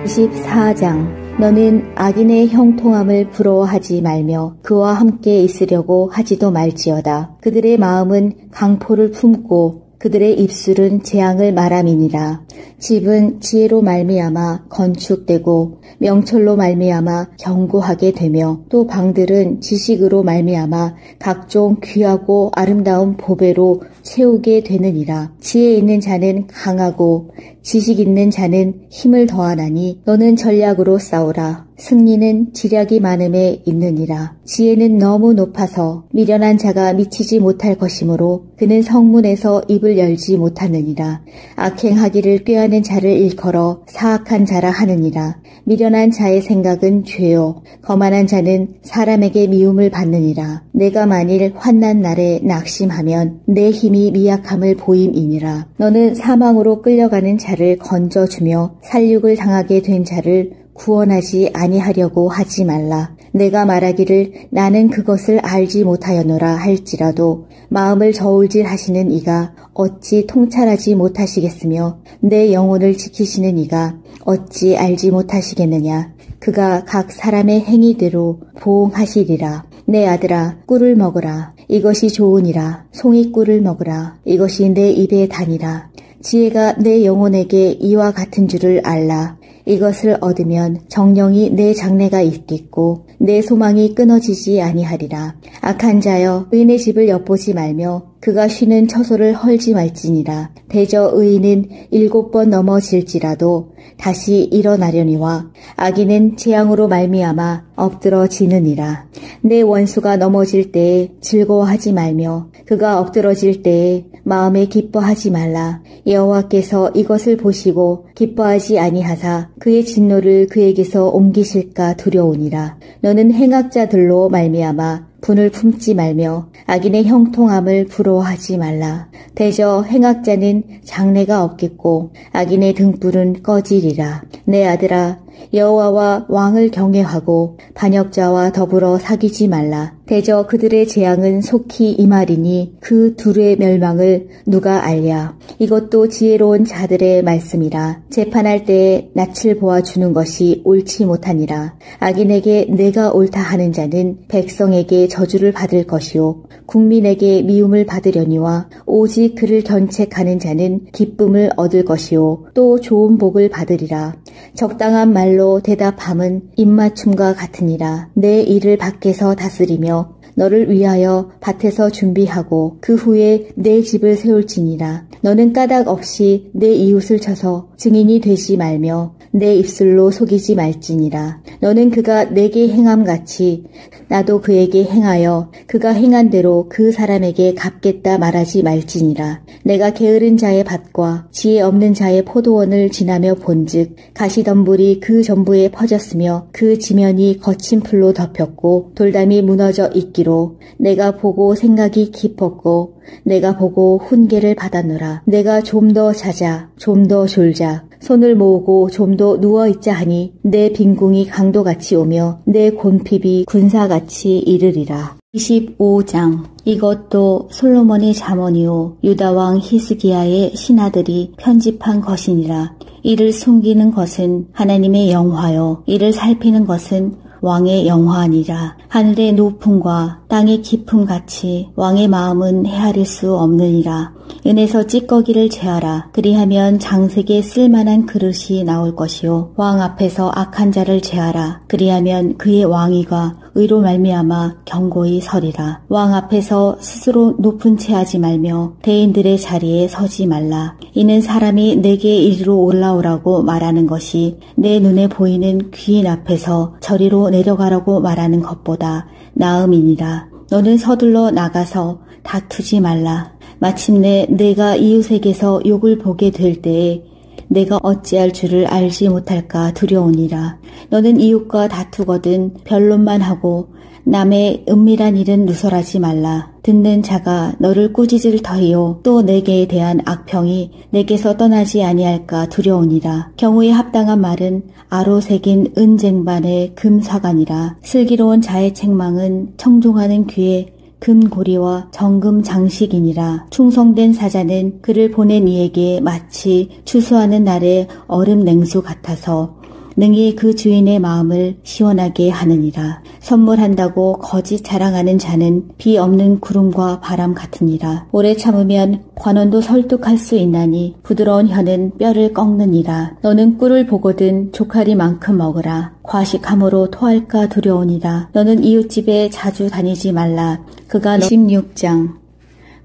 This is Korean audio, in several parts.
24장. 너는 악인의 형통함을 부러워하지 말며 그와 함께 있으려고 하지도 말지어다. 그들의 마음은 강포를 품고 그들의 입술은 재앙을 말함이니라. 집은 지혜로 말미암아 건축되고 명철로 말미암아 견고하게 되며 또 방들은 지식으로 말미암아 각종 귀하고 아름다운 보배로 채우게 되느니라. 지혜 있는 자는 강하고 지식 있는 자는 힘을 더하나니 너는 전략으로 싸우라. 승리는 지략이 많음에 있느니라. 지혜는 너무 높아서 미련한 자가 미치지 못할 것이므로 그는 성문에서 입을 열지 못하느니라. 악행하기를 꾀하는 자를 일컬어 사악한 자라 하느니라. 미련한 자의 생각은 죄요 거만한 자는 사람에게 미움을 받느니라. 내가 만일 환난 날에 낙심하면 내 힘이 미약함을 보임이니라. 너는 사망으로 끌려가는 자를 건져주며 살육을 당하게 된 자를 구원하지 아니하려고 하지 말라. 내가 말하기를 나는 그것을 알지 못하였노라 할지라도 마음을 저울질 하시는 이가 어찌 통찰하지 못하시겠으며 내 영혼을 지키시는 이가 어찌 알지 못하시겠느냐. 그가 각 사람의 행위대로 보응하시리라. 내 아들아 꿀을 먹으라. 이것이 좋으니라. 송이꿀을 먹으라. 이것이 내 입에 다니라. 지혜가 내 영혼에게 이와 같은 줄을 알라. 이것을 얻으면 정령이 내 장래가 있겠고 내 소망이 끊어지지 아니하리라. 악한 자여 의인의 집을 엿보지 말며 그가 쉬는 처소를 헐지 말지니라. 대저 의인은 7번 넘어질지라도 다시 일어나려니와 악인은 재앙으로 말미암아 엎드러지느니라. 내 원수가 넘어질 때에 즐거워하지 말며 그가 엎드러질 때에 마음에 기뻐하지 말라. 여호와께서 이것을 보시고 기뻐하지 아니하사 그의 진노를 그에게서 옮기실까 두려우니라. 너는 행악자들로 말미암아 분을 품지 말며 악인의 형통함을 부러워하지 말라. 대저 행악자는 장래가 없겠고 악인의 등불은 꺼지리라. 내 아들아 여호와와 왕을 경외하고 반역자와 더불어 사귀지 말라. 대저 그들의 재앙은 속히 임하리니 그 둘의 멸망을 누가 알랴. 이것도 지혜로운 자들의 말씀이라. 재판할 때에 낯을 보아주는 것이 옳지 못하니라. 악인에게 내가 옳다 하는 자는 백성에게 저주를 받을 것이요 국민에게 미움을 받으려니와 오직 그를 견책하는 자는 기쁨을 얻을 것이요 또 좋은 복을 받으리라. 적당한 말로 대답함은 입맞춤과 같으니라. 내 일을 밖에서 다스리며 너를 위하여 밭에서 준비하고 그 후에 내 집을 세울지니라. 너는 까닭 없이 내 이웃을 쳐서 증인이 되지 말며 내 입술로 속이지 말지니라. 너는 그가 내게 행함같이 나도 그에게 행하여 그가 행한 대로 그 사람에게 갚겠다 말하지 말지니라. 내가 게으른 자의 밭과 지혜 없는 자의 포도원을 지나며 본즉 가시덤불이 그 전부에 퍼졌으며 그 지면이 거친 풀로 덮였고 돌담이 무너져 있기로 내가 보고 생각이 깊었고 내가 보고 훈계를 받았노라. 내가 좀 더 자자 좀 더 졸자 손을 모으고 좀 더 누워있자 하니 내 빈궁이 강도같이 오며 내 곤핍이 군사같이 이르리라. 25장. 이것도 솔로몬의 잠언이요 유다왕 히스기야의 신하들이 편집한 것이니라. 이를 숨기는 것은 하나님의 영화요 이를 살피는 것은 왕의 영화니라. 하늘의 높음과 땅의 깊음 같이 왕의 마음은 헤아릴 수 없느니라. 은에서 찌꺼기를 제하라. 그리하면 장색에 쓸만한 그릇이 나올 것이요 왕 앞에서 악한 자를 제하라. 그리하면 그의 왕위가 의로 말미암아 견고히 서리라. 왕 앞에서 스스로 높은 채 하지 말며 대인들의 자리에 서지 말라. 이는 사람이 내게 이리로 올라오라고 말하는 것이 내 눈에 보이는 귀인 앞에서 저리로 내려가라고 말하는 것보다 나음이니라. 너는 서둘러 나가서 다투지 말라. 마침내 내가 이웃에게서 욕을 보게 될 때에 내가 어찌할 줄을 알지 못할까 두려우니라. 너는 이웃과 다투거든 변론만 하고 남의 은밀한 일은 누설하지 말라. 듣는 자가 너를 꾸짖을 터이요 또 내게 대한 악평이 내게서 떠나지 아니할까 두려우니라. 경우에 합당한 말은 아로 새긴 은쟁반의 금사관이라. 슬기로운 자의 책망은 청종하는 귀에 금고리와 정금 장식이니라. 충성된 사자는 그를 보낸 이에게 마치 추수하는 날의 얼음 냉수 같아서 능히 그 주인의 마음을 시원하게 하느니라. 선물한다고 거짓 자랑하는 자는 비 없는 구름과 바람 같으니라. 오래 참으면 관원도 설득할 수 있나니 부드러운 혀는 뼈를 꺾느니라. 너는 꿀을 보거든 조카리만큼 먹으라. 과식함으로 토할까 두려우니라. 너는 이웃집에 자주 다니지 말라. 그가 16장.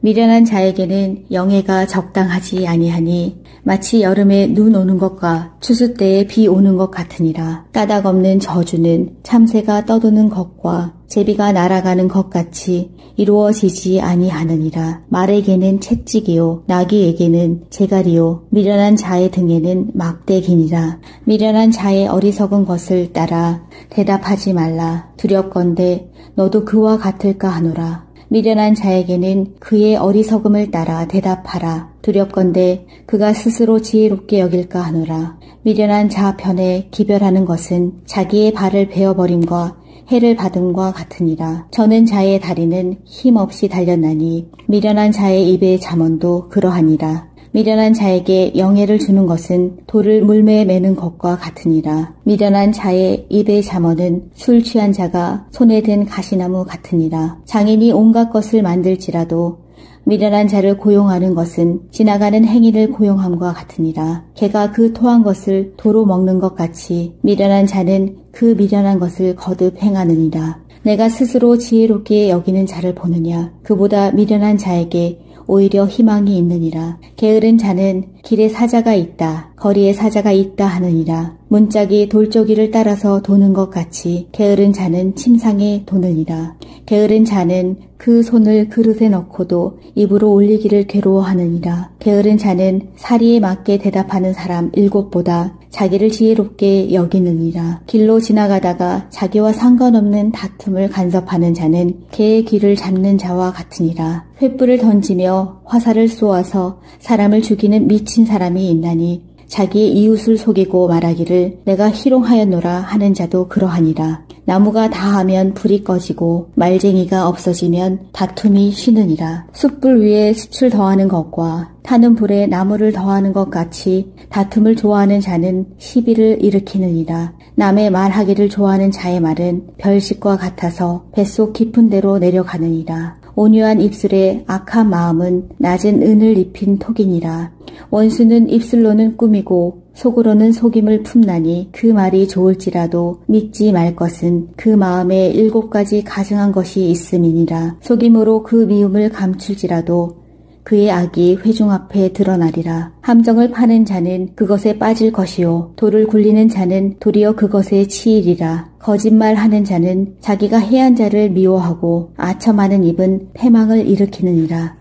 미련한 자에게는 영예가 적당하지 아니하니 마치 여름에 눈 오는 것과 추수 때에 비 오는 것 같으니라. 까닭 없는 저주는 참새가 떠도는 것과 제비가 날아가는 것 같이 이루어지지 아니하느니라. 말에게는 채찍이요 나귀에게는 재갈이요 미련한 자의 등에는 막대기니라. 미련한 자의 어리석은 것을 따라 대답하지 말라. 두렵건대 너도 그와 같을까 하노라. 미련한 자에게는 그의 어리석음을 따라 대답하라. 두렵건대 그가 스스로 지혜롭게 여길까 하노라. 미련한 자 편에 기별하는 것은 자기의 발을 베어버림과 해를 받음과 같으니라. 저는 자의 다리는 힘없이 달렸나니 미련한 자의 입의 잠언도 그러하니라. 미련한 자에게 영예를 주는 것은 돌을 물매에 매는 것과 같으니라. 미련한 자의 입의 잠언은 술 취한 자가 손에 든 가시나무 같으니라. 장인이 온갖 것을 만들지라도 미련한 자를 고용하는 것은 지나가는 행인을 고용함과 같으니라. 개가 그 토한 것을 도로 먹는 것 같이 미련한 자는 그 미련한 것을 거듭 행하느니라. 내가 스스로 지혜롭게 여기는 자를 보느냐. 그보다 미련한 자에게 오히려 희망이 있느니라. 게으른 자는 길에 사자가 있다, 거리에 사자가 있다 하느니라. 문짝이 돌조기를 따라서 도는 것 같이 게으른 자는 침상에 도느니라. 게으른 자는 그 손을 그릇에 넣고도 입으로 올리기를 괴로워하느니라. 게으른 자는 사리에 맞게 대답하는 사람 7보다 자기를 지혜롭게 여기느니라. 길로 지나가다가 자기와 상관없는 다툼을 간섭하는 자는 개의 귀를 잡는 자와 같으니라. 횃불을 던지며 화살을 쏘아서 사람을 죽이는 미친 사람이 있나니 자기의 이웃을 속이고 말하기를 내가 희롱하였노라 하는 자도 그러하니라. 나무가 다하면 불이 꺼지고 말쟁이가 없어지면 다툼이 쉬느니라. 숯불 위에 숯을 더하는 것과 타는 불에 나무를 더하는 것 같이 다툼을 좋아하는 자는 시비를 일으키느니라. 남의 말하기를 좋아하는 자의 말은 별식과 같아서 뱃속 깊은 데로 내려가느니라. 온유한 입술에 악한 마음은 낮은 은을 입힌 톡이니라. 원수는 입술로는 꾸미고 속으로는 속임을 품나니 그 말이 좋을지라도 믿지 말 것은 그 마음에 7가지 가증한 것이 있음이니라. 속임으로 그 미움을 감출지라도 그의 악이 회중 앞에 드러나리라. 함정을 파는 자는 그것에 빠질 것이요 돌을 굴리는 자는 도리어 그것에 치이리라. 거짓말하는 자는 자기가 해한 자를 미워하고 아첨하는 입은 패망을 일으키느니라.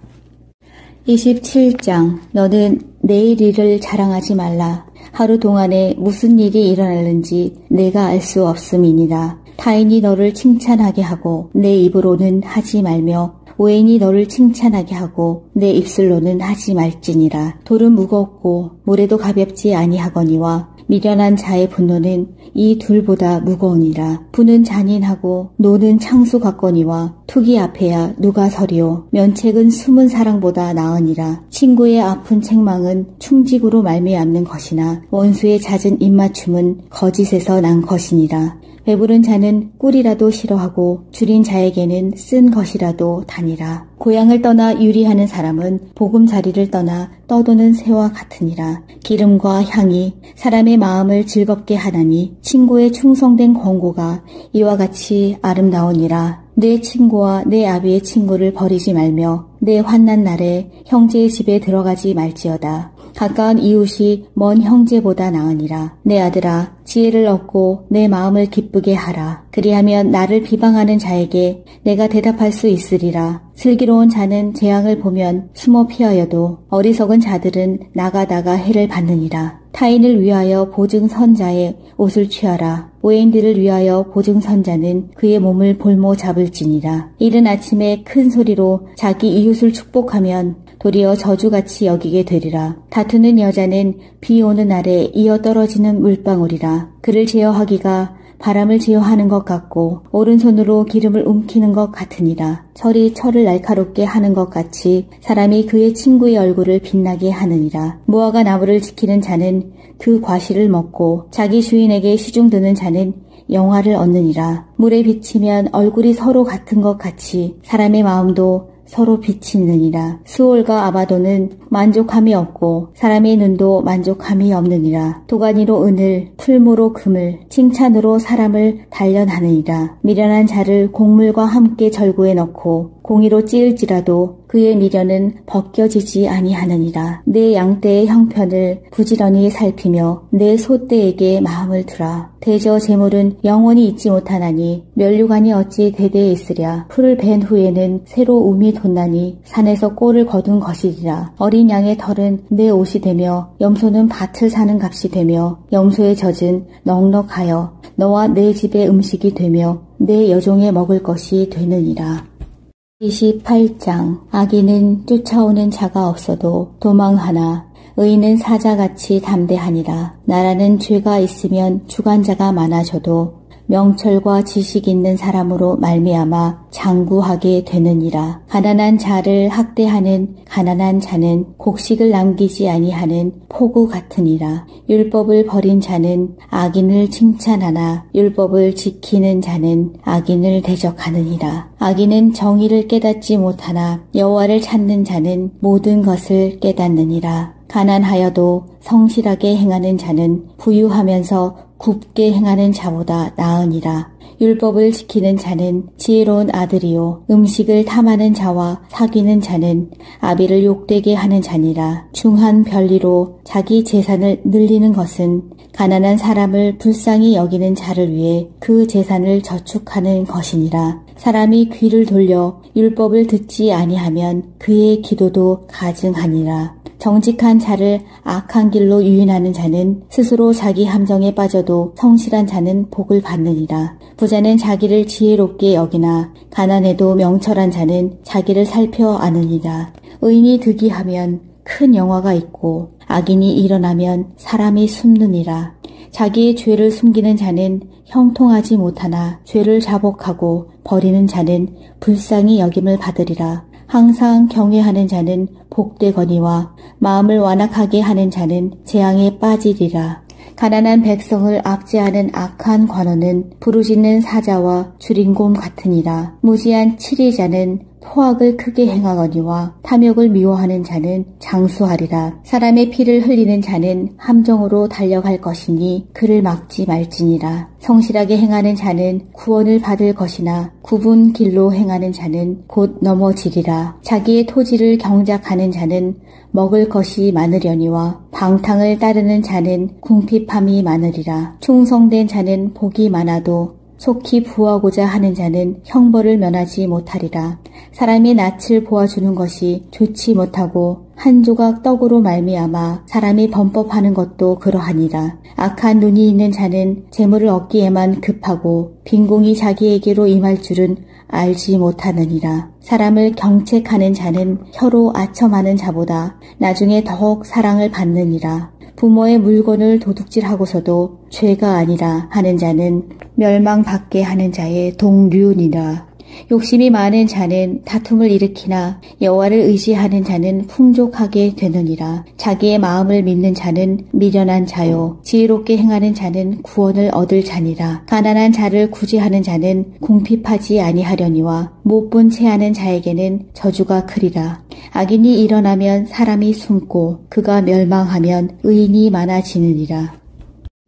27장. 너는 내일 일을 자랑하지 말라. 하루 동안에 무슨 일이 일어날는지 내가 알 수 없음이니라. 타인이 너를 칭찬하게 하고 내 입으로는 하지 말며 오행이 너를 칭찬하게 하고 내 입술로는 하지 말지니라. 돌은 무겁고 모래도 가볍지 아니하거니와 미련한 자의 분노는 이 둘보다 무거우니라. 분은 잔인하고 노는 창수 같거니와 투기 앞에야 누가 서리오. 면책은 숨은 사랑보다 나으니라. 친구의 아픈 책망은 충직으로 말미암는 것이나 원수의 잦은 입맞춤은 거짓에서 난 것이니라. 배부른 자는 꿀이라도 싫어하고 줄인 자에게는 쓴 것이라도 다니라. 고향을 떠나 유리하는 사람은 보금자리를 떠나 떠도는 새와 같으니라. 기름과 향이 사람의 마음을 즐겁게 하나니 친구의 충성된 권고가 이와 같이 아름다우니라. 내 친구와 내 아비의 친구를 버리지 말며 내 환난 날에 형제의 집에 들어가지 말지어다. 가까운 이웃이 먼 형제보다 나으니라. 내 아들아, 지혜를 얻고 내 마음을 기쁘게 하라. 그리하면 나를 비방하는 자에게 내가 대답할 수 있으리라. 슬기로운 자는 재앙을 보면 숨어 피하여도 어리석은 자들은 나가다가 해를 받느니라. 타인을 위하여 보증선자의 옷을 취하라. 오행들을 위하여 보증선자는 그의 몸을 볼모 잡을지니라. 이른 아침에 큰 소리로 자기 이웃을 축복하면 도리어 저주같이 여기게 되리라. 다투는 여자는 비 오는 날에 이어 떨어지는 물방울이라. 그를 제어하기가 바람을 제어하는 것 같고 오른손으로 기름을 움키는 것 같으니라. 철이 철을 날카롭게 하는 것 같이 사람이 그의 친구의 얼굴을 빛나게 하느니라. 무화과 나무를 지키는 자는 그 과실을 먹고 자기 주인에게 시중드는 자는 영화를 얻느니라. 물에 비치면 얼굴이 서로 같은 것 같이 사람의 마음도 서로 비치느니라. 수올과 아바도는 만족함이 없고 사람의 눈도 만족함이 없느니라. 도가니로 은을, 풀무로 금을, 칭찬으로 사람을 단련하느니라. 미련한 자를 곡물과 함께 절구에 넣고 공의로 찌을지라도 그의 미련은 벗겨지지 아니하느니라. 내 양떼의 형편을 부지런히 살피며 내 소떼에게 마음을 두라. 대저 재물은 영원히 잊지 못하나니 면류관이 어찌 대대에 있으랴. 풀을 벤 후에는 새로 움이 돋나니 산에서 꼴을 거둔 것이리라. 어린 양의 털은 내 옷이 되며 염소는 밭을 사는 값이 되며 염소의 젖은 넉넉하여 너와 내 집의 음식이 되며 내 여종의 먹을 것이 되느니라. 28장. 악인은 쫓아오는 자가 없어도 도망하나 의인은 사자같이 담대하니라. 나라는 죄가 있으면 주관자가 많아져도 명철과 지식 있는 사람으로 말미암아 장구하게 되느니라. 가난한 자를 학대하는 가난한 자는 곡식을 남기지 아니하는 포구 같으니라. 율법을 버린 자는 악인을 칭찬하나 율법을 지키는 자는 악인을 대적하느니라. 악인은 정의를 깨닫지 못하나 여호와를 찾는 자는 모든 것을 깨닫느니라. 가난하여도 성실하게 행하는 자는 부유하면서 굽게 행하는 자보다 나으니라. 율법을 지키는 자는 지혜로운 아들이요 음식을 탐하는 자와 사귀는 자는 아비를 욕되게 하는 자니라. 중한 별리로 자기 재산을 늘리는 것은 가난한 사람을 불쌍히 여기는 자를 위해 그 재산을 저축하는 것이니라. 사람이 귀를 돌려 율법을 듣지 아니하면 그의 기도도 가증하니라. 정직한 자를 악한 길로 유인하는 자는 스스로 자기 함정에 빠져도 성실한 자는 복을 받느니라. 부자는 자기를 지혜롭게 여기나 가난해도 명철한 자는 자기를 살펴 아느니라. 의인이 득이하면 큰 영화가 있고 악인이 일어나면 사람이 숨느니라. 자기의 죄를 숨기는 자는 형통하지 못하나 죄를 자복하고 버리는 자는 불쌍히 여김을 받으리라. 항상 경외하는 자는 복되거니와 마음을 완악하게 하는 자는 재앙에 빠지리라. 가난한 백성을 압제하는 악한 관원은 부르짖는 사자와 주린곰 같으니라. 무지한 치리자는 포악을 크게 행하거니와 탐욕을 미워하는 자는 장수하리라. 사람의 피를 흘리는 자는 함정으로 달려갈 것이니 그를 막지 말지니라. 성실하게 행하는 자는 구원을 받을 것이나 굽은 길로 행하는 자는 곧 넘어지리라. 자기의 토지를 경작하는 자는 먹을 것이 많으려니와 방탕을 따르는 자는 궁핍함이 많으리라. 충성된 자는 복이 많아도 속히 부하고자 하는 자는 형벌을 면하지 못하리라. 사람이 낯을 보아주는 것이 좋지 못하고 한 조각 떡으로 말미암아 사람이 범법하는 것도 그러하니라. 악한 눈이 있는 자는 재물을 얻기에만 급하고 빈궁이 자기에게로 임할 줄은 알지 못하느니라. 사람을 경책하는 자는 혀로 아첨하는 자보다 나중에 더욱 사랑을 받느니라. 부모의 물건을 도둑질하고서도 죄가 아니라 하는 자는 멸망받게 하는 자의 동류니라. 욕심이 많은 자는 다툼을 일으키나 여호와를 의지하는 자는 풍족하게 되느니라. 자기의 마음을 믿는 자는 미련한 자요 지혜롭게 행하는 자는 구원을 얻을 자니라. 가난한 자를 구제하는 자는 궁핍하지 아니하려니와 못본 체하는 자에게는 저주가 크리라. 악인이 일어나면 사람이 숨고 그가 멸망하면 의인이 많아지느니라.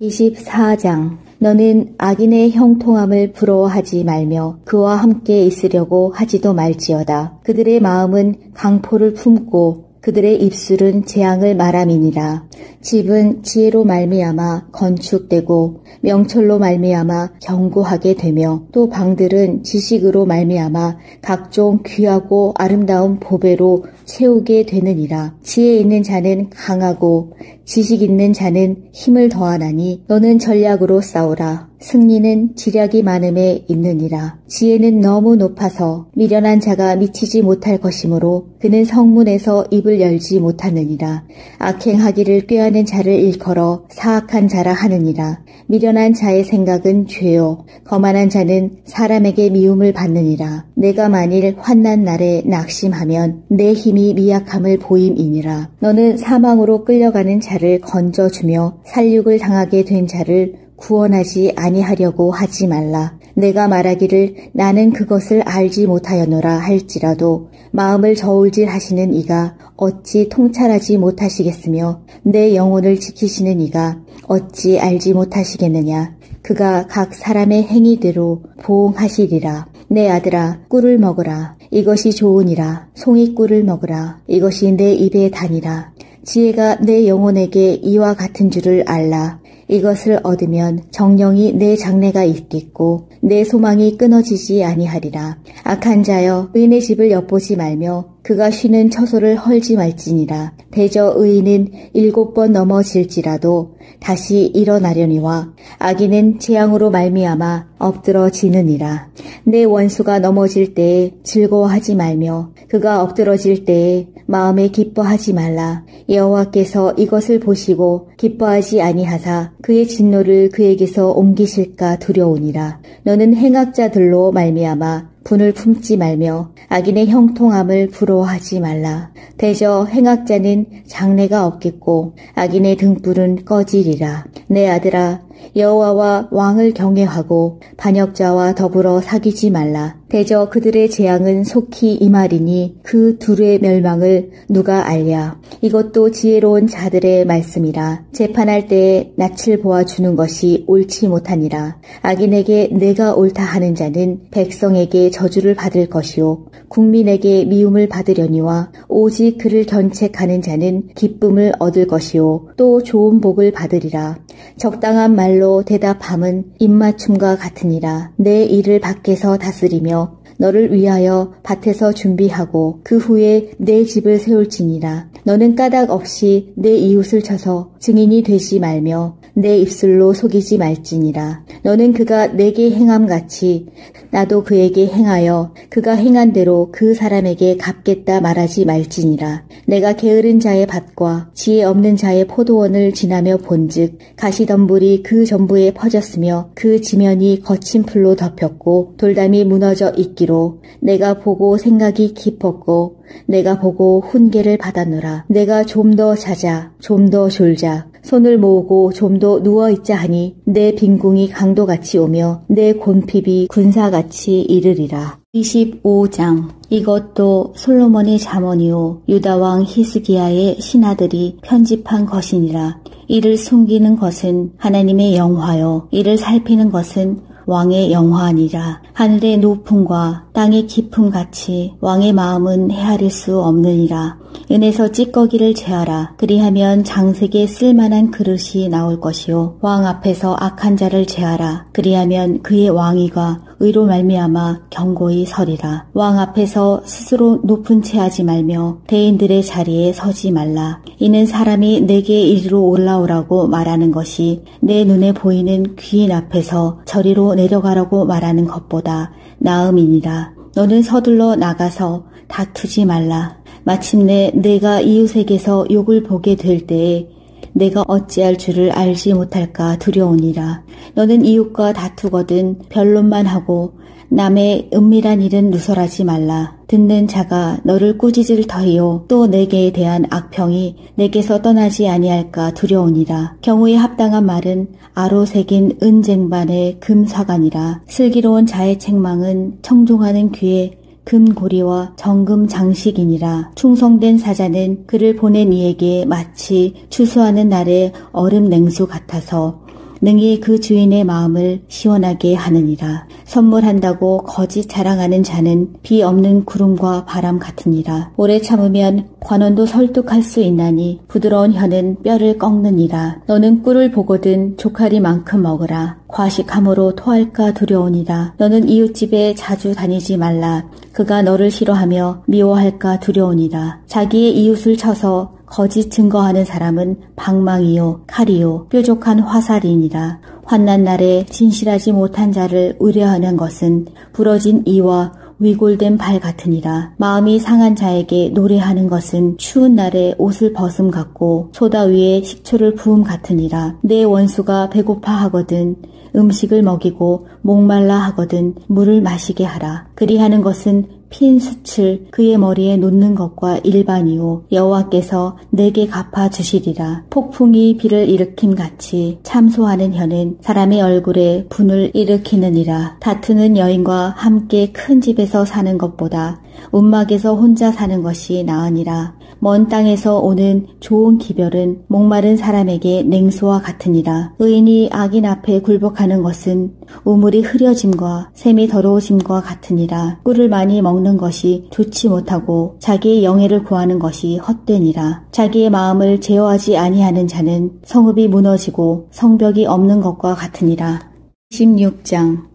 24장. 너는 악인의 형통함을 부러워하지 말며 그와 함께 있으려고 하지도 말지어다. 그들의 마음은 강포를 품고 그들의 입술은 재앙을 말함이니라. 집은 지혜로 말미암아 건축되고 명철로 말미암아 견고하게 되며 또 방들은 지식으로 말미암아 각종 귀하고 아름다운 보배로 채우게 되느니라. 지혜 있는 자는 강하고 지식 있는 자는 힘을 더하나니 너는 전략으로 싸우라. 승리는 지략이 많음에 있느니라. 지혜는 너무 높아서 미련한 자가 미치지 못할 것이므로 그는 성문에서 입을 열지 못하느니라. 악행하기를 꾀하는 자를 일컬어 사악한 자라 하느니라. 미련한 자의 생각은 죄요 거만한 자는 사람에게 미움을 받느니라. 내가 만일 환난 날에 낙심하면 내 힘이 미약함을 보임이니라. 너는 사망으로 끌려가는 자를 건져주며 살육을 당하게 된 자를 구원하지 아니하려고 하지 말라. 내가 말하기를 나는 그것을 알지 못하였노라 할지라도 마음을 저울질 하시는 이가 어찌 통찰하지 못하시겠으며 내 영혼을 지키시는 이가 어찌 알지 못하시겠느냐. 그가 각 사람의 행위대로 보응하시리라. 내 아들아 꿀을 먹으라. 이것이 좋으니라. 송이꿀을 먹으라. 이것이 내 입에 다니라. 지혜가 내 영혼에게 이와 같은 줄을 알라. 이것을 얻으면 정령이 내 장래가 있겠고 내 소망이 끊어지지 아니하리라. 악한 자여 의인의 집을 엿보지 말며 그가 쉬는 처소를 헐지 말지니라. 대저 의인은 7번 넘어질지라도 다시 일어나려니와 악인은 재앙으로 말미암아 엎드러지느니라. 내 원수가 넘어질 때에 즐거워하지 말며 그가 엎드러질 때에 마음에 기뻐하지 말라. 여호와께서 이것을 보시고 기뻐하지 아니하사 그의 진노를 그에게서 옮기실까 두려우니라. 너는 행악자들로 말미암아 분을 품지 말며 악인의 형통함을 부러워하지 말라. 대저 행악자는 장래가 없겠고 악인의 등불은 꺼지리라. 내 아들아 여호와와 왕을 경외하고 반역자와 더불어 사귀지 말라. 대저 그들의 재앙은 속히 임하리니 그 둘의 멸망을 누가 알랴. 이것도 지혜로운 자들의 말씀이라. 재판할 때에 낯을 보아주는 것이 옳지 못하니라. 악인에게 내가 옳다 하는 자는 백성에게 저주를 받을 것이요 국민에게 미움을 받으려니와 오직 그를 견책하는 자는 기쁨을 얻을 것이요 또 좋은 복을 받으리라. 적당한 말로 대답함은 입맞춤과 같으니라. 내 일을 밖에서 다스리며 너를 위하여 밭에서 준비하고 그 후에 내 집을 세울지니라. 너는 까닭 없이 내 이웃을 쳐서 증인이 되지 말며 내 입술로 속이지 말지니라. 너는 그가 내게 행함같이 나도 그에게 행하여 그가 행한 대로 그 사람에게 갚겠다 말하지 말지니라. 내가 게으른 자의 밭과 지혜 없는 자의 포도원을 지나며 본즉 가시덤불이 그 전부에 퍼졌으며 그 지면이 거친 풀로 덮였고 돌담이 무너져 있기로 내가 보고 생각이 깊었고 내가 보고 훈계를 받았노라. 내가 좀 더 자자 좀 더 졸자 손을 모으고 좀 더 누워있자 하니 내 빈궁이 강도같이 오며 내 곤핍이 군사같이 이르리라. 25장. 이것도 솔로몬의 잠언이요 유다왕 히스기야의 신하들이 편집한 것이니라. 이를 숨기는 것은 하나님의 영화요 이를 살피는 것은 왕의 영화니라. 하늘의 높음과 땅의 깊음 같이 왕의 마음은 헤아릴 수 없느니라. 은에서 찌꺼기를 제하라. 그리하면 장색에 쓸만한 그릇이 나올 것이요 왕 앞에서 악한 자를 제하라. 그리하면 그의 왕위가 의로 말미암아 견고히 서리라. 왕 앞에서 스스로 높은 채 하지 말며 대인들의 자리에 서지 말라. 이는 사람이 내게 이리로 올라오라고 말하는 것이 내 눈에 보이는 귀인 앞에서 저리로 내려가라고 말하는 것보다 나음이니라. 너는 서둘러 나가서 다투지 말라. 마침내 내가 이웃에게서 욕을 보게 될 때에 내가 어찌할 줄을 알지 못할까 두려우니라. 너는 이웃과 다투거든 변론만 하고 남의 은밀한 일은 누설하지 말라. 듣는 자가 너를 꾸짖을 터이요 또 내게 대한 악평이 내게서 떠나지 아니할까 두려우니라. 경우에 합당한 말은 아로 새긴 은쟁반의 금사관이라. 슬기로운 자의 책망은 청종하는 귀에 금고리와 정금 장식이니라. 충성된 사자는 그를 보낸 이에게 마치 추수하는 날의 얼음 냉수 같아서 능히 그 주인의 마음을 시원하게 하느니라. 선물한다고 거짓 자랑하는 자는 비 없는 구름과 바람 같으니라. 오래 참으면 관원도 설득할 수 있나니 부드러운 혀는 뼈를 꺾느니라. 너는 꿀을 보거든 조카리만큼 먹으라. 과식함으로 토할까 두려우니라. 너는 이웃집에 자주 다니지 말라. 그가 너를 싫어하며 미워할까 두려우니라. 자기의 이웃을 쳐서 거짓 증거하는 사람은 방망이요 칼이요 뾰족한 화살이니라. 환난 날에 진실하지 못한 자를 의뢰하는 것은 부러진 이와 위골된 발 같으니라. 마음이 상한 자에게 노래하는 것은 추운 날에 옷을 벗음 같고 소다 위에 식초를 부음 같으니라. 내 원수가 배고파 하거든 음식을 먹이고 목말라 하거든 물을 마시게 하라. 그리하는 것은 핀 숯을 그의 머리에 놓는 것과 일반이요 여호와께서 내게 갚아 주시리라. 폭풍이 비를 일으킴 같이 참소하는 혀는 사람의 얼굴에 분을 일으키느니라. 다투는 여인과 함께 큰 집에서 사는 것보다 움막에서 혼자 사는 것이 나으니라. 먼 땅에서 오는 좋은 기별은 목마른 사람에게 냉수와 같으니라. 의인이 악인 앞에 굴복하는 것은 우물이 흐려짐과 샘이 더러워짐과 같으니라. 꿀을 많이 먹는 것이 좋지 못하고 자기의 영예를 구하는 것이 헛되니라. 자기의 마음을 제어하지 아니하는 자는 성읍이 무너지고 성벽이 없는 것과 같으니라. 16장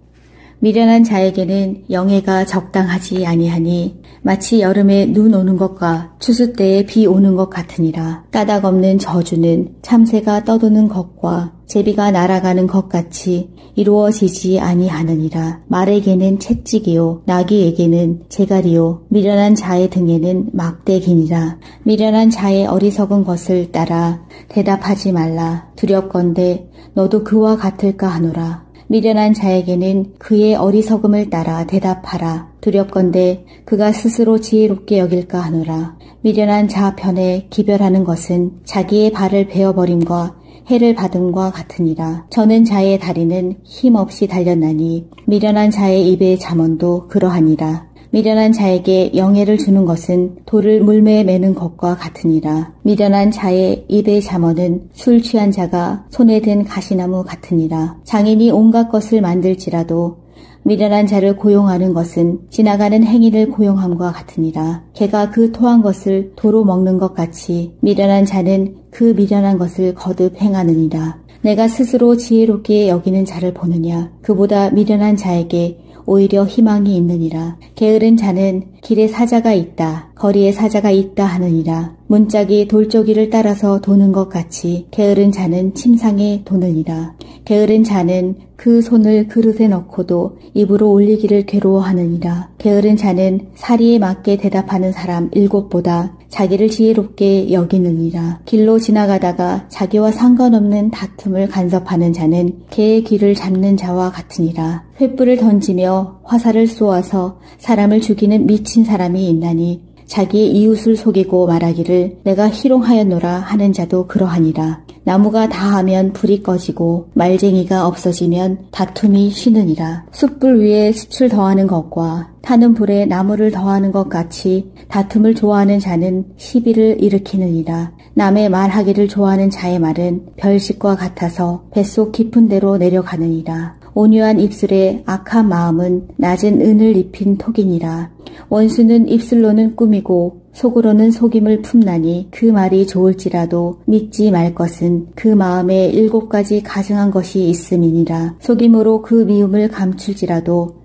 미련한 자에게는 영예가 적당하지 아니하니 마치 여름에 눈 오는 것과 추수 때에 비 오는 것 같으니라. 까닭 없는 저주는 참새가 떠도는 것과 제비가 날아가는 것 같이 이루어지지 아니하느니라. 말에게는 채찍이요 나귀에게는 재갈이요 미련한 자의 등에는 막대기니라. 미련한 자의 어리석은 것을 따라 대답하지 말라. 두렵건대 너도 그와 같을까 하노라. 미련한 자에게는 그의 어리석음을 따라 대답하라. 두렵건대 그가 스스로 지혜롭게 여길까 하노라. 미련한 자 편에 기별하는 것은 자기의 발을 베어버림과 해를 받음과 같으니라. 저는 자의 다리는 힘없이 달렸나니 미련한 자의 입의 잠언도 그러하니라. 미련한 자에게 영예를 주는 것은 돌을 물매에 매는 것과 같으니라. 미련한 자의 입의 잠언은 술 취한 자가 손에 든 가시나무 같으니라. 장인이 온갖 것을 만들지라도 미련한 자를 고용하는 것은 지나가는 행인을 고용함과 같으니라. 개가 그 토한 것을 도로 먹는 것 같이 미련한 자는 그 미련한 것을 거듭 행하느니라. 내가 스스로 지혜롭게 여기는 자를 보느냐. 그보다 미련한 자에게 오히려 희망이 있느니라. 게으른 자는 길에 사자가 있다, 거리에 사자가 있다 하느니라. 문짝이 돌조기를 따라서 도는 것 같이 게으른 자는 침상에 도느니라. 게으른 자는 그 손을 그릇에 넣고도 입으로 올리기를 괴로워하느니라. 게으른 자는 사리에 맞게 대답하는 사람 7보다 자기를 지혜롭게 여기느니라. 길로 지나가다가 자기와 상관없는 다툼을 간섭하는 자는 개의 귀를 잡는 자와 같으니라. 횃불을 던지며 화살을 쏘아서 사람을 죽이는 미친 사람이 있나니 자기의 이웃을 속이고 말하기를 내가 희롱하였노라 하는 자도 그러하니라. 나무가 다하면 불이 꺼지고 말쟁이가 없어지면 다툼이 쉬느니라. 숯불 위에 숯을 더하는 것과 타는 불에 나무를 더하는 것 같이 다툼을 좋아하는 자는 시비를 일으키느니라. 남의 말하기를 좋아하는 자의 말은 별식과 같아서 뱃속 깊은 데로 내려가느니라. 온유한 입술에 악한 마음은 낮은 은을 입힌 톡이니라. 원수는 입술로는 꾸미고 속으로는 속임을 품나니 그 말이 좋을지라도 믿지 말 것은 그 마음에 7가지 가증한 것이 있음이니라. 속임으로 그 미움을 감출지라도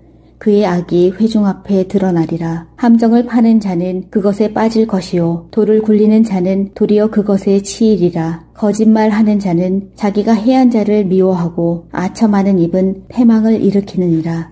그의 악이 회중 앞에 드러나리라. 함정을 파는 자는 그것에 빠질 것이요 돌을 굴리는 자는 도리어 그것에 치이리라. 거짓말하는 자는 자기가 해한 자를 미워하고 아첨하는 입은 패망을 일으키느니라.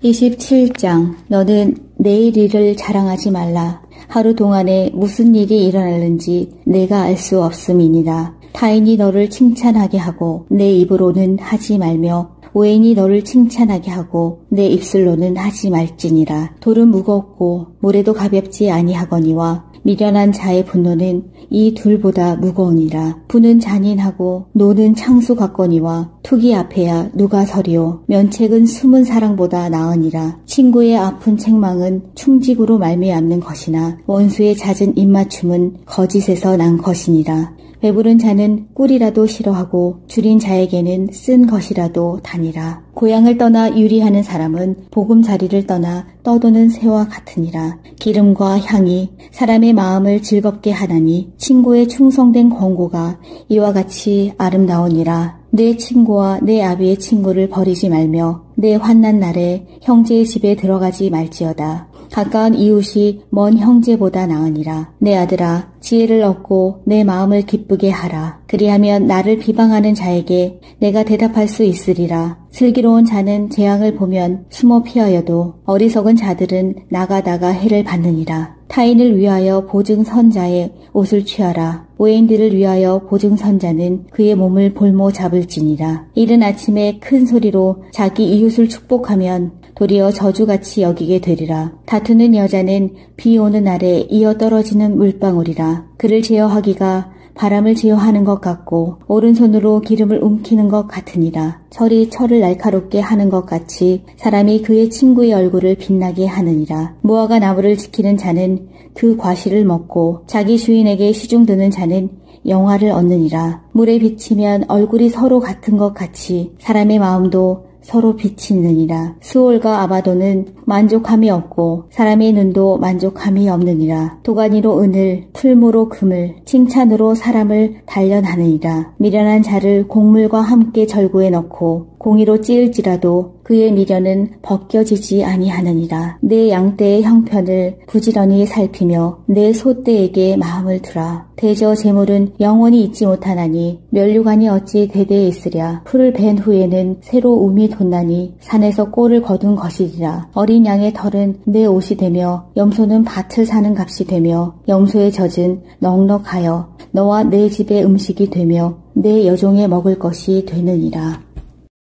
27장 너는 내일 일을 자랑하지 말라. 하루 동안에 무슨 일이 일어날는지 내가 알 수 없음이니라. 타인이 너를 칭찬하게 하고 내 입으로는 하지 말며 외인이 너를 칭찬하게 하고 내 입술로는 하지 말지니라. 돌은 무겁고 모래도 가볍지 아니하거니와 미련한 자의 분노는 이 둘보다 무거우니라. 부는 잔인하고 노는 창수 같거니와 투기 앞에야 누가 서리오. 면책은 숨은 사랑보다 나으니라. 친구의 아픈 책망은 충직으로 말미암는 것이나 원수의 잦은 입맞춤은 거짓에서 난 것이니라. 배부른 자는 꿀이라도 싫어하고 줄인 자에게는 쓴 것이라도 다니라. 고향을 떠나 유리하는 사람은 보금자리를 떠나 떠도는 새와 같으니라. 기름과 향이 사람의 마음을 즐겁게 하나니 친구의 충성된 권고가 이와 같이 아름다우니라. 내 친구와 내 아비의 친구를 버리지 말며 내 환난 날에 형제의 집에 들어가지 말지어다. 가까운 이웃이 먼 형제보다 나으니라. 내 아들아, 지혜를 얻고 내 마음을 기쁘게 하라. 그리하면 나를 비방하는 자에게 내가 대답할 수 있으리라. 슬기로운 자는 재앙을 보면 숨어 피하여도 어리석은 자들은 나가다가 해를 받느니라. 타인을 위하여 보증선자의 옷을 취하라. 외인들을 위하여 보증선자는 그의 몸을 볼모 잡을지니라. 이른 아침에 큰 소리로 자기 이웃을 축복하면 도리어 저주같이 여기게 되리라. 다투는 여자는 비 오는 날에 이어 떨어지는 물방울이라. 그를 제어하기가 바람을 제어하는 것 같고 오른손으로 기름을 움키는 것 같으니라. 철이 철을 날카롭게 하는 것 같이 사람이 그의 친구의 얼굴을 빛나게 하느니라. 무화과 나무를 지키는 자는 그 과실을 먹고 자기 주인에게 시중드는 자는 영화를 얻느니라. 물에 비치면 얼굴이 서로 같은 것 같이 사람의 마음도 서로 빛이 있느니라. 수올과 아마도는 만족함이 없고 사람의 눈도 만족함이 없느니라. 도가니로 은을, 풀무로 금을, 칭찬으로 사람을 단련하느니라. 미련한 자를 곡물과 함께 절구에 넣고 공의로 찌을지라도 그의 미련은 벗겨지지 아니하느니라. 내 양떼의 형편을 부지런히 살피며 내 소떼에게 마음을 두라. 대저 재물은 영원히 잊지 못하나니 면류관이 어찌 대대에 있으랴. 풀을 벤 후에는 새로 움이 돋나니 산에서 꼴을 거둔 것이리라. 어린 양의 털은 내 옷이 되며 염소는 밭을 사는 값이 되며 염소의 젖은 넉넉하여 너와 내 집의 음식이 되며 내 여종의 먹을 것이 되느니라.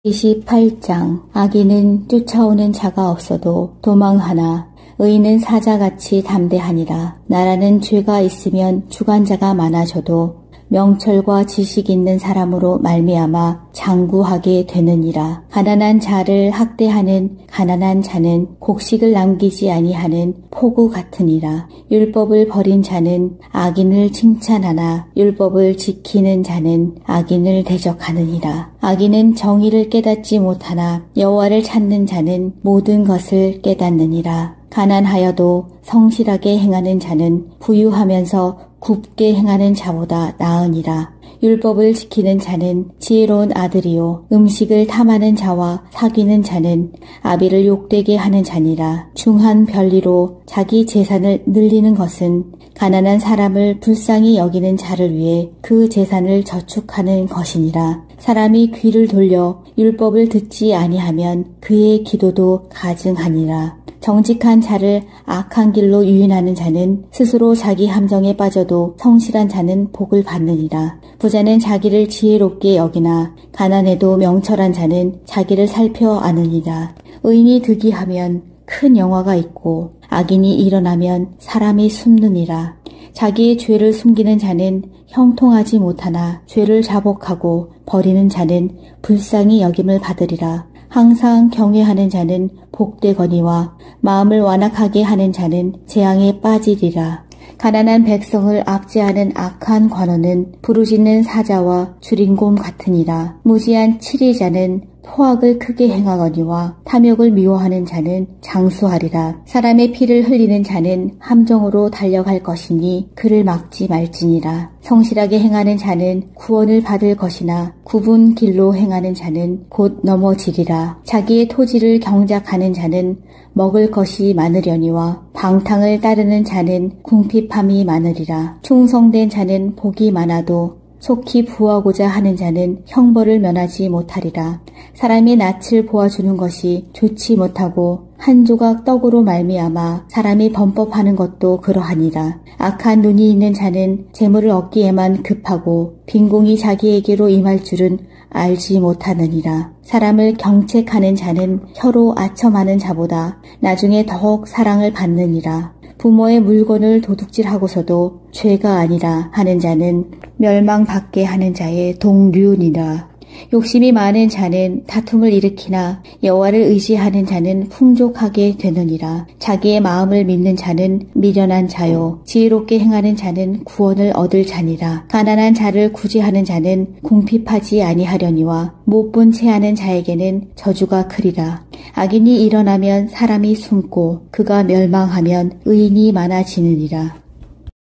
28장. 악인은 쫓아오는 자가 없어도 도망하나 의인은 사자같이 담대하니라. 나라는 죄가 있으면 주관자가 많아져도 명철과 지식 있는 사람으로 말미암아 장구하게 되느니라. 가난한 자를 학대하는 가난한 자는 곡식을 남기지 아니하는 포구 같으니라. 율법을 버린 자는 악인을 칭찬하나 율법을 지키는 자는 악인을 대적하느니라. 악인은 정의를 깨닫지 못하나 여호와를 찾는 자는 모든 것을 깨닫느니라. 가난하여도 성실하게 행하는 자는 부유하면서 굽게 행하는 자보다 나으니라. 율법을 지키는 자는 지혜로운 아들이요 음식을 탐하는 자와 사귀는 자는 아비를 욕되게 하는 자니라. 중한 별리로 자기 재산을 늘리는 것은 가난한 사람을 불쌍히 여기는 자를 위해 그 재산을 저축하는 것이니라. 사람이 귀를 돌려 율법을 듣지 아니하면 그의 기도도 가증하니라. 정직한 자를 악한 길로 유인하는 자는 스스로 자기 함정에 빠져도 성실한 자는 복을 받느니라. 부자는 자기를 지혜롭게 여기나 가난해도 명철한 자는 자기를 살펴 아느니라. 의인이 득이하면 큰 영화가 있고 악인이 일어나면 사람이 숨느니라. 자기의 죄를 숨기는 자는 형통하지 못하나 죄를 자복하고 버리는 자는 불쌍히 여김을 받으리라. 항상 경외하는 자는 복되거니와 마음을 완악하게 하는 자는 재앙에 빠지리라. 가난한 백성을 압제하는 악한 관원은 부르짖는 사자와 주린곰 같으니라. 무지한 치리자는 포악을 크게 행하거니와 탐욕을 미워하는 자는 장수하리라. 사람의 피를 흘리는 자는 함정으로 달려갈 것이니 그를 막지 말지니라. 성실하게 행하는 자는 구원을 받을 것이나 굽은 길로 행하는 자는 곧 넘어지리라. 자기의 토지를 경작하는 자는 먹을 것이 많으려니와 방탕을 따르는 자는 궁핍함이 많으리라. 충성된 자는 복이 많아도 속히 부하고자 하는 자는 형벌을 면하지 못하리라. 사람이 낯을 보아주는 것이 좋지 못하고 한 조각 떡으로 말미암아 사람이 범법하는 것도 그러하니라. 악한 눈이 있는 자는 재물을 얻기에만 급하고 빈궁이 자기에게로 임할 줄은 알지 못하느니라. 사람을 경책하는 자는 혀로 아첨하는 자보다 나중에 더욱 사랑을 받느니라. 부모의 물건을 도둑질하고서도 죄가 아니라 하는 자는 멸망받게 하는 자의 동류니라. 욕심이 많은 자는 다툼을 일으키나 여호와를 의지하는 자는 풍족하게 되느니라. 자기의 마음을 믿는 자는 미련한 자요 지혜롭게 행하는 자는 구원을 얻을 자니라. 가난한 자를 구제하는 자는 궁핍하지 아니하려니와 못본 체하는 자에게는 저주가 크리라. 악인이 일어나면 사람이 숨고 그가 멸망하면 의인이 많아지느니라.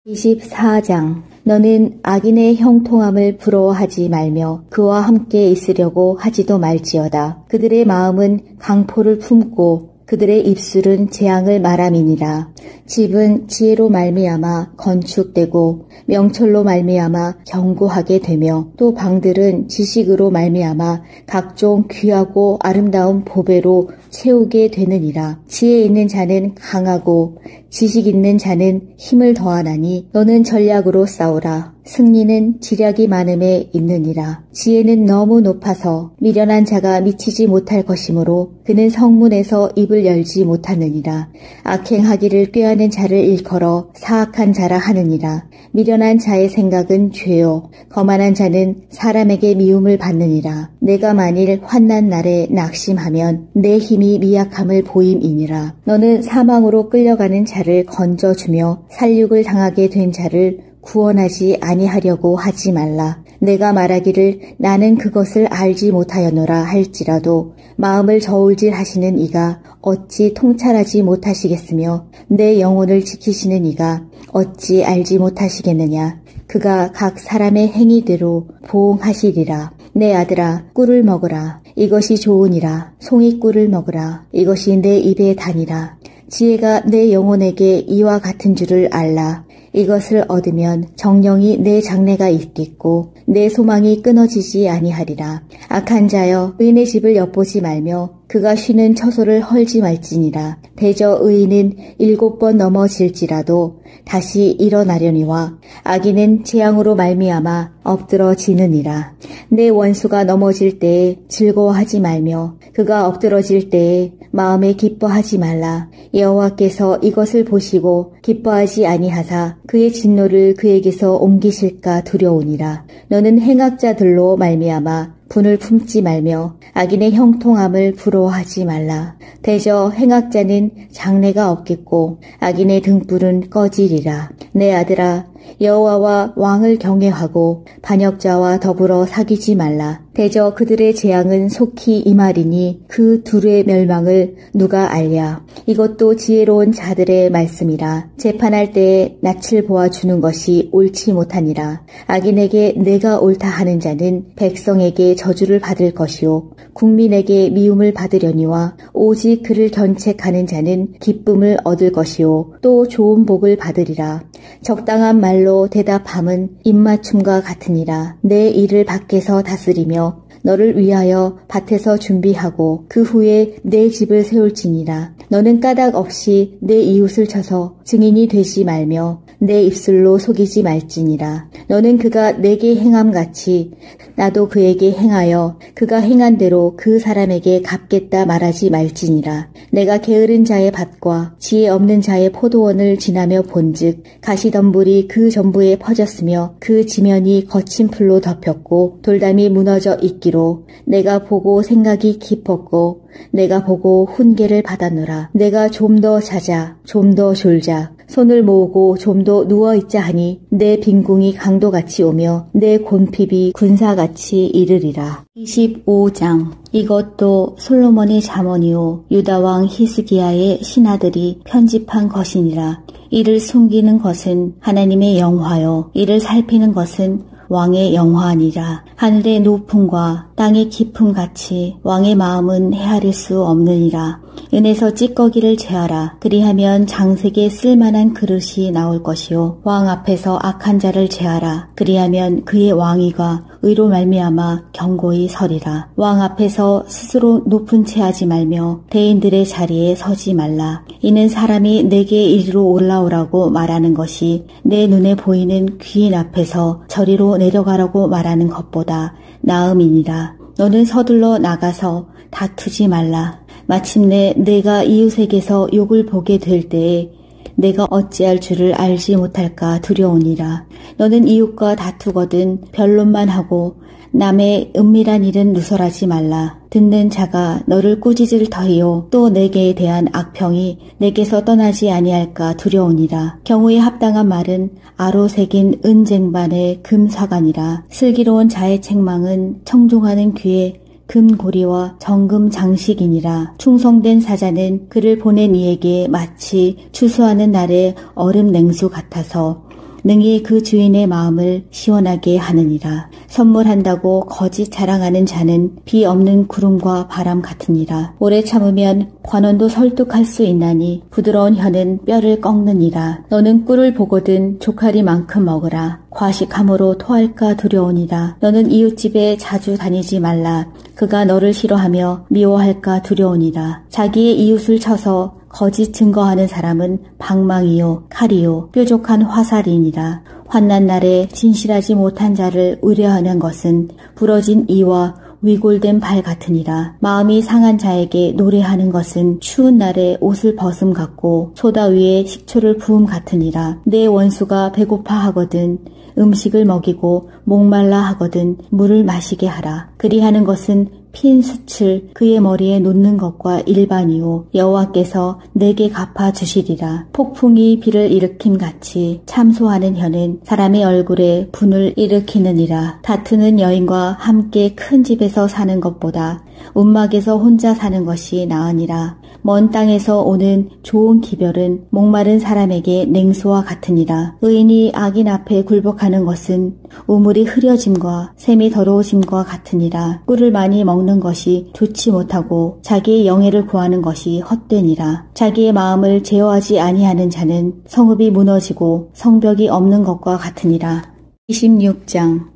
24장. 너는 악인의 형통함을 부러워하지 말며 그와 함께 있으려고 하지도 말지어다. 그들의 마음은 강포를 품고 그들의 입술은 재앙을 말함이니라. 집은 지혜로 말미암아 건축되고 명철로 말미암아 견고하게 되며 또 방들은 지식으로 말미암아 각종 귀하고 아름다운 보배로 채우게 되느니라. 지혜 있는 자는 강하고 지식 있는 자는 힘을 더하나니 너는 전략으로 싸우라. 승리는 지략이 많음에 있느니라. 지혜는 너무 높아서 미련한 자가 미치지 못할 것이므로 그는 성문에서 입을 열지 못하느니라. 악행하기를 꾀하는 자를 일컬어 사악한 자라 하느니라. 미련한 자의 생각은 죄요 거만한 자는 사람에게 미움을 받느니라. 내가 만일 환난 날에 낙심하면 내 힘이 미약함을 보임이니라. 너는 사망으로 끌려가는 자를 건져주며 살육을 당하게 된 자를 구원하지 아니하려고 하지 말라. 내가 말하기를 나는 그것을 알지 못하였노라 할지라도 마음을 저울질 하시는 이가 어찌 통찰하지 못하시겠으며 내 영혼을 지키시는 이가 어찌 알지 못하시겠느냐. 그가 각 사람의 행위대로 보응하시리라. 내 아들아 꿀을 먹으라. 이것이 좋으니라. 송이꿀을 먹으라. 이것이 내 입의 단이라. 지혜가 내 영혼에게 이와 같은 줄을 알라. 이것을 얻으면 정령이 내 장래가 있겠고 내 소망이 끊어지지 아니하리라. 악한 자여 의인의 집을 엿보지 말며 그가 쉬는 처소를 헐지 말지니라. 대저 의인은 7번 넘어질지라도 다시 일어나려니와 악인은 재앙으로 말미암아 엎드러지느니라. 내 원수가 넘어질 때에 즐거워하지 말며 그가 엎드러질 때에 마음에 기뻐하지 말라. 여호와께서 이것을 보시고 기뻐하지 아니하사 그의 진노를 그에게서 옮기실까 두려우니라. 너는 행악자들로 말미암아 분을 품지 말며 악인의 형통함을 부러워하지 말라. 대저 행악자는 장래가 없겠고 악인의 등불은 꺼지리라. 내 아들아 여호와와 왕을 경외하고 반역자와 더불어 사귀지 말라. 대저 그들의 재앙은 속히 임하리니 그 둘의 멸망을 누가 알랴. 이것도 지혜로운 자들의 말씀이라. 재판할 때에 낯을 보아주는 것이 옳지 못하니라. 악인에게 내가 옳다 하는 자는 백성에게 저주를 받을 것이요 국민에게 미움을 받으려니와 오직 그를 견책하는 자는 기쁨을 얻을 것이요 또 좋은 복을 받으리라. 적당한 말로 대답함은 입맞춤과 같으니라. 내 일을 밖에서 다스리며 너를 위하여 밭에서 준비하고 그 후에 내 집을 세울지니라. 너는 까닭 없이 내 이웃을 쳐서 증인이 되지 말며 내 입술로 속이지 말지니라. 너는 그가 내게 행함같이 나도 그에게 행하여 그가 행한 대로 그 사람에게 갚겠다 말하지 말지니라. 내가 게으른 자의 밭과 지혜 없는 자의 포도원을 지나며 본즉 가시덤불이 그 전부에 퍼졌으며 그 지면이 거친 풀로 덮였고 돌담이 무너져 있기로 내가 보고 생각이 깊었고 내가 보고 훈계를 받았노라. 내가 좀 더 자자 좀 더 졸자 손을 모으고 좀 더 누워있자 하니 내 빈궁이 강도같이 오며 내 곤핍이 군사같이 이르리라. 25장. 이것도 솔로몬의 잠언이요 유다왕 히스기야의 신하들이 편집한 것이니라. 이를 숨기는 것은 하나님의 영화요 이를 살피는 것은 왕의 영화니라. 하늘의 높음과 땅의 깊음 같이 왕의 마음은 헤아릴 수 없느니라. 은에서 찌꺼기를 제하라. 그리하면 장색에 쓸만한 그릇이 나올 것이요 왕 앞에서 악한 자를 제하라. 그리하면 그의 왕위가 의로 말미암아 견고히 서리라. 왕 앞에서 스스로 높은 채 하지 말며 대인들의 자리에 서지 말라. 이는 사람이 내게 이리로 올라오라고 말하는 것이 내 눈에 보이는 귀인 앞에서 저리로 내려가라고 말하는 것보다 나음이니라. 너는 서둘러 나가서 다투지 말라. 마침내 내가 이웃에게서 욕을 보게 될 때에 내가 어찌할 줄을 알지 못할까 두려우니라. 너는 이웃과 다투거든 변론만 하고 남의 은밀한 일은 누설하지 말라. 듣는 자가 너를 꾸짖을 터이요 또 내게 대한 악평이 내게서 떠나지 아니할까 두려우니라. 경우에 합당한 말은 아로 새긴 은쟁반의 금사관이라. 슬기로운 자의 책망은 청종하는 귀에 금고리와 정금 장식이니라. 충성된 사자는 그를 보낸 이에게 마치 추수하는 날의 얼음 냉수 같아서 능히 그 주인의 마음을 시원하게 하느니라. 선물한다고 거짓 자랑하는 자는 비 없는 구름과 바람 같으니라. 오래 참으면 관원도 설득할 수 있나니 부드러운 혀는 뼈를 꺾느니라. 너는 꿀을 보거든 조카리만큼 먹으라. 과식함으로 토할까 두려우니라. 너는 이웃집에 자주 다니지 말라. 그가 너를 싫어하며 미워할까 두려우니라. 자기의 이웃을 쳐서 거짓 증거하는 사람은 방망이요 칼이요 뾰족한 화살이니라. 환난 날에 진실하지 못한 자를 의뢰하는 것은 부러진 이와 위골된 발 같으니라. 마음이 상한 자에게 노래하는 것은 추운 날에 옷을 벗음 같고 소다 위에 식초를 부음 같으니라. 내 원수가 배고파 하거든 음식을 먹이고 목말라 하거든 물을 마시게 하라. 그리하는 것은 핀 숯을 그의 머리에 놓는 것과 일반이요 여호와께서 내게 갚아 주시리라. 폭풍이 비를 일으킴 같이 참소하는 혀는 사람의 얼굴에 분을 일으키느니라. 다투는 여인과 함께 큰 집에서 사는 것보다 움막에서 혼자 사는 것이 나으니라. 먼 땅에서 오는 좋은 기별은 목마른 사람에게 냉수와 같으니라. 의인이 악인 앞에 굴복하는 것은 우물이 흐려짐과 샘이 더러워짐과 같으니라. 꿀을 많이 먹는 것이 좋지 못하고 자기의 영예를 구하는 것이 헛되니라. 자기의 마음을 제어하지 아니하는 자는 성읍이 무너지고 성벽이 없는 것과 같으니라. 26장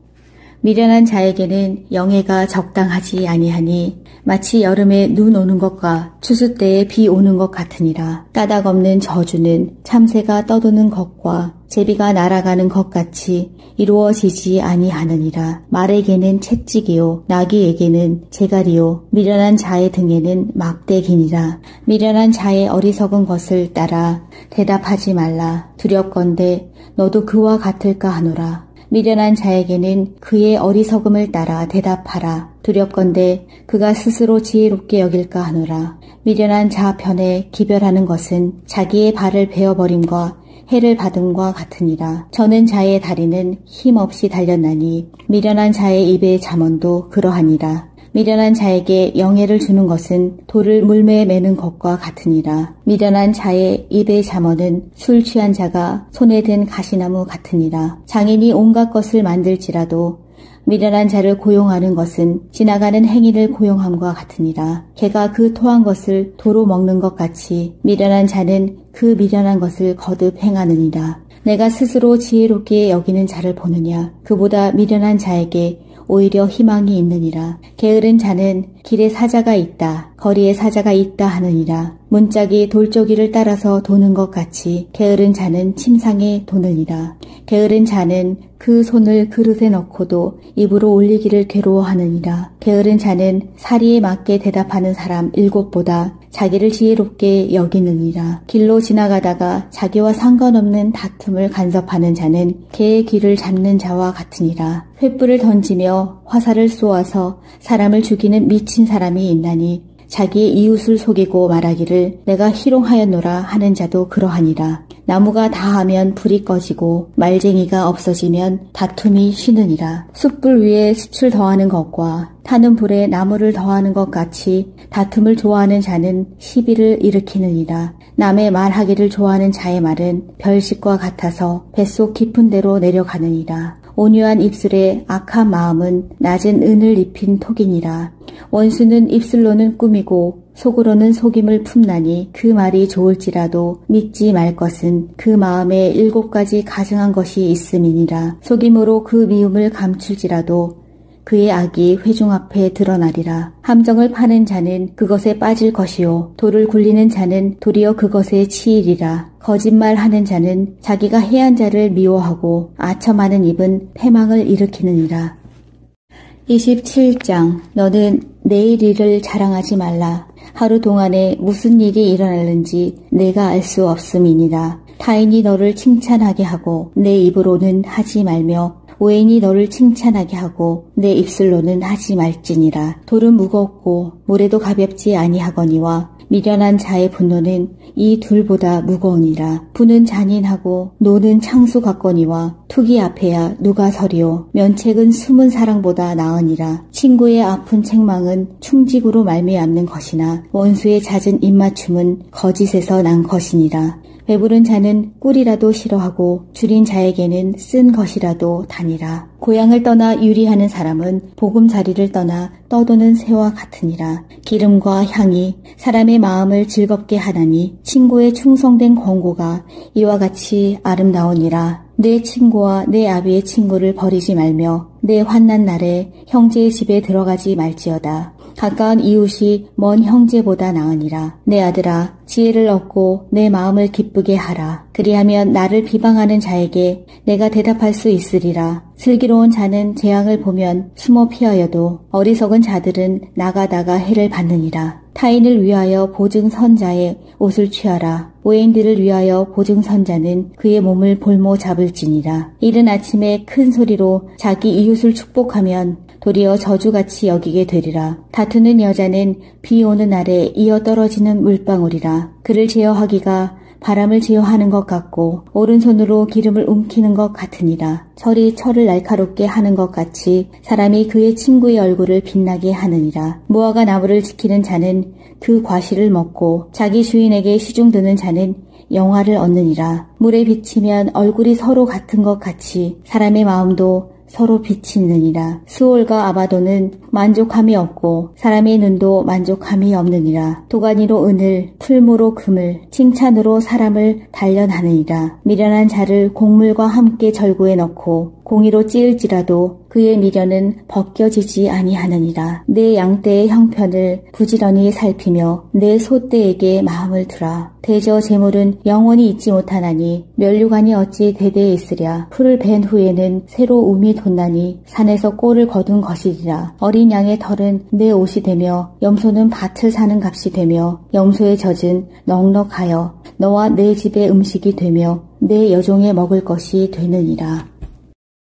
미련한 자에게는 영예가 적당하지 아니하니 마치 여름에 눈 오는 것과 추수 때에 비 오는 것 같으니라. 까닭 없는 저주는 참새가 떠도는 것과 제비가 날아가는 것 같이 이루어지지 아니하느니라. 말에게는 채찍이요 나귀에게는 재갈이요 미련한 자의 등에는 막대기니라. 미련한 자의 어리석은 것을 따라 대답하지 말라. 두렵건대 너도 그와 같을까 하노라. 미련한 자에게는 그의 어리석음을 따라 대답하라. 두렵건대 그가 스스로 지혜롭게 여길까 하노라. 미련한 자 편에 기별하는 것은 자기의 발을 베어버림과 해를 받음과 같으니라. 저는 자의 다리는 힘없이 달렸나니 미련한 자의 입의 잠언도 그러하니라. 미련한 자에게 영예를 주는 것은 돌을 물매에 매는 것과 같으니라. 미련한 자의 입의 잠언은 술 취한 자가 손에 든 가시나무 같으니라. 장인이 온갖 것을 만들지라도 미련한 자를 고용하는 것은 지나가는 행인을 고용함과 같으니라. 개가 그 토한 것을 도로 먹는 것 같이 미련한 자는 그 미련한 것을 거듭 행하느니라. 내가 스스로 지혜롭게 여기는 자를 보느냐. 그보다 미련한 자에게 오히려 희망이 있느니라. 게으른 자는 길에 사자가 있다, 거리에 사자가 있다 하느니라. 문짝이 돌조기를 따라서 도는 것 같이 게으른 자는 침상에 도느니라. 게으른 자는 그 손을 그릇에 넣고도 입으로 올리기를 괴로워하느니라. 게으른 자는 사리에 맞게 대답하는 사람 7보다 자기를 지혜롭게 여기느니라. 길로 지나가다가 자기와 상관없는 다툼을 간섭하는 자는 개의 귀를 잡는 자와 같으니라. 횃불을 던지며 화살을 쏘아서 사람을 죽이는 미친 사람이 있나니 자기의 이웃을 속이고 말하기를 내가 희롱하였노라 하는 자도 그러하니라. 나무가 다하면 불이 꺼지고 말쟁이가 없어지면 다툼이 쉬느니라. 숯불 위에 숯을 더하는 것과 타는 불에 나무를 더하는 것 같이 다툼을 좋아하는 자는 시비를 일으키느니라. 남의 말하기를 좋아하는 자의 말은 별식과 같아서 뱃속 깊은 데로 내려가느니라. 온유한 입술에 악한 마음은 낮은 은을 입힌 톡이니라. 원수는 입술로는 꾸미고 속으로는 속임을 품나니 그 말이 좋을지라도 믿지 말 것은 그 마음에 7가지 가증한 것이 있음이니라. 속임으로 그 미움을 감출지라도 그의 악이 회중 앞에 드러나리라. 함정을 파는 자는 그것에 빠질 것이요 돌을 굴리는 자는 도리어 그것에 치이리라. 거짓말하는 자는 자기가 해한 자를 미워하고 아첨하는 입은 패망을 일으키느니라. 27장 너는 내일 일을 자랑하지 말라. 하루 동안에 무슨 일이 일어날는지 내가 알 수 없음이니라. 타인이 너를 칭찬하게 하고 내 입으로는 하지 말며 오행이 너를 칭찬하게 하고 내 입술로는 하지 말지니라. 돌은 무겁고 모래도 가볍지 아니하거니와 미련한 자의 분노는 이 둘보다 무거우니라. 부는 잔인하고 노는 창수 같거니와 투기 앞에야 누가 서리요. 면책은 숨은 사랑보다 나으니라. 친구의 아픈 책망은 충직으로 말미암는 것이나 원수의 잦은 입맞춤은 거짓에서 난 것이니라. 배부른 자는 꿀이라도 싫어하고 줄인 자에게는 쓴 것이라도 다니라. 고향을 떠나 유리하는 사람은 보금자리를 떠나 떠도는 새와 같으니라. 기름과 향이 사람의 마음을 즐겁게 하나니 친구의 충성된 권고가 이와 같이 아름다우니라. 내 친구와 내 아비의 친구를 버리지 말며 내 환난 날에 형제의 집에 들어가지 말지어다. 가까운 이웃이 먼 형제보다 나으니라. 내 아들아, 지혜를 얻고 내 마음을 기쁘게 하라. 그리하면 나를 비방하는 자에게 내가 대답할 수 있으리라. 슬기로운 자는 재앙을 보면 숨어 피하여도 어리석은 자들은 나가다가 해를 받느니라. 타인을 위하여 보증선자의 옷을 취하라. 오행들을 위하여 보증선자는 그의 몸을 볼모 잡을지니라. 이른 아침에 큰 소리로 자기 이웃을 축복하면 도리어 저주같이 여기게 되리라. 다투는 여자는 비 오는 날에 이어 떨어지는 물방울이라. 그를 제어하기가 바람을 제어하는 것 같고 오른손으로 기름을 움키는 것 같으니라. 철이 철을 날카롭게 하는 것 같이 사람이 그의 친구의 얼굴을 빛나게 하느니라. 무화과 나무를 지키는 자는 그 과실을 먹고 자기 주인에게 시중드는 자는 영화를 얻느니라. 물에 비치면 얼굴이 서로 같은 것 같이 사람의 마음도 서로 빛이 있느니라. 수올과 아마도는 만족함이 없고 사람의 눈도 만족함이 없느니라. 도가니로 은을, 풀무로 금을, 칭찬으로 사람을 단련하느니라. 미련한 자를 곡물과 함께 절구에 넣고 공의로 찌을지라도 그의 미련은 벗겨지지 아니하느니라. 내 양떼의 형편을 부지런히 살피며 내 소떼에게 마음을 두라. 대저 재물은 영원히 잊지 못하나니 면류관이 어찌 대대에 있으랴. 풀을 벤 후에는 새로 움이 돋나니 산에서 꼴을 거둔 것이리라. 어린 양의 털은 내 옷이 되며 염소는 밭을 사는 값이 되며 염소의 젖은 넉넉하여 너와 내 집의 음식이 되며 내 여종의 먹을 것이 되느니라.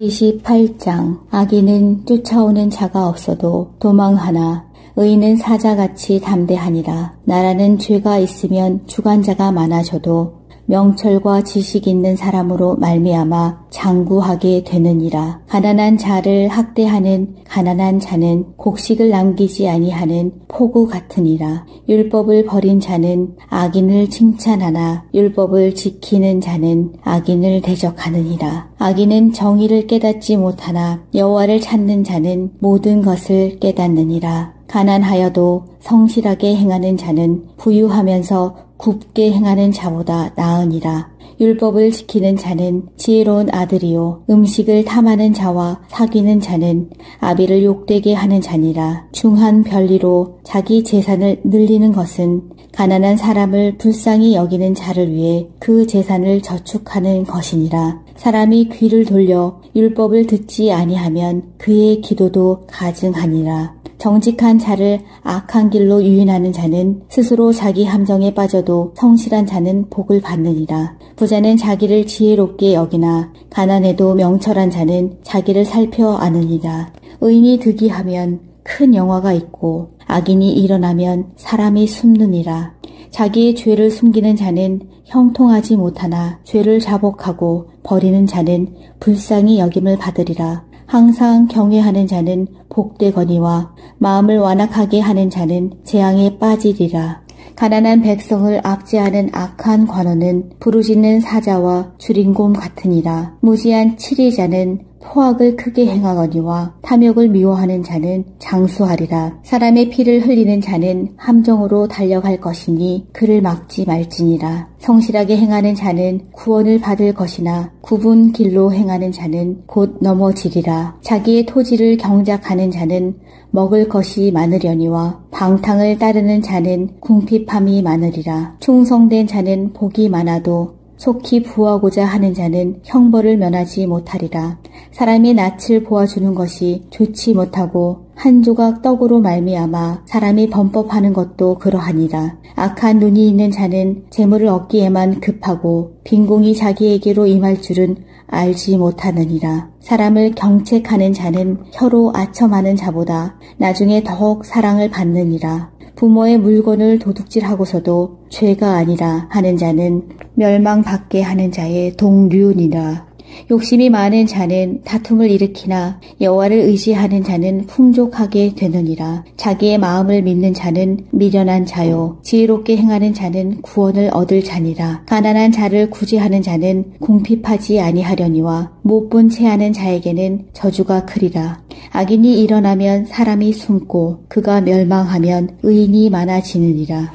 28장. 악인은 쫓아오는 자가 없어도 도망하나 의인은 사자같이 담대하니라. 나라는 죄가 있으면 주관자가 많아져도 명철과 지식 있는 사람으로 말미암아 장구하게 되느니라. 가난한 자를 학대하는 가난한 자는 곡식을 남기지 아니하는 포구 같으니라. 율법을 버린 자는 악인을 칭찬하나 율법을 지키는 자는 악인을 대적하느니라. 악인은 정의를 깨닫지 못하나 여호와를 찾는 자는 모든 것을 깨닫느니라. 가난하여도 성실하게 행하는 자는 부유하면서 굽게 행하는 자보다 나으니라. 율법을 지키는 자는 지혜로운 아들이요 음식을 탐하는 자와 사귀는 자는 아비를 욕되게 하는 자니라. 중한 별리로 자기 재산을 늘리는 것은 가난한 사람을 불쌍히 여기는 자를 위해 그 재산을 저축하는 것이니라. 사람이 귀를 돌려 율법을 듣지 아니하면 그의 기도도 가증하니라. 정직한 자를 악한 길로 유인하는 자는 스스로 자기 함정에 빠져도 성실한 자는 복을 받느니라. 부자는 자기를 지혜롭게 여기나 가난해도 명철한 자는 자기를 살펴 아느니라. 의인이 득이하면 큰 영화가 있고 악인이 일어나면 사람이 숨느니라. 자기의 죄를 숨기는 자는 형통하지 못하나 죄를 자복하고 버리는 자는 불쌍히 여김을 받으리라. 항상 경외하는 자는 복되거니와 마음을 완악하게 하는 자는 재앙에 빠지리라. 가난한 백성을 압제하는 악한 관원은 부르짖는 사자와 주린곰 같으니라. 무지한 치리자는 포악을 크게 행하거니와 탐욕을 미워하는 자는 장수하리라. 사람의 피를 흘리는 자는 함정으로 달려갈 것이니 그를 막지 말지니라. 성실하게 행하는 자는 구원을 받을 것이나 굽은 길로 행하는 자는 곧 넘어지리라. 자기의 토지를 경작하는 자는 먹을 것이 많으려니와 방탕을 따르는 자는 궁핍함이 많으리라. 충성된 자는 복이 많아도 속히 부하고자 하는 자는 형벌을 면하지 못하리라. 사람이 낯을 보아주는 것이 좋지 못하고 한 조각 떡으로 말미암아 사람이 범법하는 것도 그러하니라. 악한 눈이 있는 자는 재물을 얻기에만 급하고 빈궁이 자기에게로 임할 줄은 알지 못하느니라. 사람을 경책하는 자는 혀로 아첨하는 자보다 나중에 더욱 사랑을 받느니라. 부모의 물건을 도둑질하고서도 죄가 아니라 하는 자는 멸망받게 하는 자의 동류니라. 욕심이 많은 자는 다툼을 일으키나 여호와를 의지하는 자는 풍족하게 되느니라. 자기의 마음을 믿는 자는 미련한 자요 지혜롭게 행하는 자는 구원을 얻을 자니라. 가난한 자를 구제하는 자는 궁핍하지 아니하려니와 못본 체하는 자에게는 저주가 크리라. 악인이 일어나면 사람이 숨고 그가 멸망하면 의인이 많아지느니라.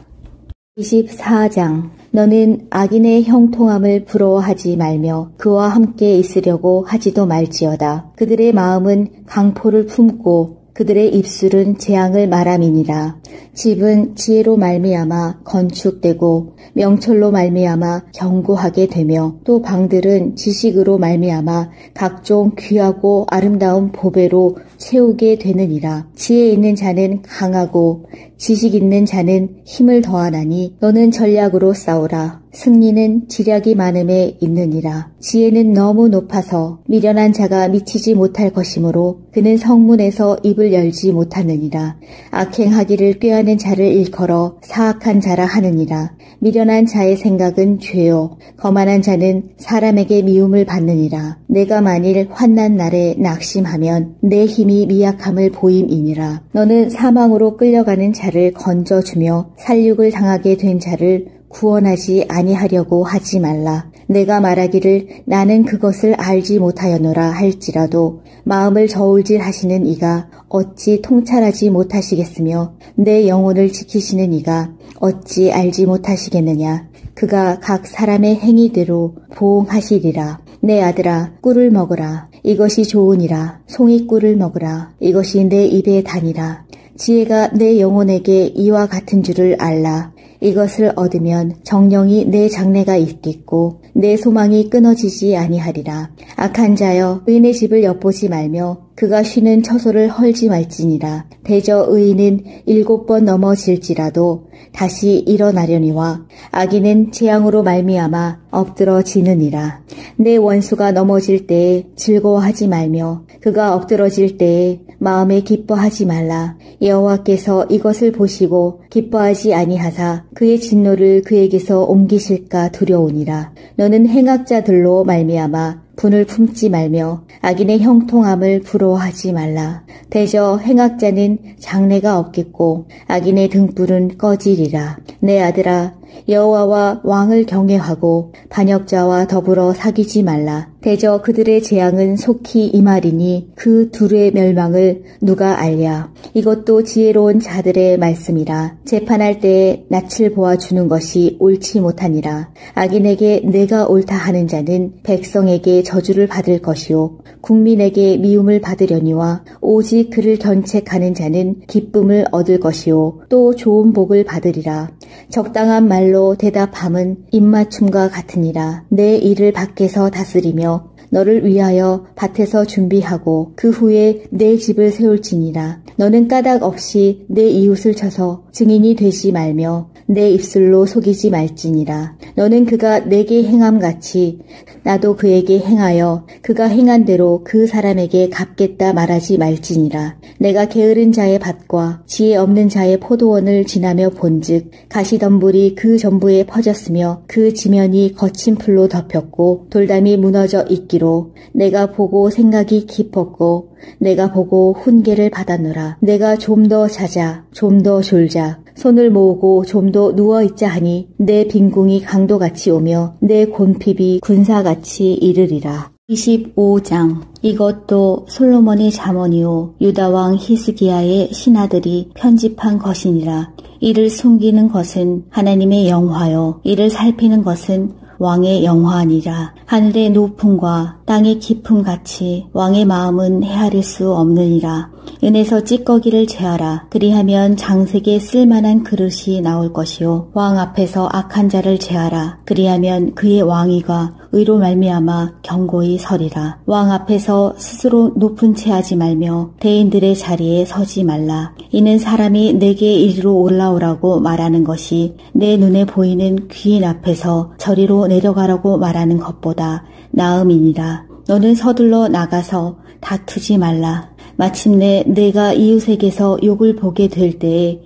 24장. 너는 악인의 형통함을 부러워하지 말며 그와 함께 있으려고 하지도 말지어다. 그들의 마음은 강포를 품고 그들의 입술은 재앙을 말함이니라. 집은 지혜로 말미암아 건축되고 명철로 말미암아 견고하게 되며 또 방들은 지식으로 말미암아 각종 귀하고 아름다운 보배로 채우게 되느니라. 지혜 있는 자는 강하고 지식 있는 자는 힘을 더하나니 너는 전략으로 싸우라. 승리는 지략이 많음에 있느니라. 지혜는 너무 높아서 미련한 자가 미치지 못할 것이므로 그는 성문에서 입을 열지 못하느니라. 악행하기를 꾀하는 자를 일컬어 사악한 자라 하느니라. 미련한 자의 생각은 죄요 거만한 자는 사람에게 미움을 받느니라. 내가 만일 환난 날에 낙심하면 내 힘이 미약함을 보임이니라. 너는 사망으로 끌려가는 자를 건져주며 살육을 당하게 된 자를 구원하지 아니하려고 하지 말라. 내가 말하기를 나는 그것을 알지 못하였노라 할지라도 마음을 저울질 하시는 이가 어찌 통찰하지 못하시겠으며 내 영혼을 지키시는 이가 어찌 알지 못하시겠느냐. 그가 각 사람의 행위대로 보응하시리라. 내 아들아 꿀을 먹으라. 이것이 좋으니라. 송이꿀을 먹으라. 이것이 내 입에 다니라. 지혜가 내 영혼에게 이와 같은 줄을 알라. 이것을 얻으면 정령이 내 장래가 있겠고 내 소망이 끊어지지 아니하리라. 악한 자여 의인의 집을 엿보지 말며 그가 쉬는 처소를 헐지 말지니라. 대저 의인은 7번 넘어질지라도 다시 일어나려니와 악인은 재앙으로 말미암아 엎드러지느니라. 내 원수가 넘어질 때에 즐거워하지 말며 그가 엎드러질 때에 마음에 기뻐하지 말라. 여호와께서 이것을 보시고 기뻐하지 아니하사 그의 진노를 그에게서 옮기실까 두려우니라. 너는 행악자들로 말미암아 분을 품지 말며 악인의 형통함을 부러워하지 말라. 대저 행악자는 장래가 없겠고 악인의 등불은 꺼지리라. 내 아들아 여호와와 왕을 경외하고 반역자와 더불어 사귀지 말라. 대저 그들의 재앙은 속히 임하리니 그 둘의 멸망을 누가 알랴. 이것도 지혜로운 자들의 말씀이라. 재판할 때에 낯을 보아주는 것이 옳지 못하니라. 악인에게 내가 옳다 하는 자는 백성에게 저주를 받을 것이요 국민에게 미움을 받으려니와 오직 그를 견책하는 자는 기쁨을 얻을 것이요 또 좋은 복을 받으리라. 적당한 말로 대답함은 입맞춤과 같으니라. 내 일을 밖에서 다스리며 너를 위하여 밭에서 준비하고 그 후에 내 집을 세울지니라. 너는 까닭 없이 내 이웃을 쳐서 증인이 되지 말며 내 입술로 속이지 말지니라. 너는 그가 내게 행함같이 나도 그에게 행하여 그가 행한 대로 그 사람에게 갚겠다 말하지 말지니라. 내가 게으른 자의 밭과 지혜 없는 자의 포도원을 지나며 본즉 가시덤불이 그 전부에 퍼졌으며 그 지면이 거친 풀로 덮였고 돌담이 무너져 있기로 내가 보고 생각이 깊었고 내가 보고 훈계를 받았노라. 내가 좀 더 자자 좀 더 졸자 손을 모으고 좀 더 누워있자 하니 내 빈궁이 강도같이 오며 내 곤핍이 군사같이 이르리라. 25장. 이것도 솔로몬의 잠언이요 유다왕 히스기야의 신하들이 편집한 것이니라. 이를 숨기는 것은 하나님의 영화요 이를 살피는 것은 왕의 영화니라. 하늘의 높음과 땅의 깊음 같이 왕의 마음은 헤아릴 수 없느니라. 은에서 찌꺼기를 제하라. 그리하면 장색에 쓸만한 그릇이 나올 것이요 왕 앞에서 악한 자를 제하라. 그리하면 그의 왕위가 의로 말미암아 견고히 서리라. 왕 앞에서 스스로 높은 채 하지 말며 대인들의 자리에 서지 말라. 이는 사람이 내게 이리로 올라오라고 말하는 것이 내 눈에 보이는 귀인 앞에서 저리로 내려가라고 말하는 것보다 나음이니라. 너는 서둘러 나가서 다투지 말라. 마침내 내가 이웃에게서 욕을 보게 될 때에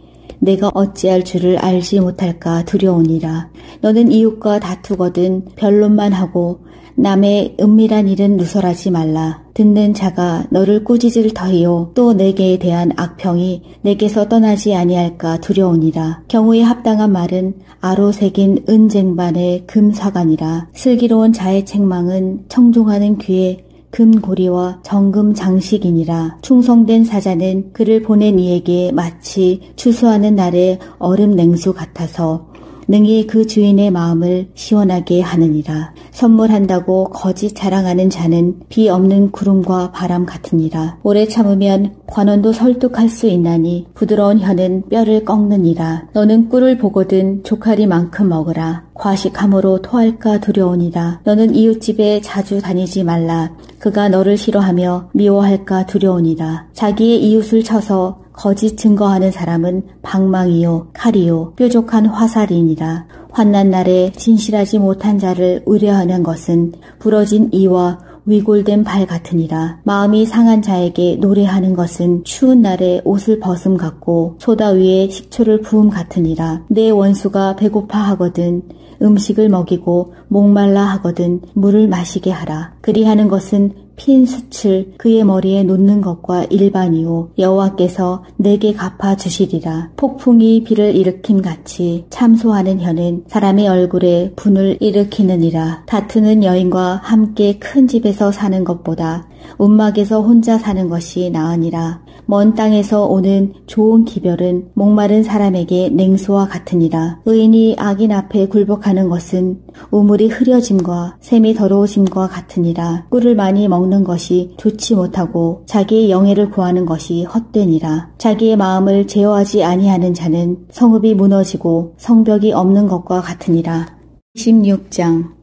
내가 어찌할 줄을 알지 못할까 두려우니라. 너는 이웃과 다투거든 변론만 하고 남의 은밀한 일은 누설하지 말라. 듣는 자가 너를 꾸짖을 터이요 또 내게 대한 악평이 내게서 떠나지 아니할까 두려우니라. 경우에 합당한 말은 아로 새긴 은쟁반의 금사관이라. 슬기로운 자의 책망은 청종하는 귀에 금고리와 정금 장식이니라. 충성된 사자는 그를 보낸 이에게 마치 추수하는 날의 얼음 냉수 같아서 능히 그 주인의 마음을 시원하게 하느니라. 선물한다고 거짓 자랑하는 자는 비 없는 구름과 바람 같으니라. 오래 참으면 관원도 설득할 수 있나니 부드러운 혀는 뼈를 꺾느니라. 너는 꿀을 보거든 조카리만큼 먹으라. 과식함으로 토할까 두려우니라. 너는 이웃집에 자주 다니지 말라. 그가 너를 싫어하며 미워할까 두려우니라. 자기의 이웃을 쳐서 거짓 증거하는 사람은 방망이요 칼이요 뾰족한 화살이니라. 환난 날에 진실하지 못한 자를 의뢰하는 것은 부러진 이와 위골된 발 같으니라. 마음이 상한 자에게 노래하는 것은 추운 날에 옷을 벗음 같고 소다 위에 식초를 부음 같으니라. 내 원수가 배고파 하거든 음식을 먹이고 목말라 하거든 물을 마시게 하라. 그리하는 것은 핀 숯을 그의 머리에 놓는 것과 일반이요 여호와께서 내게 갚아주시리라. 폭풍이 비를 일으킴 같이 참소하는 혀는 사람의 얼굴에 분을 일으키느니라. 다투는 여인과 함께 큰 집에서 사는 것보다 움막에서 혼자 사는 것이 나으니라. 먼 땅에서 오는 좋은 기별은 목마른 사람에게 냉수와 같으니라. 의인이 악인 앞에 굴복하는 것은 우물이 흐려짐과 샘이 더러워짐과 같으니라. 꿀을 많이 먹는 것이 좋지 못하고 자기의 영예를 구하는 것이 헛되니라. 자기의 마음을 제어하지 아니하는 자는 성읍이 무너지고 성벽이 없는 것과 같으니라. 16장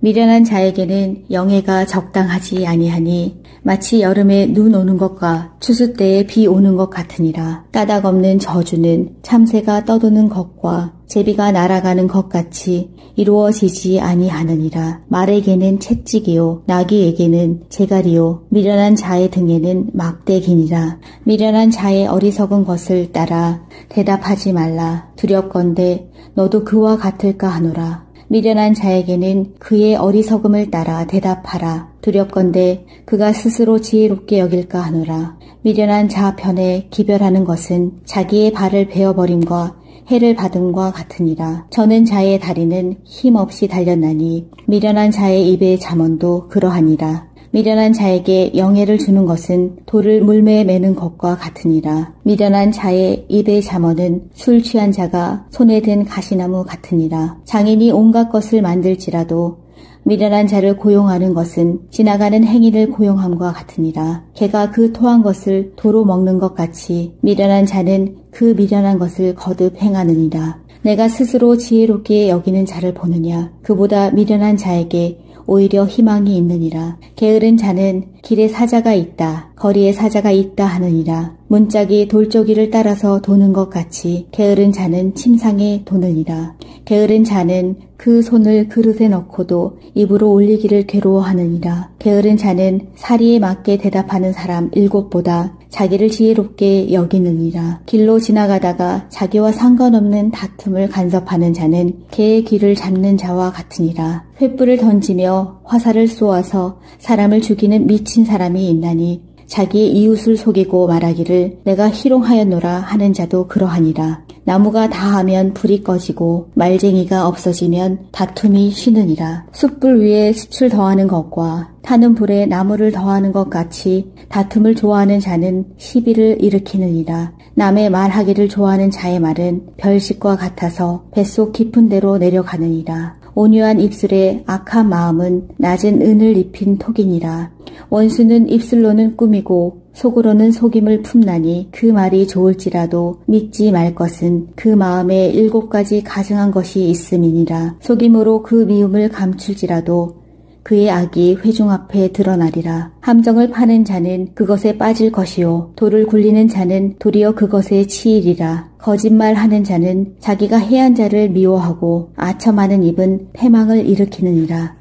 미련한 자에게는 영예가 적당하지 아니하니 마치 여름에 눈 오는 것과 추수 때에 비 오는 것 같으니라. 까닭 없는 저주는 참새가 떠도는 것과 제비가 날아가는 것 같이 이루어지지 아니하느니라. 말에게는 채찍이요 나귀에게는 재갈이요 미련한 자의 등에는 막대기니라. 미련한 자의 어리석은 것을 따라 대답하지 말라. 두렵건대 너도 그와 같을까 하노라. 미련한 자에게는 그의 어리석음을 따라 대답하라. 두렵건대 그가 스스로 지혜롭게 여길까 하노라. 미련한 자 편에 기별하는 것은 자기의 발을 베어버림과 해를 받음과 같으니라. 저는 자의 다리는 힘없이 달렸나니 미련한 자의 입의 잠언도 그러하니라. 미련한 자에게 영예를 주는 것은 돌을 물매에 매는 것과 같으니라. 미련한 자의 입의 잠언은 술 취한 자가 손에 든 가시나무 같으니라. 장인이 온갖 것을 만들지라도 미련한 자를 고용하는 것은 지나가는 행인을 고용함과 같으니라. 개가 그 토한 것을 도로 먹는 것 같이 미련한 자는 그 미련한 것을 거듭 행하느니라. 내가 스스로 지혜롭게 여기는 자를 보느냐. 그보다 미련한 자에게 오히려 희망이 있느니라. 게으른 자는 길에 사자가 있다, 거리에 사자가 있다 하느니라. 문짝이 돌조기를 따라서 도는 것 같이 게으른 자는 침상에 도느니라. 게으른 자는 그 손을 그릇에 넣고도 입으로 올리기를 괴로워하느니라. 게으른 자는 사리에 맞게 대답하는 사람 7보다 자기를 지혜롭게 여기느니라. 길로 지나가다가 자기와 상관없는 다툼을 간섭하는 자는 개의 귀를 잡는 자와 같으니라. 횃불을 던지며 화살을 쏘아서 사람을 죽이는 미친 사람이 있나니 자기의 이웃을 속이고 말하기를 내가 희롱하였노라 하는 자도 그러하니라. 나무가 다하면 불이 꺼지고 말쟁이가 없어지면 다툼이 쉬느니라. 숯불 위에 숯을 더하는 것과 타는 불에 나무를 더하는 것 같이 다툼을 좋아하는 자는 시비를 일으키느니라. 남의 말하기를 좋아하는 자의 말은 별식과 같아서 뱃속 깊은 데로 내려가느니라. 온유한 입술에 악한 마음은 낮은 은을 입힌 톡이니라. 원수는 입술로는 꾸미고 속으로는 속임을 품나니 그 말이 좋을지라도 믿지 말 것은 그 마음에 7가지 가증한 것이 있음이니라. 속임으로 그 미움을 감출지라도 그의 악이 회중 앞에 드러나리라. 함정을 파는 자는 그것에 빠질 것이요 돌을 굴리는 자는 도리어 그것에 치이리라. 거짓말하는 자는 자기가 해한 자를 미워하고 아첨하는 입은 패망을 일으키느니라.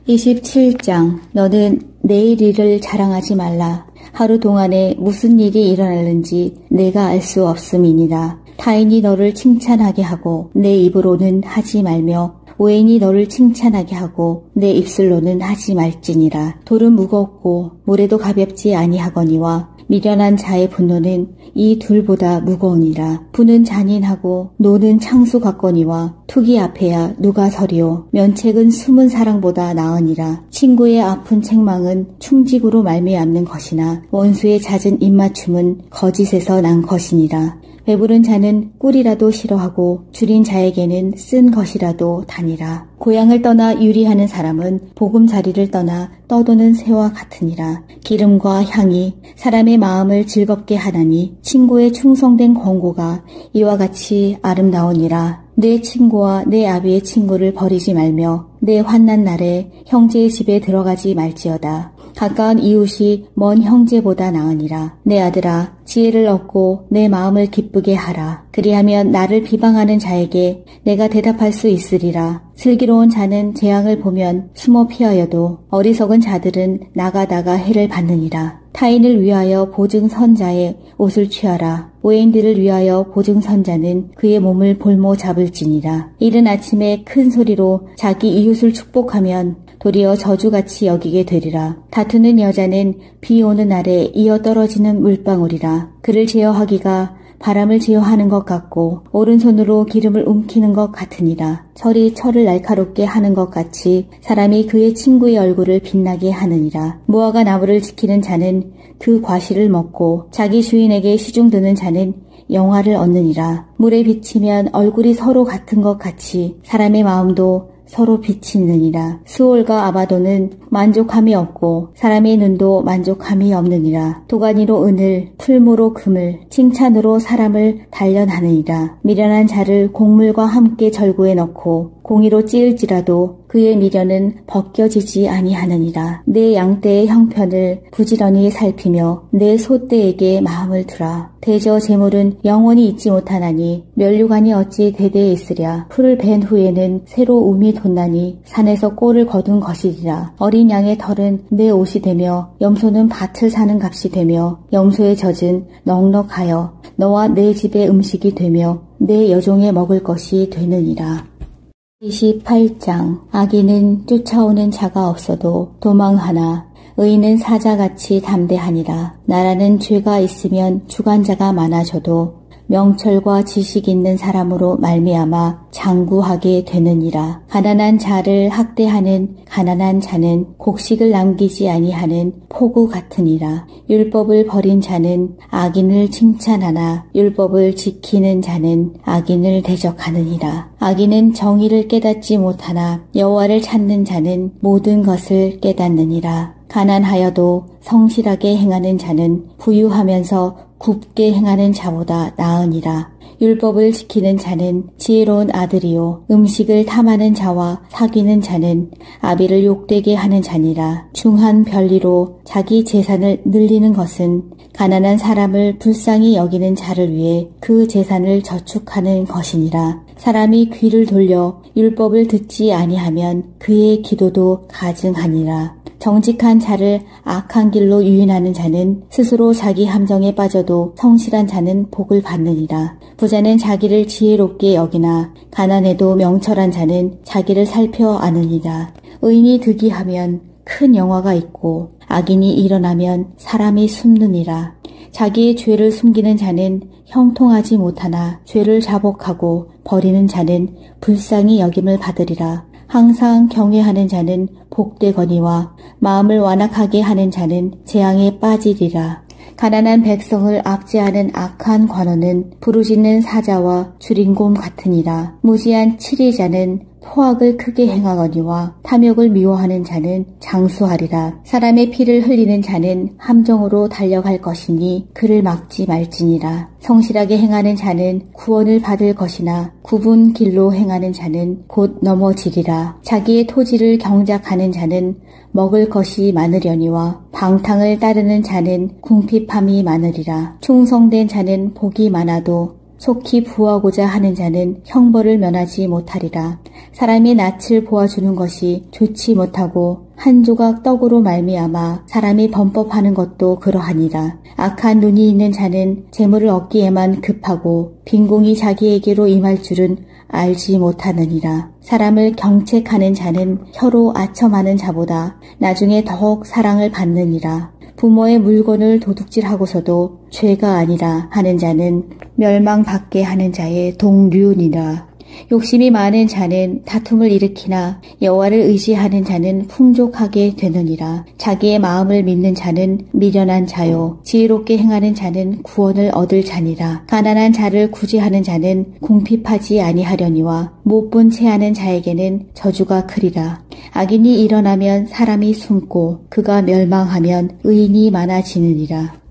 27장. 너는 내일 일을 자랑하지 말라. 하루 동안에 무슨 일이 일어날는지 내가 알 수 없음이니라. 타인이 너를 칭찬하게 하고 내 입으로는 하지 말며 오행이 너를 칭찬하게 하고 내 입술로는 하지 말지니라. 돌은 무겁고 모래도 가볍지 아니하거니와 미련한 자의 분노는 이 둘보다 무거우니라. 분은 잔인하고 노는 창수 같거니와 투기 앞에야 누가 서리요. 면책은 숨은 사랑보다 나으니라. 친구의 아픈 책망은 충직으로 말미암는 것이나 원수의 잦은 입맞춤은 거짓에서 난 것이니라. 배부른 자는 꿀이라도 싫어하고 줄인 자에게는 쓴 것이라도 다니라. 고향을 떠나 유리하는 사람은 보금자리를 떠나 떠도는 새와 같으니라. 기름과 향이 사람의 마음을 즐겁게 하나니 친구의 충성된 권고가 이와 같이 아름다우니라. 내 친구와 내 아비의 친구를 버리지 말며 내 환난 날에 형제의 집에 들어가지 말지어다. 가까운 이웃이 먼 형제보다 나으니라. 내 아들아, 지혜를 얻고 내 마음을 기쁘게 하라. 그리하면 나를 비방하는 자에게 내가 대답할 수 있으리라. 슬기로운 자는 재앙을 보면 숨어 피하여도 어리석은 자들은 나가다가 해를 받느니라. 타인을 위하여 보증선자의 옷을 취하라. 오행들을 위하여 보증선자는 그의 몸을 볼모 잡을지니라. 이른 아침에 큰 소리로 자기 이웃을 축복하면 도리어 저주같이 여기게 되리라. 다투는 여자는 비 오는 날에 이어 떨어지는 물방울이라. 그를 제어하기가 바람을 제어하는 것 같고 오른손으로 기름을 움키는 것 같으니라. 철이 철을 날카롭게 하는 것 같이 사람이 그의 친구의 얼굴을 빛나게 하느니라. 무화과 나무를 지키는 자는 그 과실을 먹고 자기 주인에게 시중드는 자는 영화를 얻느니라. 물에 비치면 얼굴이 서로 같은 것 같이 사람의 마음도 서로 비치느니라. 수올과 아바도는 만족함이 없고 사람의 눈도 만족함이 없느니라. 도가니로 은을, 풀무로 금을, 칭찬으로 사람을 단련하느니라. 미련한 자를 곡물과 함께 절구에 넣고 공의로 찌을지라도 그의 미련은 벗겨지지 아니하느니라. 내 양떼의 형편을 부지런히 살피며 내 소떼에게 마음을 두라. 대저 재물은 영원히 잊지 못하나니 면류관이 어찌 대대에 있으랴. 풀을 벤 후에는 새로 움이 돋나니 산에서 꼴을 거둔 것이리라. 어린 양의 털은 내 옷이 되며 염소는 밭을 사는 값이 되며 염소의 젖은 넉넉하여 너와 내 집의 음식이 되며 내 여종의 먹을 것이 되느니라. 28장. 악인은 쫓아오는 자가 없어도 도망하나 의인은 사자같이 담대하니라. 나라는 죄가 있으면 주관자가 많아져도 명철과 지식 있는 사람으로 말미암아 장구하게 되느니라. 가난한 자를 학대하는 가난한 자는 곡식을 남기지 아니하는 포구 같으니라. 율법을 버린 자는 악인을 칭찬하나 율법을 지키는 자는 악인을 대적하느니라. 악인은 정의를 깨닫지 못하나 여호와를 찾는 자는 모든 것을 깨닫느니라. 가난하여도 성실하게 행하는 자는 부유하면서 굽게 행하는 자보다 나으니라. 율법을 지키는 자는 지혜로운 아들이요 음식을 탐하는 자와 사귀는 자는 아비를 욕되게 하는 자니라. 중한 별리로 자기 재산을 늘리는 것은 가난한 사람을 불쌍히 여기는 자를 위해 그 재산을 저축하는 것이니라. 사람이 귀를 돌려 율법을 듣지 아니하면 그의 기도도 가증하니라. 정직한 자를 악한 길로 유인하는 자는 스스로 자기 함정에 빠져도 성실한 자는 복을 받느니라. 부자는 자기를 지혜롭게 여기나 가난해도 명철한 자는 자기를 살펴 아느니라. 의인이 득이하면 큰 영화가 있고 악인이 일어나면 사람이 숨느니라. 자기의 죄를 숨기는 자는 형통하지 못하나 죄를 자복하고 버리는 자는 불쌍히 여김을 받으리라. 항상 경외하는 자는 복되거니와 마음을 완악하게 하는 자는 재앙에 빠지리라. 가난한 백성을 압제하는 악한 관원은 부르짖는 사자와 주린곰 같으니라. 무지한 치리자는 포악을 크게 행하거니와 탐욕을 미워하는 자는 장수하리라. 사람의 피를 흘리는 자는 함정으로 달려갈 것이니 그를 막지 말지니라. 성실하게 행하는 자는 구원을 받을 것이나 굽은 길로 행하는 자는 곧 넘어지리라. 자기의 토지를 경작하는 자는 먹을 것이 많으려니와 방탕을 따르는 자는 궁핍함이 많으리라. 충성된 자는 복이 많아도 속히 부하고자 하는 자는 형벌을 면하지 못하리라. 사람이 낯을 보아주는 것이 좋지 못하고 한 조각 떡으로 말미암아 사람이 범법하는 것도 그러하니라. 악한 눈이 있는 자는 재물을 얻기에만 급하고 빈궁이 자기에게로 임할 줄은 알지 못하느니라. 사람을 경책하는 자는 혀로 아첨하는 자보다 나중에 더욱 사랑을 받느니라. 부모의 물건을 도둑질하고서도 죄가 아니라 하는 자는 멸망받게 하는 자의 동류니라. 욕심이 많은 자는 다툼을 일으키나 여호와를 의지하는 자는 풍족하게 되느니라. 자기의 마음을 믿는 자는 미련한 자요 지혜롭게 행하는 자는 구원을 얻을 자니라. 가난한 자를 구제하는 자는 궁핍하지 아니하려니와 못본 체하는 자에게는 저주가 크리라. 악인이 일어나면 사람이 숨고 그가 멸망하면 의인이 많아지느니라.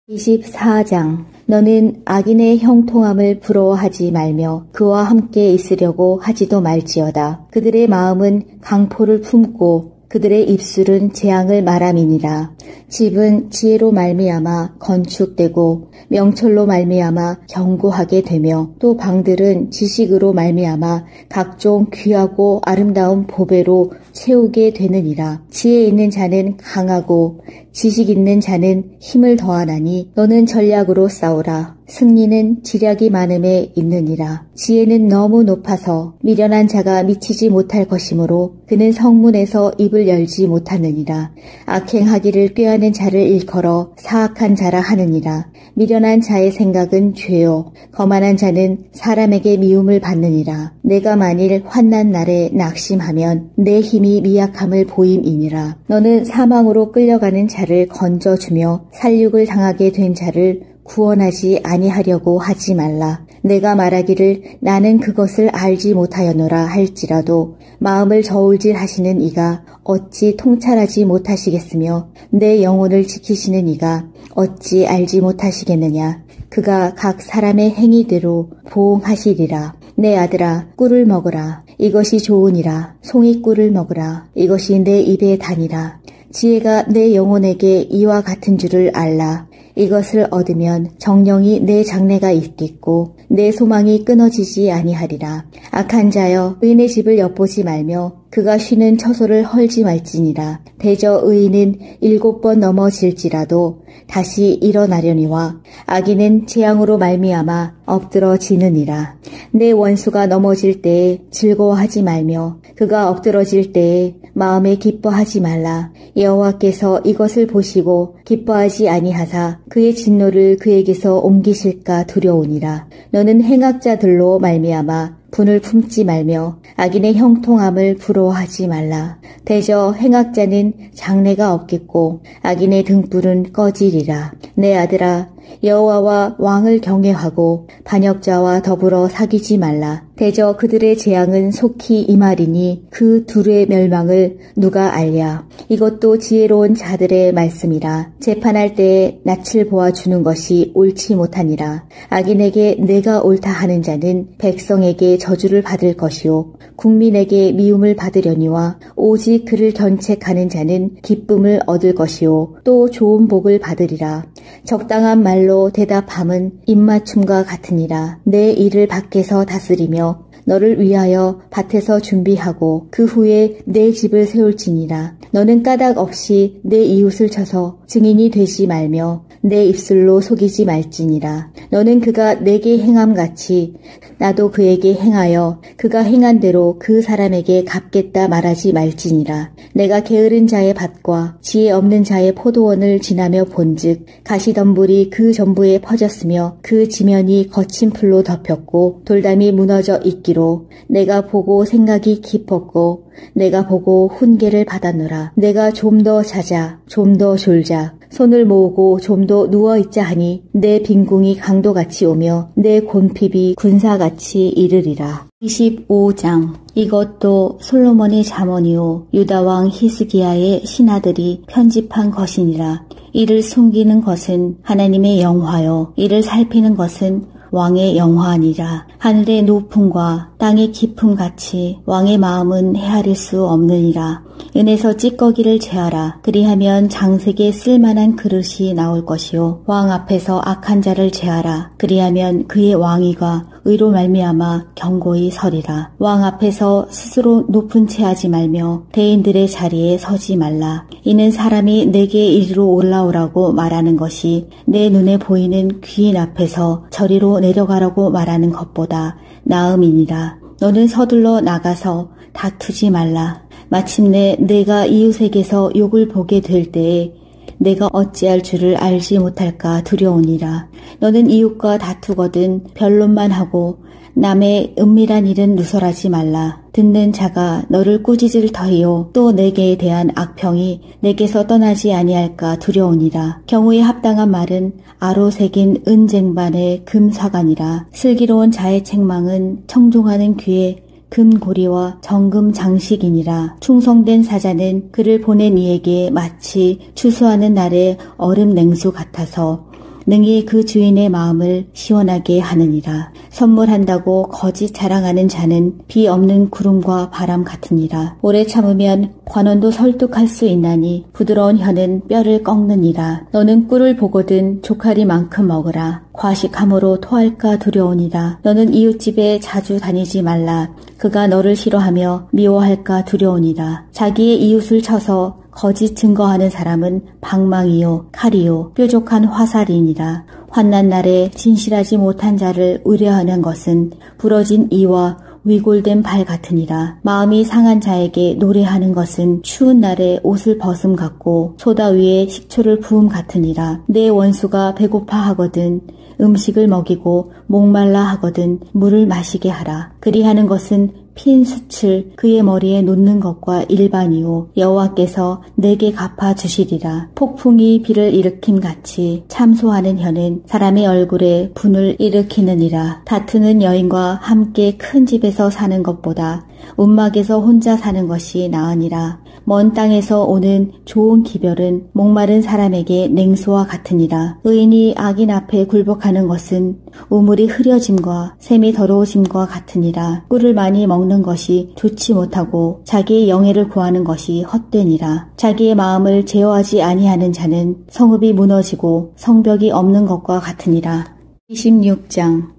24장. 너는 악인의 형통함을 부러워하지 말며 그와 함께 있으려고 하지도 말지어다. 그들의 마음은 강포를 품고 그들의 입술은 재앙을 말함이니라. 집은 지혜로 말미암아 건축되고 명철로 말미암아 견고하게 되며 또 방들은 지식으로 말미암아 각종 귀하고 아름다운 보배로 채우게 되느니라. 지혜 있는 자는 강하고 지식 있는 자는 힘을 더하나니 너는 전략으로 싸우라. 승리는 지략이 많음에 있느니라. 지혜는 너무 높아서 미련한 자가 미치지 못할 것이므로 그는 성문에서 입을 열지 못하느니라. 악행하기를 꾀하는 자를 일컬어 사악한 자라 하느니라. 미련한 자의 생각은 죄요 거만한 자는 사람에게 미움을 받느니라. 내가 만일 환난 날에 낙심하면 내 힘이 미약함을 보임이니라. 너는 사망으로 끌려가는 자를 건져주며 살육을 당하게 된 자를 구원하지 아니하려고 하지 말라. 내가 말하기를 나는 그것을 알지 못하였노라 할지라도 마음을 저울질 하시는 이가 어찌 통찰하지 못하시겠으며 내 영혼을 지키시는 이가 어찌 알지 못하시겠느냐. 그가 각 사람의 행위대로 보응하시리라. 내 아들아 꿀을 먹으라. 이것이 좋으니라. 송이꿀을 먹으라. 이것이 내 입에 다니라. 지혜가 내 영혼에게 이와 같은 줄을 알라. 이것을 얻으면 정령이 내 장래가 있겠고 내 소망이 끊어지지 아니하리라. 악한 자여 의인의 집을 엿보지 말며 그가 쉬는 처소를 헐지 말지니라. 대저 의인은 7번 넘어질지라도 다시 일어나려니와 악인은 재앙으로 말미암아 엎드러지느니라. 내 원수가 넘어질 때에 즐거워하지 말며 그가 엎드러질 때에 마음에 기뻐하지 말라. 여호와께서 이것을 보시고 기뻐하지 아니하사 그의 진노를 그에게서 옮기실까 두려우니라. 너는 행악자들로 말미암아 분을 품지 말며 악인의 형통함을 부러워하지 말라. 대저 행악자는 장래가 없겠고 악인의 등불은 꺼지리라. 내 아들아 여호와와 왕을 경외하고 반역자와 더불어 사귀지 말라. 대저 그들의 재앙은 속히 임하리니 그 둘의 멸망을 누가 알랴. 이것도 지혜로운 자들의 말씀이라. 재판할 때에 낯을 보아주는 것이 옳지 못하니라. 악인에게 내가 옳다 하는 자는 백성에게 저주를 받을 것이요 국민에게 미움을 받으려니와 오직 그를 견책하는 자는 기쁨을 얻을 것이요 또 좋은 복을 받으리라. 적당한 말로 대답함은 입맞춤과 같으니라. 내 일을 밖에서 다스리며 너를 위하여 밭에서 준비하고 그 후에 내 집을 세울지니라. 너는 까닭 없이 내 이웃을 쳐서 증인이 되지 말며 내 입술로 속이지 말지니라. 너는 그가 내게 행함같이 나도 그에게 행하여 그가 행한 대로 그 사람에게 갚겠다 말하지 말지니라. 내가 게으른 자의 밭과 지혜 없는 자의 포도원을 지나며 본즉 가시덤불이 그 전부에 퍼졌으며 그 지면이 거친 풀로 덮였고 돌담이 무너져 있기로 내가 보고 생각이 깊었고 내가 보고 훈계를 받았노라. 내가 좀 더 자자 좀 더 졸자 손을 모으고 좀 더 누워있자 하니 내 빈궁이 강도같이 오며 내 곤핍이 군사같이 이르리라. 25장. 이것도 솔로몬의 잠언이요 유다왕 히스기야의 신하들이 편집한 것이니라. 이를 숨기는 것은 하나님의 영화요 이를 살피는 것은 왕의 영화니라. 하늘의 높음과 땅의 깊음 같이 왕의 마음은 헤아릴 수 없느니라. 은에서 찌꺼기를 제하라. 그리하면 장색에 쓸만한 그릇이 나올 것이요. 왕 앞에서 악한 자를 제하라. 그리하면 그의 왕위가 의로 말미암아 견고히 서리라. 왕 앞에서 스스로 높은 채 하지 말며 대인들의 자리에 서지 말라. 이는 사람이 내게 이리로 올라오라고 말하는 것이 내 눈에 보이는 귀인 앞에서 저리로 내려가라고 말하는 것보다 나음이니라. 너는 서둘러 나가서 다투지 말라. 마침내 내가 이웃에게서 욕을 보게 될 때에 내가 어찌할 줄을 알지 못할까 두려우니라. 너는 이웃과 다투거든 변론만 하고 남의 은밀한 일은 누설하지 말라. 듣는 자가 너를 꾸짖을 터이요 또 내게 대한 악평이 내게서 떠나지 아니할까 두려우니라. 경우에 합당한 말은 아로 새긴 은쟁반의 금사관이라. 슬기로운 자의 책망은 청종하는 귀에 금고리와 정금 장식이니라. 충성된 사자는 그를 보낸 이에게 마치 추수하는 날의 얼음 냉수 같아서 능히 그 주인의 마음을 시원하게 하느니라. 선물한다고 거짓 자랑하는 자는 비 없는 구름과 바람 같으니라. 오래 참으면 관원도 설득할 수 있나니 부드러운 혀는 뼈를 꺾느니라. 너는 꿀을 보거든 조카리만큼 먹으라. 과식함으로 토할까 두려우니라. 너는 이웃집에 자주 다니지 말라. 그가 너를 싫어하며 미워할까 두려우니라. 자기의 이웃을 쳐서 거짓 증거하는 사람은 방망이요 칼이요 뾰족한 화살이니라. 환난 날에 진실하지 못한 자를 의뢰하는 것은 부러진 이와 위골된 발 같으니라. 마음이 상한 자에게 노래하는 것은 추운 날에 옷을 벗음 같고 소다 위에 식초를 부음 같으니라. 내 원수가 배고파 하거든 음식을 먹이고 목말라 하거든 물을 마시게 하라. 그리하는 것은 핀 숯을 그의 머리에 놓는 것과 일반이요 여호와께서 내게 갚아주시리라. 폭풍이 비를 일으킴 같이 참소하는 혀는 사람의 얼굴에 분을 일으키느니라. 다투는 여인과 함께 큰 집에서 사는 것보다 움막에서 혼자 사는 것이 나으니라. 먼 땅에서 오는 좋은 기별은 목마른 사람에게 냉수와 같으니라. 의인이 악인 앞에 굴복하는 것은 우물이 흐려짐과 샘이 더러워짐과 같으니라. 꿀을 많이 먹는 것이 좋지 못하고 자기의 영예를 구하는 것이 헛되니라. 자기의 마음을 제어하지 아니하는 자는 성읍이 무너지고 성벽이 없는 것과 같으니라. 26장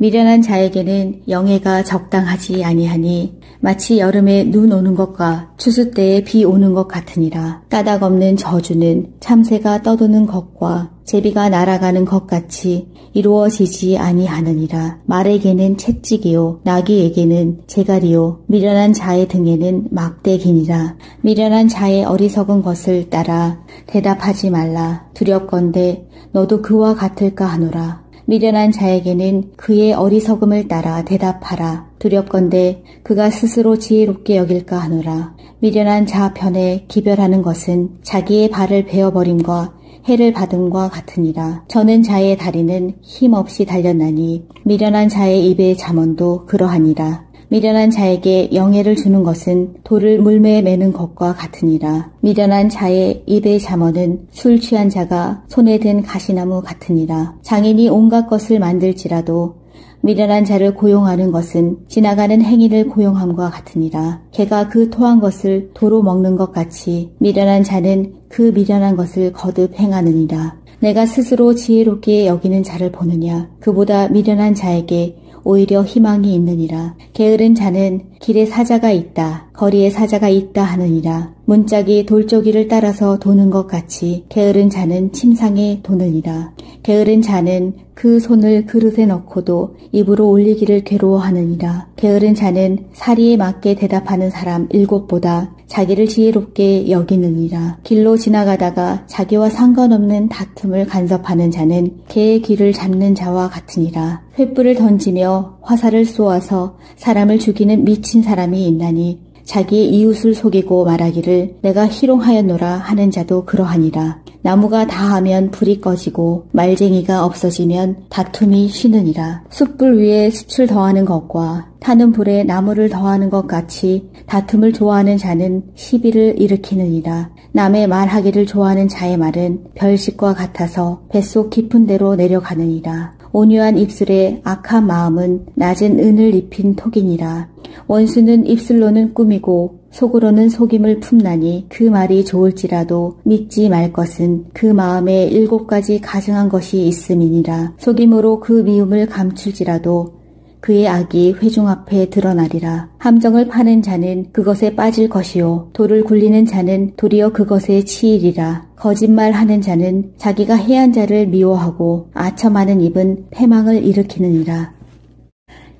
미련한 자에게는 영예가 적당하지 아니하니 마치 여름에 눈 오는 것과 추수 때에 비 오는 것 같으니라. 까닭 없는 저주는 참새가 떠도는 것과 제비가 날아가는 것 같이 이루어지지 아니하느니라. 말에게는 채찍이요 나귀에게는 재갈이요 미련한 자의 등에는 막대기니라. 미련한 자의 어리석은 것을 따라 대답하지 말라. 두렵건대 너도 그와 같을까 하노라. 미련한 자에게는 그의 어리석음을 따라 대답하라. 두렵건대 그가 스스로 지혜롭게 여길까 하노라. 미련한 자 편에 기별하는 것은 자기의 발을 베어버림과 해를 받음과 같으니라. 저는 자의 다리는 힘없이 달렸나니 미련한 자의 입의 잠언도 그러하니라. 미련한 자에게 영예를 주는 것은 돌을 물매에 매는 것과 같으니라. 미련한 자의 입의 잠언은 술 취한 자가 손에 든 가시나무 같으니라. 장인이 온갖 것을 만들지라도 미련한 자를 고용하는 것은 지나가는 행인을 고용함과 같으니라. 개가 그 토한 것을 도로 먹는 것 같이 미련한 자는 그 미련한 것을 거듭 행하느니라. 내가 스스로 지혜롭게 여기는 자를 보느냐. 그보다 미련한 자에게 오히려 희망이 있느니라. 게으른 자는 길에 사자가 있다, 거리에 사자가 있다 하느니라. 문짝이 돌저기를 따라서 도는 것 같이 게으른 자는 침상에 도느니라. 게으른 자는 그 손을 그릇에 넣고도 입으로 올리기를 괴로워하느니라. 게으른 자는 사리에 맞게 대답하는 사람 7보다 자기를 지혜롭게 여기느니라. 길로 지나가다가 자기와 상관없는 다툼을 간섭하는 자는 개의 귀를 잡는 자와 같으니라. 횃불을 던지며 화살을 쏘아서 사람을 죽이는 미친 사람이 있나니 자기의 이웃을 속이고 말하기를 내가 희롱하였노라 하는 자도 그러하니라. 나무가 다하면 불이 꺼지고 말쟁이가 없어지면 다툼이 쉬느니라. 숯불 위에 숯을 더하는 것과 타는 불에 나무를 더하는 것 같이 다툼을 좋아하는 자는 시비를 일으키느니라. 남의 말하기를 좋아하는 자의 말은 별식과 같아서 뱃속 깊은 데로 내려가느니라. 온유한 입술에 악한 마음은 낮은 은을 입힌 톡이니라. 원수는 입술로는 꾸미고 속으로는 속임을 품나니 그 말이 좋을지라도 믿지 말 것은 그 마음에 7가지 가증한 것이 있음이니라. 속임으로 그 미움을 감출지라도 그의 악이 회중 앞에 드러나리라. 함정을 파는 자는 그것에 빠질 것이요 돌을 굴리는 자는 도리어 그것에 치이리라. 거짓말하는 자는 자기가 해한 자를 미워하고 아첨하는 입은 패망을 일으키느니라.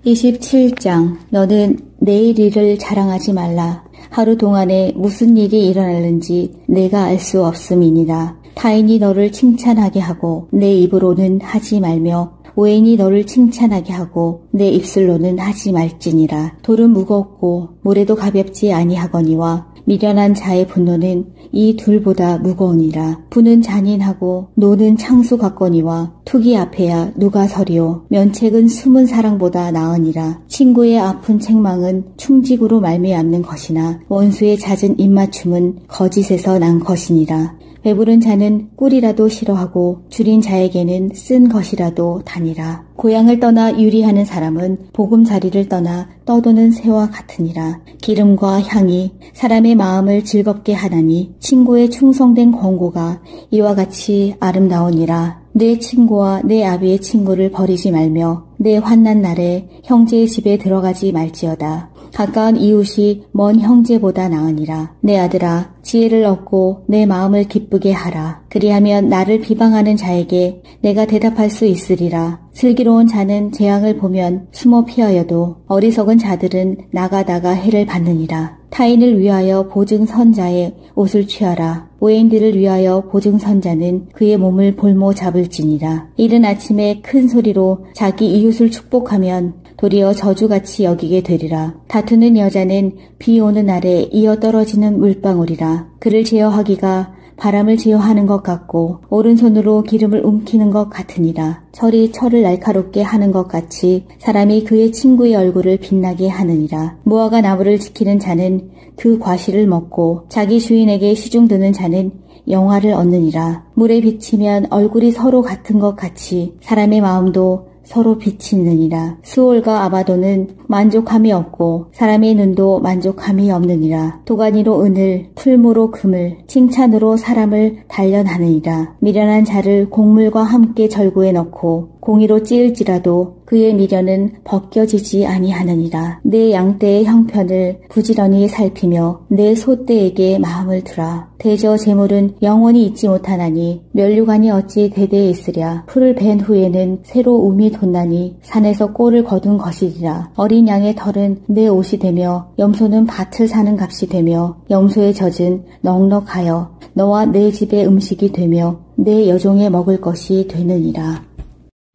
27장. 너는 내일 일을 자랑하지 말라. 하루 동안에 무슨 일이 일어날는지 내가 알 수 없음이니라. 타인이 너를 칭찬하게 하고 내 입으로는 하지 말며 오행이 너를 칭찬하게 하고 내 입술로는 하지 말지니라. 돌은 무겁고 모래도 가볍지 아니하거니와 미련한 자의 분노는 이 둘보다 무거우니라. 분은 잔인하고 노는 창수 같거니와 투기 앞에야 누가 서리요. 면책은 숨은 사랑보다 나으니라. 친구의 아픈 책망은 충직으로 말미암는 것이나 원수의 잦은 입맞춤은 거짓에서 난 것이니라. 배부른 자는 꿀이라도 싫어하고 줄인 자에게는 쓴 것이라도 다니라. 고향을 떠나 유리하는 사람은 보금자리를 떠나 떠도는 새와 같으니라. 기름과 향이 사람의 마음을 즐겁게 하나니 친구의 충성된 권고가 이와 같이 아름다우니라. 내 친구와 내 아비의 친구를 버리지 말며 내 환난 날에 형제의 집에 들어가지 말지어다. 가까운 이웃이 먼 형제보다 나으니라. 내 아들아, 지혜를 얻고 내 마음을 기쁘게 하라. 그리하면 나를 비방하는 자에게 내가 대답할 수 있으리라. 슬기로운 자는 재앙을 보면 숨어 피하여도 어리석은 자들은 나가다가 해를 받느니라. 타인을 위하여 보증선자의 옷을 취하라. 오행들을 위하여 보증선자는 그의 몸을 볼모 잡을지니라. 이른 아침에 큰 소리로 자기 이웃을 축복하면 도리어 저주같이 여기게 되리라. 다투는 여자는 비 오는 날에 이어 떨어지는 물방울이라. 그를 제어하기가 바람을 제어하는 것 같고 오른손으로 기름을 움키는 것 같으니라. 철이 철을 날카롭게 하는 것 같이 사람이 그의 친구의 얼굴을 빛나게 하느니라. 무화과 나무를 지키는 자는 그 과실을 먹고 자기 주인에게 시중드는 자는 영화를 얻느니라. 물에 비치면 얼굴이 서로 같은 것 같이 사람의 마음도 서로 비치느니라. 수올과 아바도는 만족함이 없고 사람의 눈도 만족함이 없느니라. 도가니로 은을, 풀무로 금을, 칭찬으로 사람을 단련하느니라. 미련한 자를 곡물과 함께 절구에 넣고 공의로 찌을지라도 그의 미련은 벗겨지지 아니하느니라. 내 양떼의 형편을 부지런히 살피며 내 소떼에게 마음을 두라. 대저 재물은 영원히 잊지 못하나니 면류관이 어찌 대대에 있으랴. 풀을 벤 후에는 새로 움이 돋나니 산에서 꼴을 거둔 것이리라. 어린 양의 털은 내 옷이 되며 염소는 밭을 사는 값이 되며 염소의 젖은 넉넉하여 너와 내 집의 음식이 되며 내 여종의 먹을 것이 되느니라.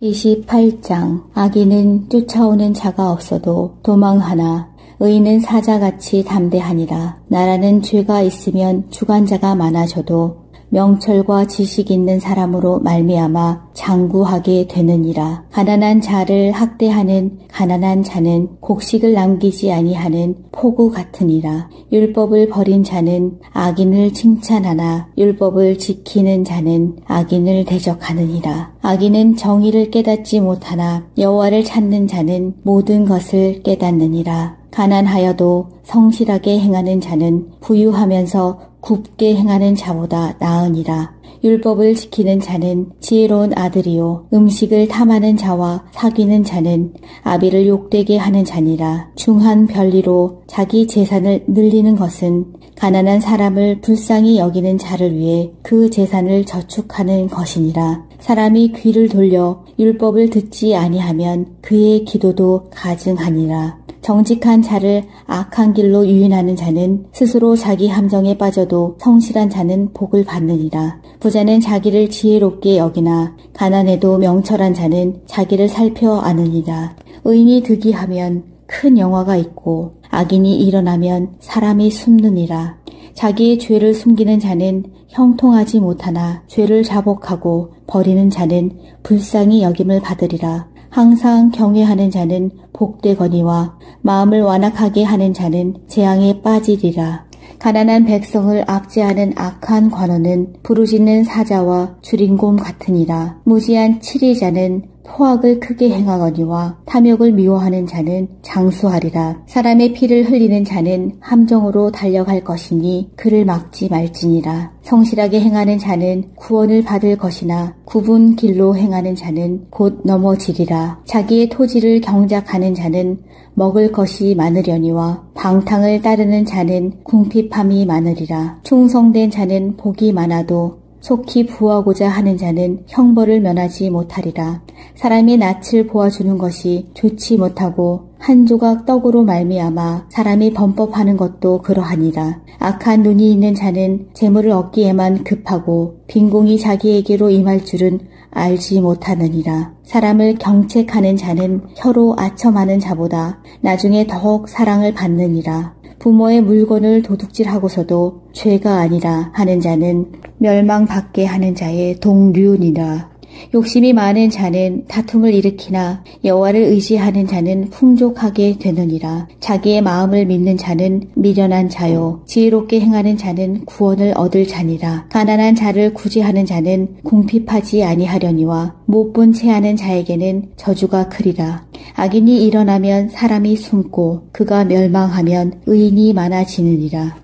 28장. 악인은 쫓아오는 자가 없어도 도망하나 의인은 사자같이 담대하니라. 나라는 죄가 있으면 주관자가 많아져도 명철과 지식 있는 사람으로 말미암아 장구하게 되느니라. 가난한 자를 학대하는 가난한 자는 곡식을 남기지 아니하는 포구 같으니라. 율법을 버린 자는 악인을 칭찬하나 율법을 지키는 자는 악인을 대적하느니라. 악인은 정의를 깨닫지 못하나 여호와를 찾는 자는 모든 것을 깨닫느니라. 가난하여도 성실하게 행하는 자는 부유하면서 굽게 행하는 자보다 나으니라. 율법을 지키는 자는 지혜로운 아들이요 음식을 탐하는 자와 사귀는 자는 아비를 욕되게 하는 자니라. 중한 별리로 자기 재산을 늘리는 것은 가난한 사람을 불쌍히 여기는 자를 위해 그 재산을 저축하는 것이니라. 사람이 귀를 돌려 율법을 듣지 아니하면 그의 기도도 가증하니라. 정직한 자를 악한 길로 유인하는 자는 스스로 자기 함정에 빠져도 성실한 자는 복을 받느니라. 부자는 자기를 지혜롭게 여기나 가난해도 명철한 자는 자기를 살펴 아느니라. 의인이 득이하면 큰 영화가 있고 악인이 일어나면 사람이 숨느니라. 자기의 죄를 숨기는 자는 형통하지 못하나 죄를 자복하고 버리는 자는 불쌍히 여김을 받으리라. 항상 경외하는 자는 복되거니와 마음을 완악하게 하는 자는 재앙에 빠지리라. 가난한 백성을 압제하는 악한 관원은 부르짖는 사자와 주린곰 같으니라. 무지한 치리자는 포악을 크게 행하거니와 탐욕을 미워하는 자는 장수하리라. 사람의 피를 흘리는 자는 함정으로 달려갈 것이니 그를 막지 말지니라. 성실하게 행하는 자는 구원을 받을 것이나 굽은 길로 행하는 자는 곧 넘어지리라. 자기의 토지를 경작하는 자는 먹을 것이 많으려니와 방탕을 따르는 자는 궁핍함이 많으리라. 충성된 자는 복이 많아도 속히 부하고자 하는 자는 형벌을 면하지 못하리라. 사람이 낯을 보아주는 것이 좋지 못하고 한 조각 떡으로 말미암아 사람이 범법하는 것도 그러하니라. 악한 눈이 있는 자는 재물을 얻기에만 급하고 빈궁이 자기에게로 임할 줄은 알지 못하느니라. 사람을 경책하는 자는 혀로 아첨하는 자보다 나중에 더욱 사랑을 받느니라. 부모의 물건을 도둑질하고서도 죄가 아니라 하는 자는 멸망받게 하는 자의 동류니라. 욕심이 많은 자는 다툼을 일으키나 여호와를 의지하는 자는 풍족하게 되느니라. 자기의 마음을 믿는 자는 미련한 자요 지혜롭게 행하는 자는 구원을 얻을 자니라. 가난한 자를 구제하는 자는 궁핍하지 아니하려니와 못본 체하는 자에게는 저주가 크리라. 악인이 일어나면 사람이 숨고 그가 멸망하면 의인이 많아지느니라.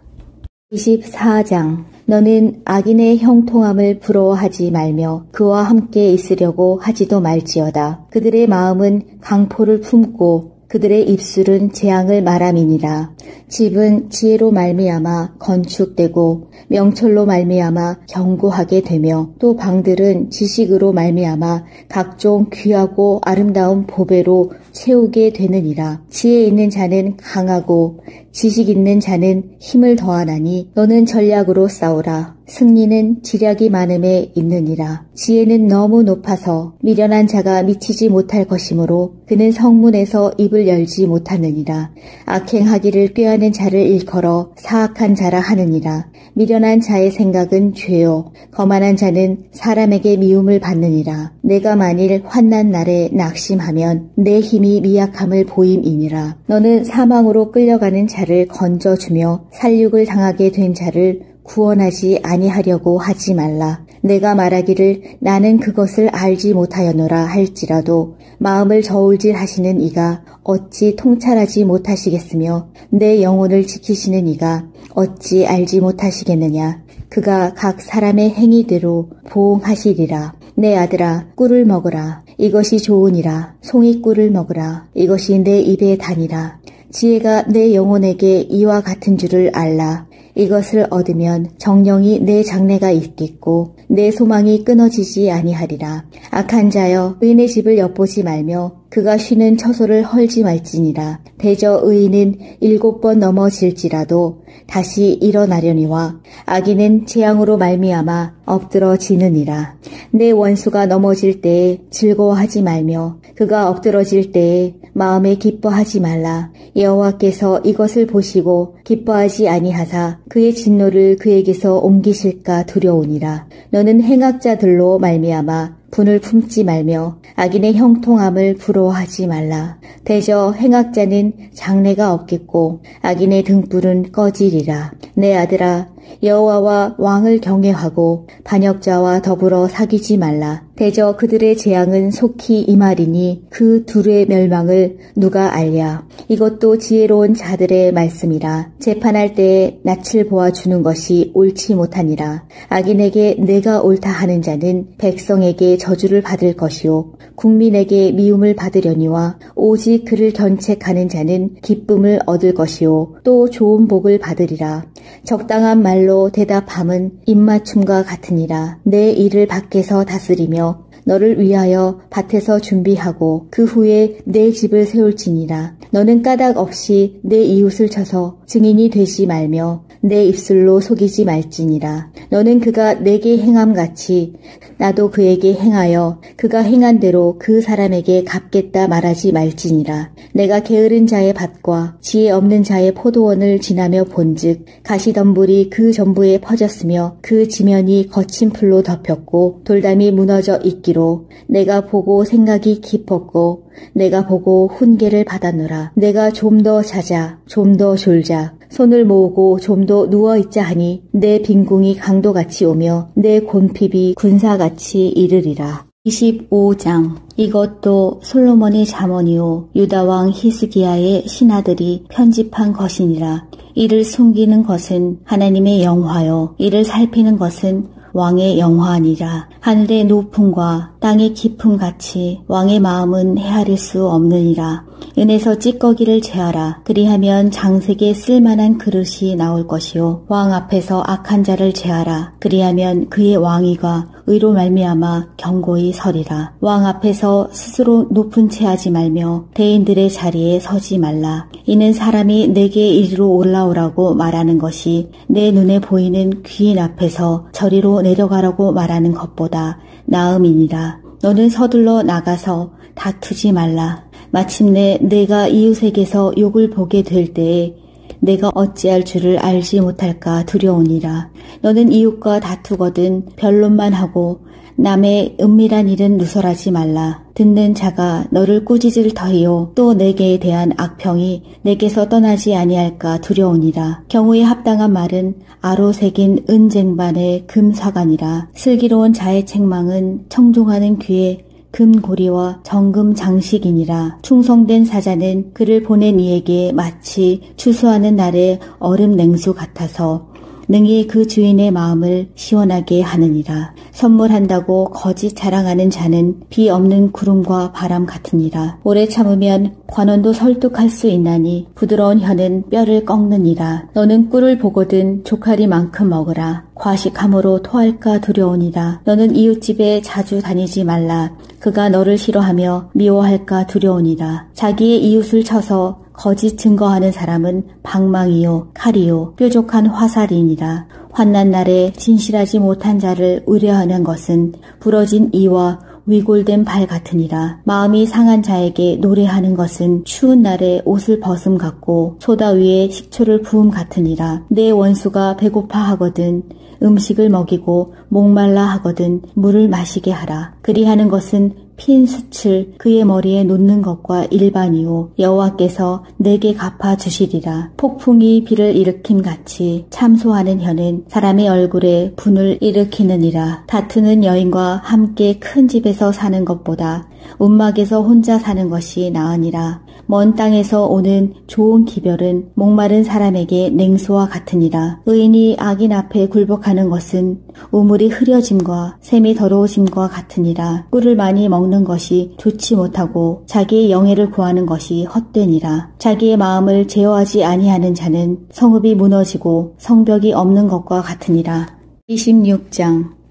24장. 너는 악인의 형통함을 부러워하지 말며 그와 함께 있으려고 하지도 말지어다. 그들의 마음은 강포를 품고 그들의 입술은 재앙을 말함이니라. 집은 지혜로 말미암아 건축되고 명철로 말미암아 견고하게 되며 또 방들은 지식으로 말미암아 각종 귀하고 아름다운 보배로 채우게 되느니라. 지혜 있는 자는 강하고 지식 있는 자는 힘을 더하나니 너는 전략으로 싸우라. 승리는 지략이 많음에 있느니라. 지혜는 너무 높아서 미련한 자가 미치지 못할 것이므로 그는 성문에서 입을 열지 못하느니라. 악행하기를 꾀하는 자를 일컬어 사악한 자라 하느니라. 미련한 자의 생각은 죄요 거만한 자는 사람에게 미움을 받느니라. 내가 만일 환난 날에 낙심하면 내 힘이 미약함을 보임이니라. 너는 사망으로 끌려가는 자를 건져주며 살육을 당하게 된 자를 구원하지 아니하려고 하지 말라. 내가 말하기를 나는 그것을 알지 못하였노라 할지라도 마음을 저울질 하시는 이가 어찌 통찰하지 못하시겠으며 내 영혼을 지키시는 이가 어찌 알지 못하시겠느냐. 그가 각 사람의 행위대로 보응하시리라. 내 아들아 꿀을 먹으라. 이것이 좋으니라. 송이꿀을 먹으라. 이것이 내 입에 다니라. 지혜가 내 영혼에게 이와 같은 줄을 알라. 이것을 얻으면 정령이 내 장래가 있겠고 내 소망이 끊어지지 아니하리라. 악한 자여 의인의 집을 엿보지 말며 그가 쉬는 처소를 헐지 말지니라. 대저 의인은 7번 넘어질지라도 다시 일어나려니와 악인은 재앙으로 말미암아 엎드러지느니라. 내 원수가 넘어질 때에 즐거워하지 말며 그가 엎드러질 때에 마음에 기뻐하지 말라. 여호와께서 이것을 보시고 기뻐하지 아니하사 그의 진노를 그에게서 옮기실까 두려우니라. 너는 행악자들로 말미암아 분을 품지 말며 악인의 형통함을 부러워하지 말라. 대저 행악자는 장래가 없겠고 악인의 등불은 꺼지리라. 내 아들아 여호와와 왕을 경외하고 반역자와 더불어 사귀지 말라. 대저 그들의 재앙은 속히 임하리니 그 둘의 멸망을 누가 알랴. 이것도 지혜로운 자들의 말씀이라. 재판할 때에 낯을 보아주는 것이 옳지 못하니라. 악인에게 내가 옳다 하는 자는 백성에게 저주를 받을 것이요 국민에게 미움을 받으려니와 오직 그를 견책하는 자는 기쁨을 얻을 것이요 또 좋은 복을 받으리라. 적당한 말로 대답함은 입맞춤과 같으니라. 내 일을 밖에서 다스리며 너를 위하여 밭에서 준비하고 그 후에 내 집을 세울지니라. 너는 까닭 없이 내 이웃을 쳐서 증인이 되지 말며 내 입술로 속이지 말지니라. 너는 그가 내게 행함같이 나도 그에게 행하여 그가 행한 대로 그 사람에게 갚겠다 말하지 말지니라. 내가 게으른 자의 밭과 지혜 없는 자의 포도원을 지나며 본즉 가시덤불이 그 전부에 퍼졌으며 그 지면이 거친 풀로 덮였고 돌담이 무너져 있기로 내가 보고 생각이 깊었고 내가 보고 훈계를 받았노라. 내가 좀 더 자자 좀 더 졸자 손을 모으고 좀 더 누워있자 하니 내 빈궁이 강도같이 오며 내 곤핍이 군사같이 이르리라. 25장. 이것도 솔로몬의 잠언이요 유다 왕 히스기야의 신하들이 편집한 것이니라. 이를 숨기는 것은 하나님의 영화요 이를 살피는 것은 왕의 영화니라. 하늘의 높음과 땅의 깊음 같이 왕의 마음은 헤아릴 수 없느니라. 은에서 찌꺼기를 제하라. 그리하면 장색에 쓸만한 그릇이 나올 것이요 왕 앞에서 악한 자를 제하라. 그리하면 그의 왕위가 의로 말미암아 견고히 서리라. 왕 앞에서 스스로 높은 채 하지 말며 대인들의 자리에 서지 말라. 이는 사람이 내게 이리로 올라오라고 말하는 것이 내 눈에 보이는 귀인 앞에서 저리로 내려가라고 말하는 것보다 나음이니라. 너는 서둘러 나가서 다투지 말라. 마침내 내가 이웃에게서 욕을 보게 될 때에 내가 어찌할 줄을 알지 못할까 두려우니라. 너는 이웃과 다투거든 변론만 하고 남의 은밀한 일은 누설하지 말라. 듣는 자가 너를 꾸짖을 터이요 또 내게 대한 악평이 내게서 떠나지 아니할까 두려우니라. 경우에 합당한 말은 아로 새긴 은쟁반의 금사관이라. 슬기로운 자의 책망은 청종하는 귀에 금고리와 정금 장식이니라. 충성된 사자는 그를 보낸 이에게 마치 추수하는 날의 얼음 냉수 같아서 능히 그 주인의 마음을 시원하게 하느니라. 선물한다고 거짓 자랑하는 자는 비 없는 구름과 바람 같으니라. 오래 참으면 관원도 설득할 수 있나니 부드러운 혀는 뼈를 꺾느니라. 너는 꿀을 보거든 조카리만큼 먹으라. 과식함으로 토할까 두려우니라. 너는 이웃집에 자주 다니지 말라. 그가 너를 싫어하며 미워할까 두려우니라. 자기의 이웃을 쳐서 거짓 증거하는 사람은 방망이요 칼이요 뾰족한 화살이니라. 환난 날에 진실하지 못한 자를 의뢰하는 것은 부러진 이와 위골된 발 같으니라. 마음이 상한 자에게 노래하는 것은 추운 날에 옷을 벗음 같고 소다 위에 식초를 부음 같으니라. 내 원수가 배고파 하거든 음식을 먹이고 목말라 하거든 물을 마시게 하라. 그리하는 것은 핀 숯을 그의 머리에 놓는 것과 일반이요 여호와께서 내게 갚아주시리라. 폭풍이 비를 일으킴 같이 참소하는 혀는 사람의 얼굴에 분을 일으키느니라. 다투는 여인과 함께 큰 집에서 사는 것보다 움막에서 혼자 사는 것이 나으니라. 먼 땅에서 오는 좋은 기별은 목마른 사람에게 냉수와 같으니라. 의인이 악인 앞에 굴복하는 것은 우물이 흐려짐과 샘이 더러워짐과 같으니라. 꿀을 많이 먹는 것이 좋지 못하고 자기의 영예를 구하는 것이 헛되니라. 자기의 마음을 제어하지 아니하는 자는 성읍이 무너지고 성벽이 없는 것과 같으니라. 26장.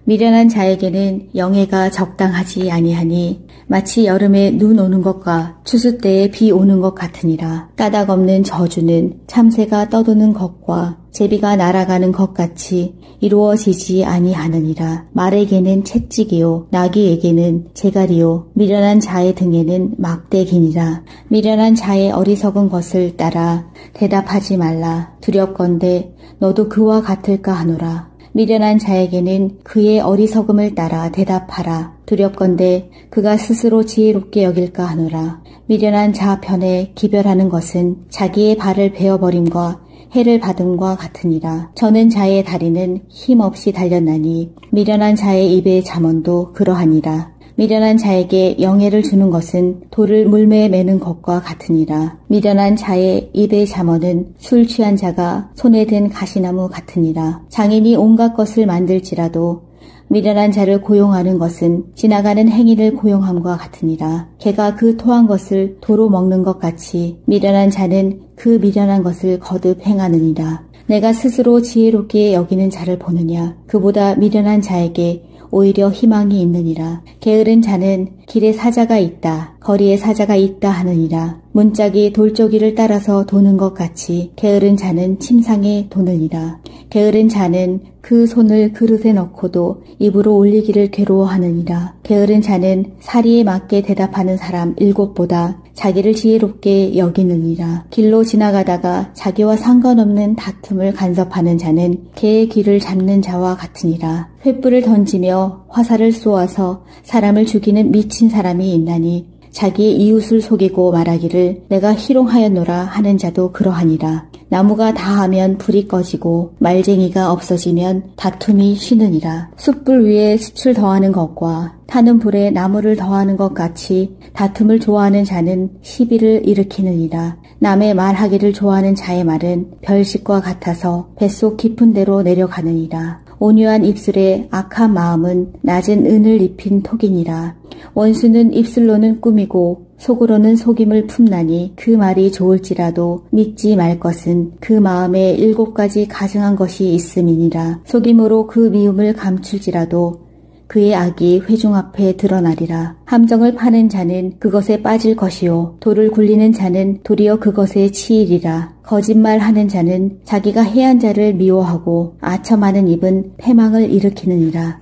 미련한 자에게는 영예가 적당하지 아니하니 마치 여름에 눈 오는 것과 추수 때에 비 오는 것 같으니라. 까닭 없는 저주는 참새가 떠도는 것과 제비가 날아가는 것 같이 이루어지지 아니하느니라. 말에게는 채찍이요 나귀에게는 재갈이요 미련한 자의 등에는 막대기니라. 미련한 자의 어리석은 것을 따라 대답하지 말라. 두렵건대 너도 그와 같을까 하노라. 미련한 자에게는 그의 어리석음을 따라 대답하라. 두렵건대 그가 스스로 지혜롭게 여길까 하노라. 미련한 자 편에 기별하는 것은 자기의 발을 베어버림과 해를 받음과 같으니라. 저는 자의 다리는 힘없이 달렸나니 미련한 자의 입의 잠언도 그러하니라. 미련한 자에게 영예를 주는 것은 돌을 물매에 매는 것과 같으니라. 미련한 자의 입의 잠언은 술 취한 자가 손에 든 가시나무 같으니라. 장인이 온갖 것을 만들지라도 미련한 자를 고용하는 것은 지나가는 행인을 고용함과 같으니라. 개가 그 토한 것을 도로 먹는 것 같이 미련한 자는 그 미련한 것을 거듭 행하느니라. 내가 스스로 지혜롭게 여기는 자를 보느냐. 그보다 미련한 자에게 오히려 희망이 있느니라. 게으른 자는 길에 사자가 있다, 거리에 사자가 있다 하느니라. 문짝이 돌저귀를 따라서 도는 것 같이 게으른 자는 침상에 도느니라. 게으른 자는 그 손을 그릇에 넣고도 입으로 올리기를 괴로워하느니라. 게으른 자는 사리에 맞게 대답하는 사람 7보다 자기를 지혜롭게 여기느니라. 길로 지나가다가 자기와 상관없는 다툼을 간섭하는 자는 개의 귀를 잡는 자와 같으니라. 횃불을 던지며 화살을 쏘아서 사람을 죽이는 미친 사람이 있나니 자기의 이웃을 속이고 말하기를 내가 희롱하였노라 하는 자도 그러하니라. 나무가 다하면 불이 꺼지고 말쟁이가 없어지면 다툼이 쉬느니라. 숯불 위에 숯을 더하는 것과 타는 불에 나무를 더하는 것 같이 다툼을 좋아하는 자는 시비를 일으키느니라. 남의 말하기를 좋아하는 자의 말은 별식과 같아서 뱃속 깊은 데로 내려가느니라. 온유한 입술에 악한 마음은 낮은 은을 입힌 톡이니라. 원수는 입술로는 꾸미고 속으로는 속임을 품나니 그 말이 좋을지라도 믿지 말 것은 그 마음에 7가지 가증한 것이 있음이니라. 속임으로 그 미움을 감출지라도 그의 악이 회중 앞에 드러나리라. 함정을 파는 자는 그것에 빠질 것이요 돌을 굴리는 자는 도리어 그것에 치이리라. 거짓말하는 자는 자기가 해한 자를 미워하고 아첨하는 입은 패망을 일으키느니라.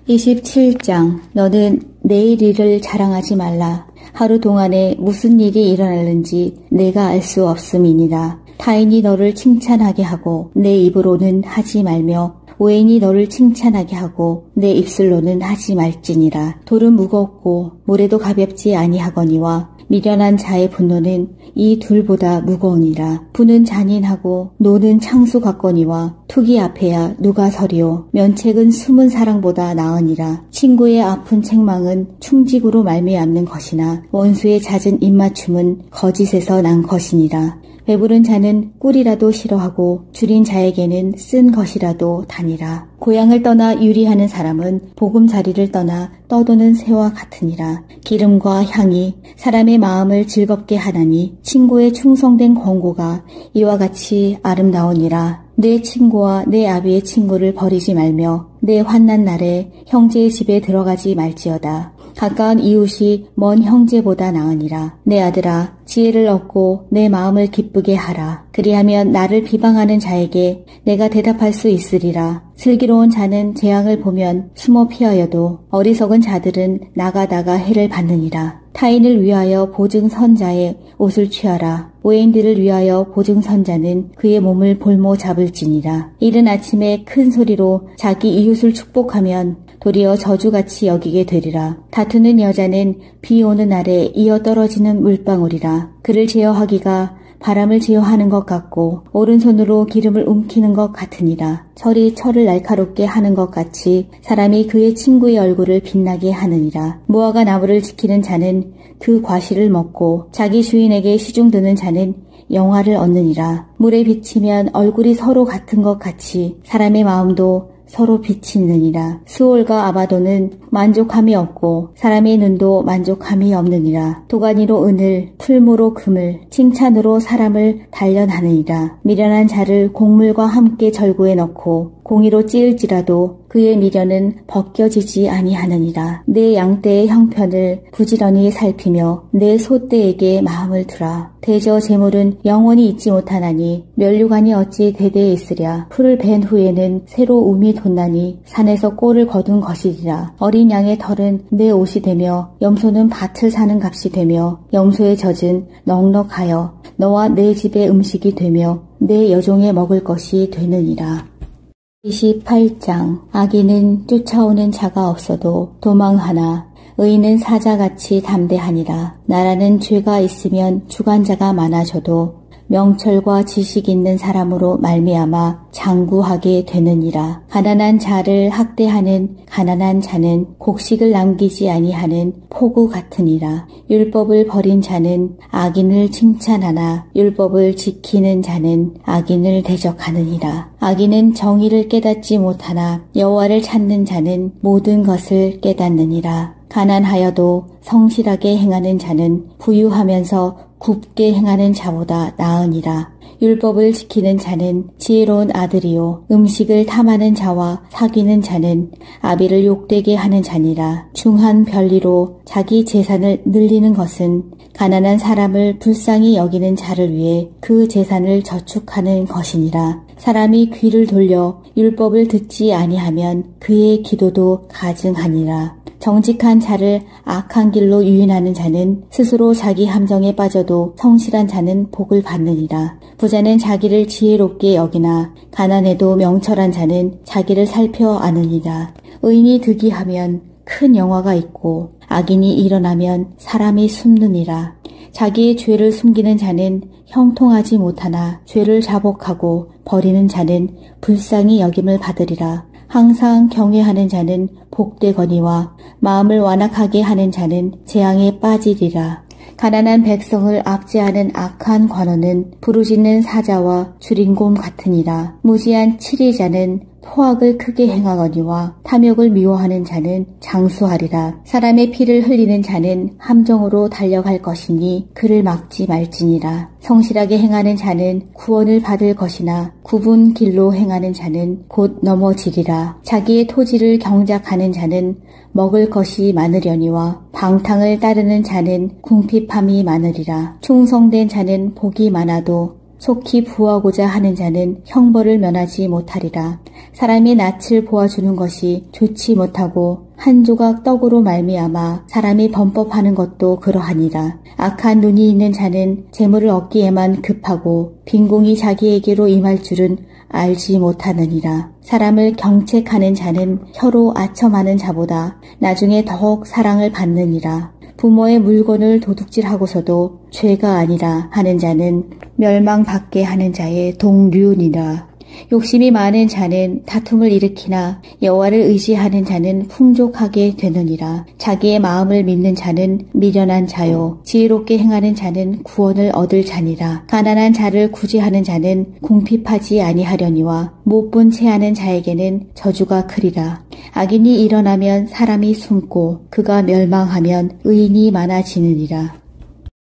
27장. 너는 내일 일을 자랑하지 말라. 하루 동안에 무슨 일이 일어날는지 내가 알 수 없음이니라. 타인이 너를 칭찬하게 하고 내 입으로는 하지 말며 오행이 너를 칭찬하게 하고 내 입술로는 하지 말지니라. 돌은 무겁고 모래도 가볍지 아니하거니와 미련한 자의 분노는 이 둘보다 무거우니라. 부는 잔인하고 노는 창수 같거니와 투기 앞에야 누가 서리오. 면책은 숨은 사랑보다 나으니라. 친구의 아픈 책망은 충직으로 말미암는 것이나 원수의 잦은 입맞춤은 거짓에서 난 것이니라. 배부른 자는 꿀이라도 싫어하고 줄인 자에게는 쓴 것이라도 다니라. 고향을 떠나 유리하는 사람은 보금자리를 떠나 떠도는 새와 같으니라. 기름과 향이 사람의 마음을 즐겁게 하나니 친구의 충성된 권고가 이와 같이 아름다우니라. 내 친구와 내 아비의 친구를 버리지 말며 내 환난 날에 형제의 집에 들어가지 말지어다. 가까운 이웃이 먼 형제보다 나으니라. 내 아들아, 지혜를 얻고 내 마음을 기쁘게 하라. 그리하면 나를 비방하는 자에게 내가 대답할 수 있으리라. 슬기로운 자는 재앙을 보면 숨어 피하여도 어리석은 자들은 나가다가 해를 받느니라. 타인을 위하여 보증선자의 옷을 취하라. 오행들을 위하여 보증선자는 그의 몸을 볼모 잡을지니라. 이른 아침에 큰 소리로 자기 이웃을 축복하면 도리어 저주같이 여기게 되리라. 다투는 여자는 비 오는 날에 이어 떨어지는 물방울이라. 그를 제어하기가 바람을 제어하는 것 같고 오른손으로 기름을 움키는 것 같으니라. 철이 철을 날카롭게 하는 것 같이 사람이 그의 친구의 얼굴을 빛나게 하느니라. 무화과 나무를 지키는 자는 그 과실을 먹고 자기 주인에게 시중드는 자는 영화를 얻느니라. 물에 비치면 얼굴이 서로 같은 것 같이 사람의 마음도 서로 비치느니라. 수올과 아바도는 만족함이 없고 사람의 눈도 만족함이 없느니라. 도가니로 은을, 풀무로 금을, 칭찬으로 사람을 단련하느니라. 미련한 자를 곡물과 함께 절구에 넣고 공의로 찌을지라도 그의 미련은 벗겨지지 아니하느니라. 내 양떼의 형편을 부지런히 살피며 내 소떼에게 마음을 두라. 대저 재물은 영원히 잊지 못하나니 면류관이 어찌 대대에 있으랴. 풀을 벤 후에는 새로 움이 돋나니 산에서 꼴을 거둔 것이리라. 어린 양의 털은 내 옷이 되며 염소는 밭을 사는 값이 되며 염소의 젖은 넉넉하여 너와 내 집의 음식이 되며 내 여종의 먹을 것이 되느니라. 28장. 악인은 쫓아오는 자가 없어도 도망하나 의인은 사자같이 담대하니라. 나라는 죄가 있으면 주관자가 많아져도 명철과 지식 있는 사람으로 말미암아 장구하게 되느니라. 가난한 자를 학대하는 가난한 자는 곡식을 남기지 아니하는 포구 같으니라. 율법을 버린 자는 악인을 칭찬하나 율법을 지키는 자는 악인을 대적하느니라. 악인은 정의를 깨닫지 못하나 여호와를 찾는 자는 모든 것을 깨닫느니라. 가난하여도 성실하게 행하는 자는 부유하면서 굽게 행하는 자보다 나으니라. 율법을 지키는 자는 지혜로운 아들이요 음식을 탐하는 자와 사귀는 자는 아비를 욕되게 하는 자니라. 중한 별리로 자기 재산을 늘리는 것은 가난한 사람을 불쌍히 여기는 자를 위해 그 재산을 저축하는 것이니라. 사람이 귀를 돌려 율법을 듣지 아니하면 그의 기도도 가증하니라. 정직한 자를 악한 길로 유인하는 자는 스스로 자기 함정에 빠져도 성실한 자는 복을 받느니라. 부자는 자기를 지혜롭게 여기나 가난해도 명철한 자는 자기를 살펴 아느니라. 의인이 득이하면 큰 영화가 있고 악인이 일어나면 사람이 숨느니라. 자기의 죄를 숨기는 자는 형통하지 못하나 죄를 자복하고 버리는 자는 불쌍히 여김을 받으리라. 항상 경외하는 자는 복되거니와 마음을 완악하게 하는 자는 재앙에 빠지리라. 가난한 백성을 압제하는 악한 관원은 부르짖는 사자와 주린곰 같으니라. 무지한 치리자는 포악을 크게 행하거니와 탐욕을 미워하는 자는 장수하리라. 사람의 피를 흘리는 자는 함정으로 달려갈 것이니 그를 막지 말지니라. 성실하게 행하는 자는 구원을 받을 것이나 굽은 길로 행하는 자는 곧 넘어지리라. 자기의 토지를 경작하는 자는 먹을 것이 많으려니와 방탕을 따르는 자는 궁핍함이 많으리라. 충성된 자는 복이 많아도 속히 부하고자 하는 자는 형벌을 면하지 못하리라. 사람이 낯을 보아주는 것이 좋지 못하고 한 조각 떡으로 말미암아 사람이 범법하는 것도 그러하니라. 악한 눈이 있는 자는 재물을 얻기에만 급하고 빈궁이 자기에게로 임할 줄은 알지 못하느니라. 사람을 경책하는 자는 혀로 아첨하는 자보다 나중에 더욱 사랑을 받느니라. 부모의 물건을 도둑질하고서도 죄가 아니라 하는 자는 멸망받게 하는 자의 동류니라. 욕심이 많은 자는 다툼을 일으키나 여호와를 의지하는 자는 풍족하게 되느니라. 자기의 마음을 믿는 자는 미련한 자요 지혜롭게 행하는 자는 구원을 얻을 자니라. 가난한 자를 구제하는 자는 궁핍하지 아니하려니와 못본 체하는 자에게는 저주가 크리라. 악인이 일어나면 사람이 숨고 그가 멸망하면 의인이 많아지느니라.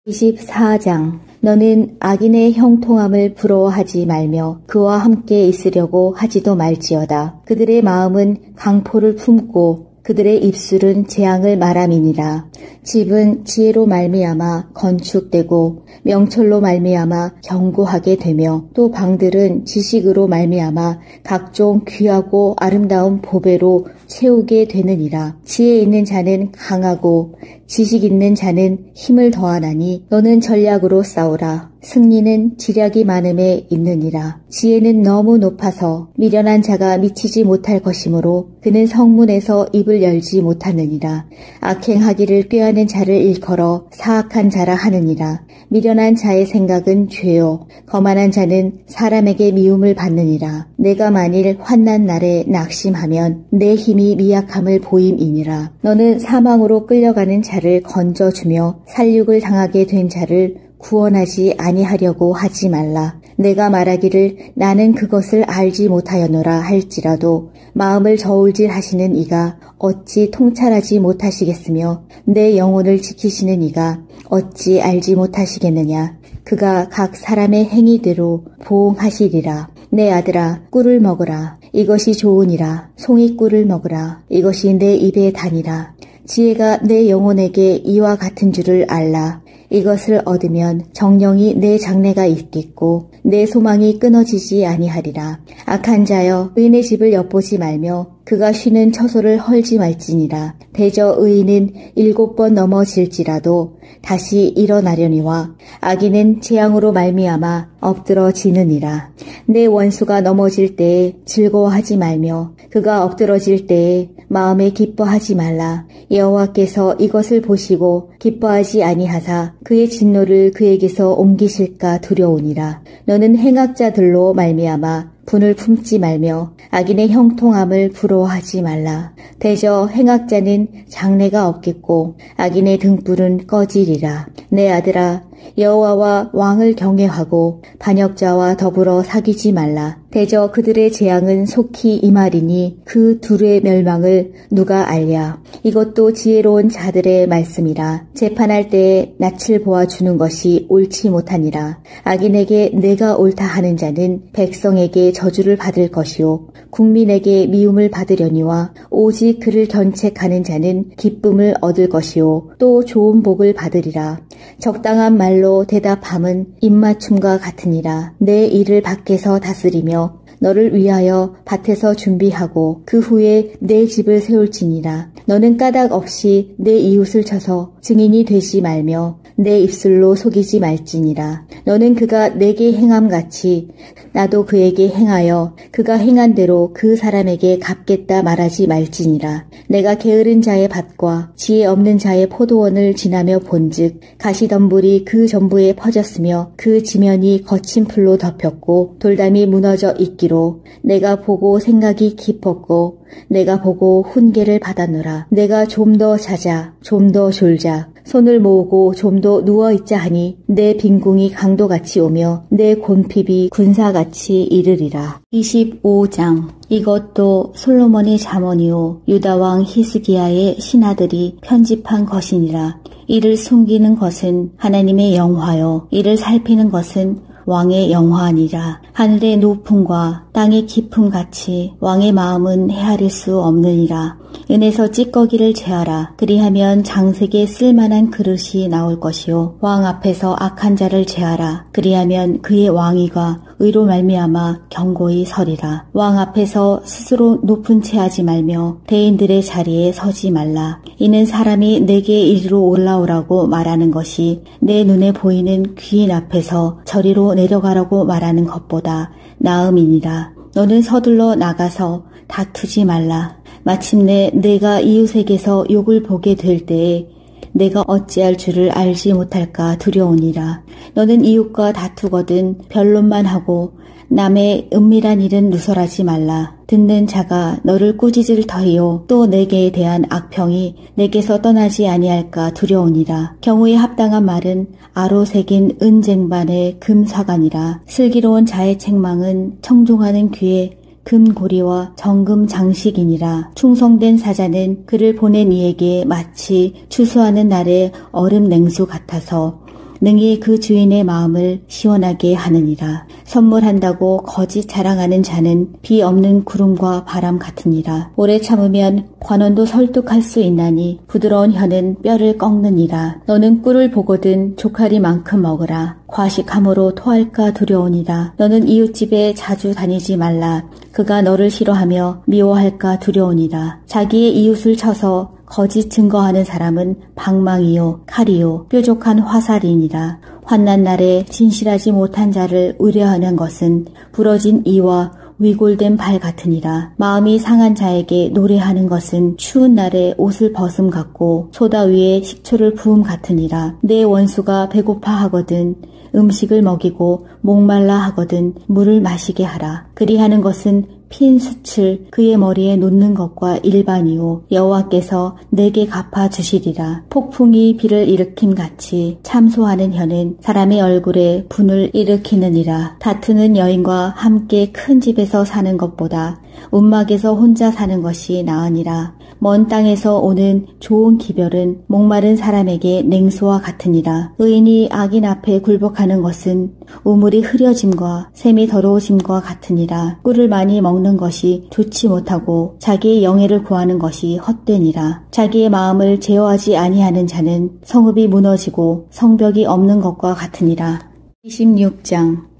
24장. 너는 악인의 형통함을 부러워하지 말며 그와 함께 있으려고 하지도 말지어다. 그들의 마음은 강포를 품고 그들의 입술은 재앙을 말함이니라. 집은 지혜로 말미암아 건축되고 명철로 말미암아 견고하게 되며 또 방들은 지식으로 말미암아 각종 귀하고 아름다운 보배로 채우게 되느니라. 지혜 있는 자는 강하고 지식 있는 자는 힘을 더하나니 너는 전략으로 싸우라. 승리는 지략이 많음에 있느니라. 지혜는 너무 높아서 미련한 자가 미치지 못할 것이므로 그는 성문에서 입을 열지 못하느니라. 악행하기를 꾀하는 자를 일컬어 사악한 자라 하느니라. 미련한 자의 생각은 죄요 거만한 자는 사람에게 미움을 받느니라. 내가 만일 환난 날에 낙심하면 내 힘이 미약함을 보임이니라. 너는 사망으로 끌려가는 자를 건져주며 살육을 당하게 된 자를 구원하지 아니하려고 하지 말라. 내가 말하기를 나는 그것을 알지 못하였노라 할지라도 마음을 저울질하시는 이가 어찌 통찰하지 못하시겠으며 내 영혼을 지키시는 이가 어찌 알지 못하시겠느냐. 그가 각 사람의 행위대로 보응하시리라. 내 아들아 꿀을 먹으라. 이것이 좋으니라. 송이꿀을 먹으라. 이것이 내 입에 다니라. 지혜가 내 영혼에게 이와 같은 줄을 알라. 이것을 얻으면 정령이 내 장래가 있겠고 내 소망이 끊어지지 아니하리라. 악한 자여 의인의 집을 엿보지 말며 그가 쉬는 처소를 헐지 말지니라. 대저 의인은 7번 넘어질지라도 다시 일어나려니와 악인은 재앙으로 말미암아 엎드러지느니라. 내 원수가 넘어질 때에 즐거워하지 말며 그가 엎드러질 때에 마음에 기뻐하지 말라. 여호와께서 이것을 보시고 기뻐하지 아니하사 그의 진노를 그에게서 옮기실까 두려우니라. 너는 행악자들로 말미암아 분을 품지 말며 악인의 형통함을 부러워하지 말라. 대저 행악자는 장래가 없겠고 악인의 등불은 꺼지리라. 내 아들아 여호와와 왕을 경외하고 반역자와 더불어 사귀지 말라. 대저 그들의 재앙은 속히 임하리니 그 둘의 멸망을 누가 알랴. 이것도 지혜로운 자들의 말씀이라. 재판할 때에 낯을 보아주는 것이 옳지 못하니라. 악인에게 내가 옳다 하는 자는 백성에게 저주를 받을 것이요 국민에게 미움을 받으려니와 오직 그를 견책하는 자는 기쁨을 얻을 것이요 또 좋은 복을 받으리라. 적당한 말로 대답함은 입맞춤과 같으니라. 내 일을 밖에서 다스리며 너를 위하여 밭에서 준비하고 그 후에 내 집을 세울지니라. 너는 까닭 없이 내 이웃을 쳐서 증인이 되지 말며 내 입술로 속이지 말지니라. 너는 그가 내게 행함같이 나도 그에게 행하여 그가 행한 대로 그 사람에게 갚겠다 말하지 말지니라. 내가 게으른 자의 밭과 지혜 없는 자의 포도원을 지나며 본즉 가시덤불이 그 전부에 퍼졌으며 그 지면이 거친 풀로 덮였고 돌담이 무너져 있기로 내가 보고 생각이 깊었고 내가 보고 훈계를 받았노라. 내가 좀 더 자자 좀 더 졸자 손을 모으고 좀 더 누워있자 하니 내 빈궁이 강도같이 오며 내 곤핍이 군사같이 이르리라. 25장. 이것도 솔로몬의 잠언이요 유다왕 히스기야의 신하들이 편집한 것이니라. 이를 숨기는 것은 하나님의 영화요 이를 살피는 것은 왕의 영화니라. 하늘의 높음과 땅의 깊음 같이 왕의 마음은 헤아릴 수 없느니라. 은에서 찌꺼기를 제하라. 그리하면 장색에 쓸만한 그릇이 나올 것이요 왕 앞에서 악한 자를 제하라. 그리하면 그의 왕위가 의로 말미암아 견고히 서리라. 왕 앞에서 스스로 높은 채 하지 말며 대인들의 자리에 서지 말라. 이는 사람이 내게 이리로 올라오라고 말하는 것이 내 눈에 보이는 귀인 앞에서 저리로 내려가라고 말하는 것보다 나음이니라. 너는 서둘러 나가서 다투지 말라. 마침내 내가 이웃에게서 욕을 보게 될 때에 내가 어찌할 줄을 알지 못할까 두려우니라. 너는 이웃과 다투거든 변론만 하고 남의 은밀한 일은 누설하지 말라. 듣는 자가 너를 꾸짖을 터이요 또 내게 대한 악평이 내게서 떠나지 아니할까 두려우니라. 경우에 합당한 말은 아로 새긴 은쟁반의 금사관이라. 슬기로운 자의 책망은 청종하는 귀에 금고리와 정금 장식이니라. 충성된 사자는 그를 보낸 이에게 마치 추수하는 날의 얼음 냉수 같아서 능히 그 주인의 마음을 시원하게 하느니라. 선물한다고 거짓 자랑하는 자는 비 없는 구름과 바람 같으니라. 오래 참으면 관원도 설득할 수 있나니 부드러운 혀는 뼈를 꺾느니라. 너는 꿀을 보거든 조카리만큼 먹으라. 과식함으로 토할까 두려우니라. 너는 이웃집에 자주 다니지 말라. 그가 너를 싫어하며 미워할까 두려우니라. 자기의 이웃을 쳐서 거짓 증거하는 사람은 방망이요 칼이요 뾰족한 화살이니라. 환난 날에 진실하지 못한 자를 의뢰하는 것은 부러진 이와 위골된 발 같으니라. 마음이 상한 자에게 노래하는 것은 추운 날에 옷을 벗음 같고 소다 위에 식초를 부음 같으니라. 내 원수가 배고파 하거든 음식을 먹이고 목말라 하거든 물을 마시게 하라. 그리하는 것은 핀 숯을 그의 머리에 놓는 것과 일반이요 여호와께서 내게 갚아주시리라. 폭풍이 비를 일으킴 같이 참소하는 혀는 사람의 얼굴에 분을 일으키느니라. 다투는 여인과 함께 큰 집에서 사는 것보다 움막에서 혼자 사는 것이 나으니라. 먼 땅에서 오는 좋은 기별은 목마른 사람에게 냉수와 같으니라. 의인이 악인 앞에 굴복하는 것은 우물이 흐려짐과 샘이 더러워짐과 같으니라. 꿀을 많이 먹는 것이 좋지 못하고 자기의 영예를 구하는 것이 헛되니라. 자기의 마음을 제어하지 아니하는 자는 성읍이 무너지고 성벽이 없는 것과 같으니라. 26장.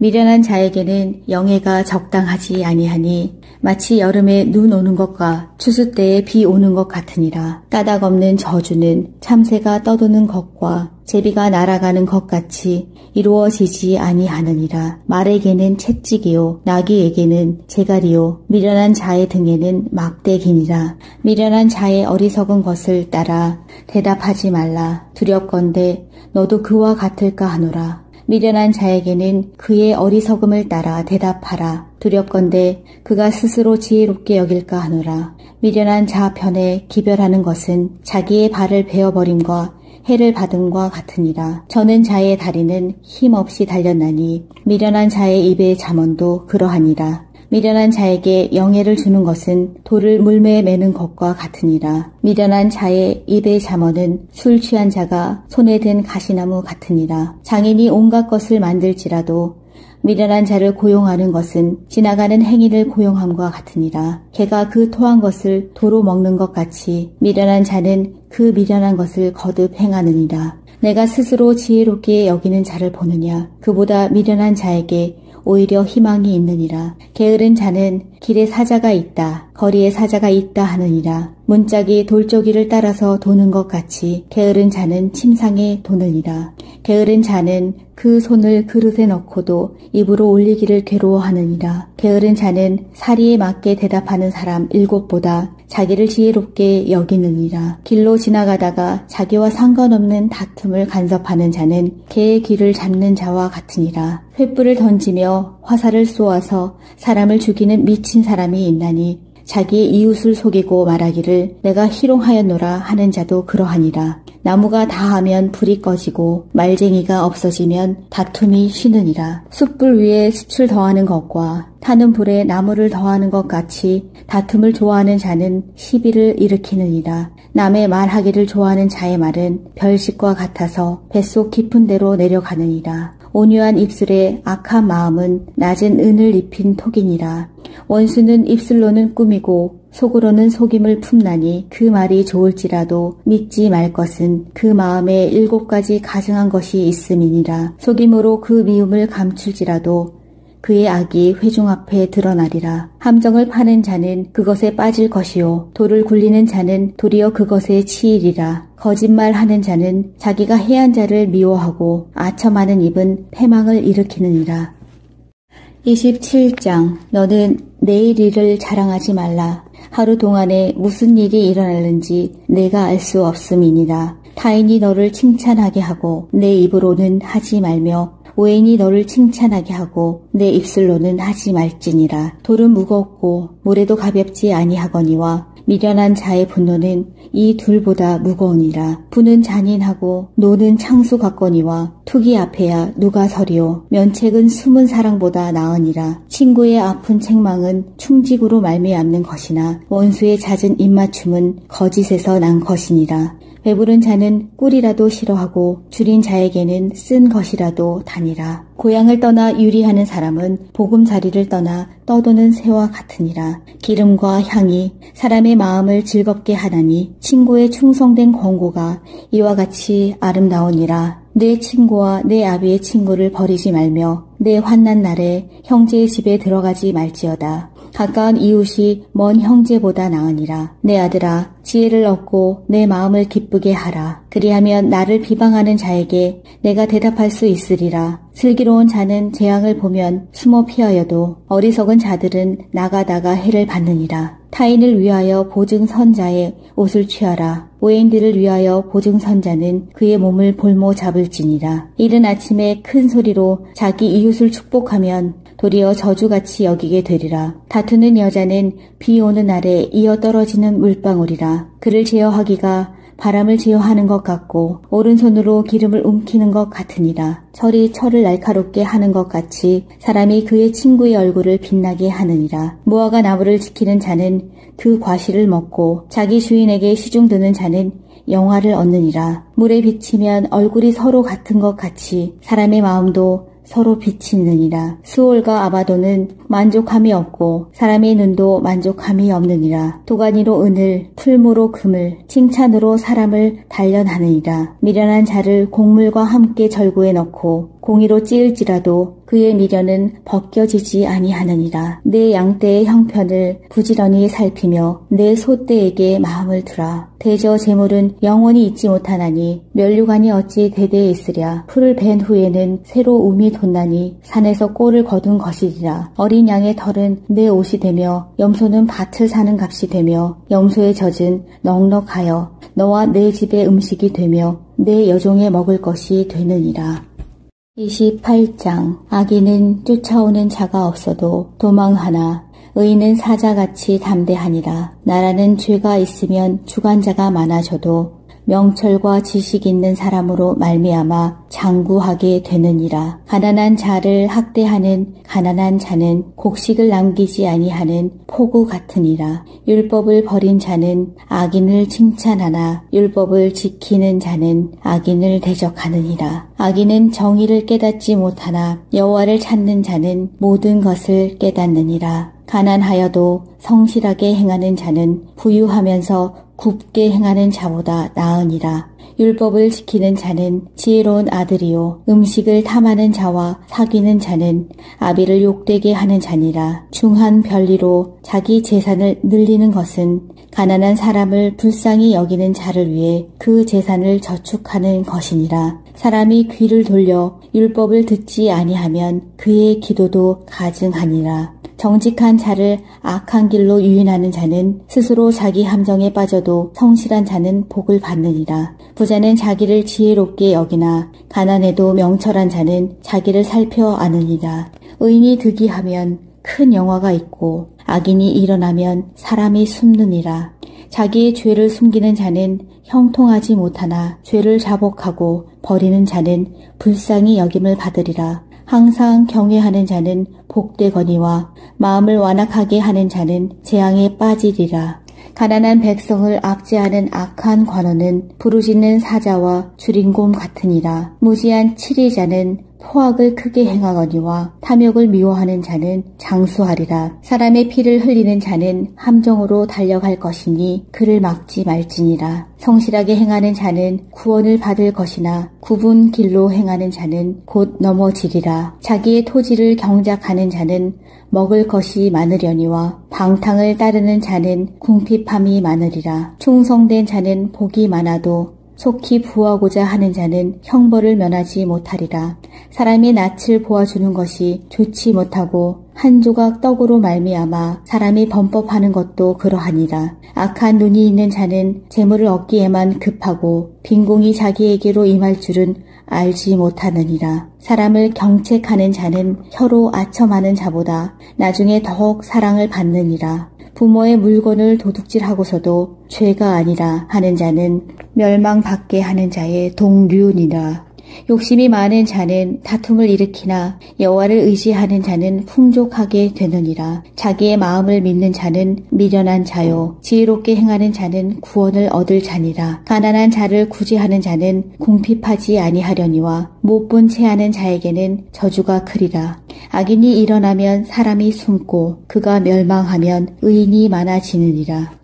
미련한 자에게는 영예가 적당하지 아니하니 마치 여름에 눈 오는 것과 추수 때에 비 오는 것 같으니라. 까닭 없는 저주는 참새가 떠도는 것과 제비가 날아가는 것 같이 이루어지지 아니하느니라. 말에게는 채찍이요 나귀에게는 재갈이요 미련한 자의 등에는 막대기니라. 미련한 자의 어리석은 것을 따라 대답하지 말라. 두렵건대 너도 그와 같을까 하노라. 미련한 자에게는 그의 어리석음을 따라 대답하라. 두렵건대 그가 스스로 지혜롭게 여길까 하노라. 미련한 자 편에 기별하는 것은 자기의 발을 베어버림과 해를 받음과 같으니라. 저는 자의 다리는 힘없이 달렸나니 미련한 자의 입의 잠언도 그러하니라. 미련한 자에게 영예를 주는 것은 돌을 물매에 매는 것과 같으니라. 미련한 자의 입의 잠언은 술 취한 자가 손에 든 가시나무 같으니라. 장인이 온갖 것을 만들지라도 미련한 자를 고용하는 것은 지나가는 행인을 고용함과 같으니라. 개가 그 토한 것을 도로 먹는 것 같이 미련한 자는 그 미련한 것을 거듭 행하느니라. 내가 스스로 지혜롭게 여기는 자를 보느냐. 그보다 미련한 자에게 오히려 희망이 있느니라. 게으른 자는 길에 사자가 있다, 거리에 사자가 있다 하느니라. 문짝이 돌조기를 따라서 도는 것 같이 게으른 자는 침상에 도느니라. 게으른 자는 그 손을 그릇에 넣고도 입으로 올리기를 괴로워하느니라. 게으른 자는 사리에 맞게 대답하는 사람 7보다 자기를 지혜롭게 여기느니라. 길로 지나가다가 자기와 상관없는 다툼을 간섭하는 자는 개의 귀를 잡는 자와 같으니라. 횃불을 던지며 화살을 쏘아서 사람을 죽이는 미친 사람이 있나니 자기의 이웃을 속이고 말하기를 내가 희롱하였노라 하는 자도 그러하니라. 나무가 다하면 불이 꺼지고 말쟁이가 없어지면 다툼이 쉬느니라. 숯불 위에 숯을 더하는 것과 타는 불에 나무를 더하는 것 같이 다툼을 좋아하는 자는 시비를 일으키느니라. 남의 말하기를 좋아하는 자의 말은 별식과 같아서 뱃속 깊은 데로 내려가느니라. 온유한 입술에 악한 마음은 낮은 은을 입힌 톡이니라. 원수는 입술로는 꾸미고 속으로는 속임을 품나니 그 말이 좋을지라도 믿지 말 것은 그 마음에 7가지 가증한 것이 있음이니라. 속임으로 그 미움을 감출지라도 그의 악이 회중 앞에 드러나리라. 함정을 파는 자는 그것에 빠질 것이요 돌을 굴리는 자는 도리어 그것에 치이리라. 거짓말하는 자는 자기가 해한 자를 미워하고 아첨하는 입은 패망을 일으키느니라. 27장. 너는 내일 일을 자랑하지 말라. 하루 동안에 무슨 일이 일어날는지 내가 알 수 없음이니라. 타인이 너를 칭찬하게 하고 내 입으로는 하지 말며 오행이 너를 칭찬하게 하고 내 입술로는 하지 말지니라. 돌은 무겁고 모래도 가볍지 아니하거니와 미련한 자의 분노는 이 둘보다 무거우니라. 부는 잔인하고 노는 창수 같거니와 투기 앞에야 누가 서리오. 면책은 숨은 사랑보다 나으니라. 친구의 아픈 책망은 충직으로 말미암는 것이나 원수의 잦은 입맞춤은 거짓에서 난 것이니라. 배부른 자는 꿀이라도 싫어하고 줄인 자에게는 쓴 것이라도 다니라. 고향을 떠나 유리하는 사람은 보금자리를 떠나 떠도는 새와 같으니라. 기름과 향이 사람의 마음을 즐겁게 하나니 친구의 충성된 권고가 이와 같이 아름다우니라. 내 친구와 내 아비의 친구를 버리지 말며 내 환난 날에 형제의 집에 들어가지 말지어다. 가까운 이웃이 먼 형제보다 나으니라. 내 아들아, 지혜를 얻고 내 마음을 기쁘게 하라. 그리하면 나를 비방하는 자에게 내가 대답할 수 있으리라. 슬기로운 자는 재앙을 보면 숨어 피하여도 어리석은 자들은 나가다가 해를 받느니라. 타인을 위하여 보증선자의 옷을 취하라. 오행들을 위하여 보증선자는 그의 몸을 볼모 잡을지니라. 이른 아침에 큰 소리로 자기 이웃을 축복하면 도리어 저주같이 여기게 되리라. 다투는 여자는 비 오는 날에 이어 떨어지는 물방울이라. 그를 제어하기가 바람을 제어하는 것 같고 오른손으로 기름을 움키는 것 같으니라. 철이 철을 날카롭게 하는 것 같이 사람이 그의 친구의 얼굴을 빛나게 하느니라. 무화과 나무를 지키는 자는 그 과실을 먹고 자기 주인에게 시중드는 자는 영화를 얻느니라. 물에 비치면 얼굴이 서로 같은 것 같이 사람의 마음도 서로 비치느니라. 수올과 아바도는 만족함이 없고 사람의 눈도 만족함이 없느니라. 도가니로 은을, 풀무로 금을, 칭찬으로 사람을 단련하느니라. 미련한 자를 곡물과 함께 절구에 넣고 공의로 찌을지라도 그의 미련은 벗겨지지 아니하느니라. 내 양떼의 형편을 부지런히 살피며 내 소떼에게 마음을 두라. 대저 재물은 영원히 잊지 못하나니 면류관이 어찌 대대에 있으랴. 풀을 벤 후에는 새로 움이 돋나니 산에서 꼴을 거둔 것이리라. 어린 양의 털은 내 옷이 되며 염소는 밭을 사는 값이 되며 염소의 젖은 넉넉하여 너와 내 집의 음식이 되며 내 여종의 먹을 것이 되느니라. 28장. 악인은 쫓아오는 자가 없어도 도망하나 의인은 사자같이 담대하니라. 나라는 죄가 있으면 주관자가 많아져도 명철과 지식 있는 사람으로 말미암아 장구하게 되느니라. 가난한 자를 학대하는 가난한 자는 곡식을 남기지 아니하는 포구 같으니라. 율법을 버린 자는 악인을 칭찬하나 율법을 지키는 자는 악인을 대적하느니라. 악인은 정의를 깨닫지 못하나 여호와를 찾는 자는 모든 것을 깨닫느니라. 가난하여도 성실하게 행하는 자는 부유하면서 굽게 행하는 자보다 나으니라. 율법을 지키는 자는 지혜로운 아들이요 음식을 탐하는 자와 사귀는 자는 아비를 욕되게 하는 자니라. 중한 별리로 자기 재산을 늘리는 것은 가난한 사람을 불쌍히 여기는 자를 위해 그 재산을 저축하는 것이니라. 사람이 귀를 돌려 율법을 듣지 아니하면 그의 기도도 가증하니라. 정직한 자를 악한 길로 유인하는 자는 스스로 자기 함정에 빠져도 성실한 자는 복을 받느니라. 부자는 자기를 지혜롭게 여기나 가난해도 명철한 자는 자기를 살펴 아느니라. 의인이 득이하면 큰 영화가 있고 악인이 일어나면 사람이 숨느니라. 자기의 죄를 숨기는 자는 형통하지 못하나 죄를 자복하고 버리는 자는 불쌍히 여김을 받으리라. 항상 경외하는 자는 복되거니와 마음을 완악하게 하는 자는 재앙에 빠지리라. 가난한 백성을 압제하는 악한 관원은 부르짖는 사자와 주린곰 같으니라. 무지한 치리자는 포악을 크게 행하거니와 탐욕을 미워하는 자는 장수하리라. 사람의 피를 흘리는 자는 함정으로 달려갈 것이니 그를 막지 말지니라. 성실하게 행하는 자는 구원을 받을 것이나 굽은 길로 행하는 자는 곧 넘어지리라. 자기의 토지를 경작하는 자는 먹을 것이 많으려니와 방탕을 따르는 자는 궁핍함이 많으리라. 충성된 자는 복이 많아도 속히 부하고자 하는 자는 형벌을 면하지 못하리라. 사람이 낯을 보아주는 것이 좋지 못하고 한 조각 떡으로 말미암아 사람이 범법하는 것도 그러하니라. 악한 눈이 있는 자는 재물을 얻기에만 급하고 빈궁이 자기에게로 임할 줄은 알지 못하느니라. 사람을 경책하는 자는 혀로 아첨하는 자보다 나중에 더욱 사랑을 받느니라. 부모의 물건을 도둑질하고서도 죄가 아니라 하는 자는 멸망받게 하는 자의 동류니라. 욕심이 많은 자는 다툼을 일으키나 여호와를 의지하는 자는 풍족하게 되느니라. 자기의 마음을 믿는 자는 미련한 자요 지혜롭게 행하는 자는 구원을 얻을 자니라. 가난한 자를 구제하는 자는 궁핍하지 아니하려니와 못본 체하는 자에게는 저주가 크리라. 악인이 일어나면 사람이 숨고 그가 멸망하면 의인이 많아지느니라.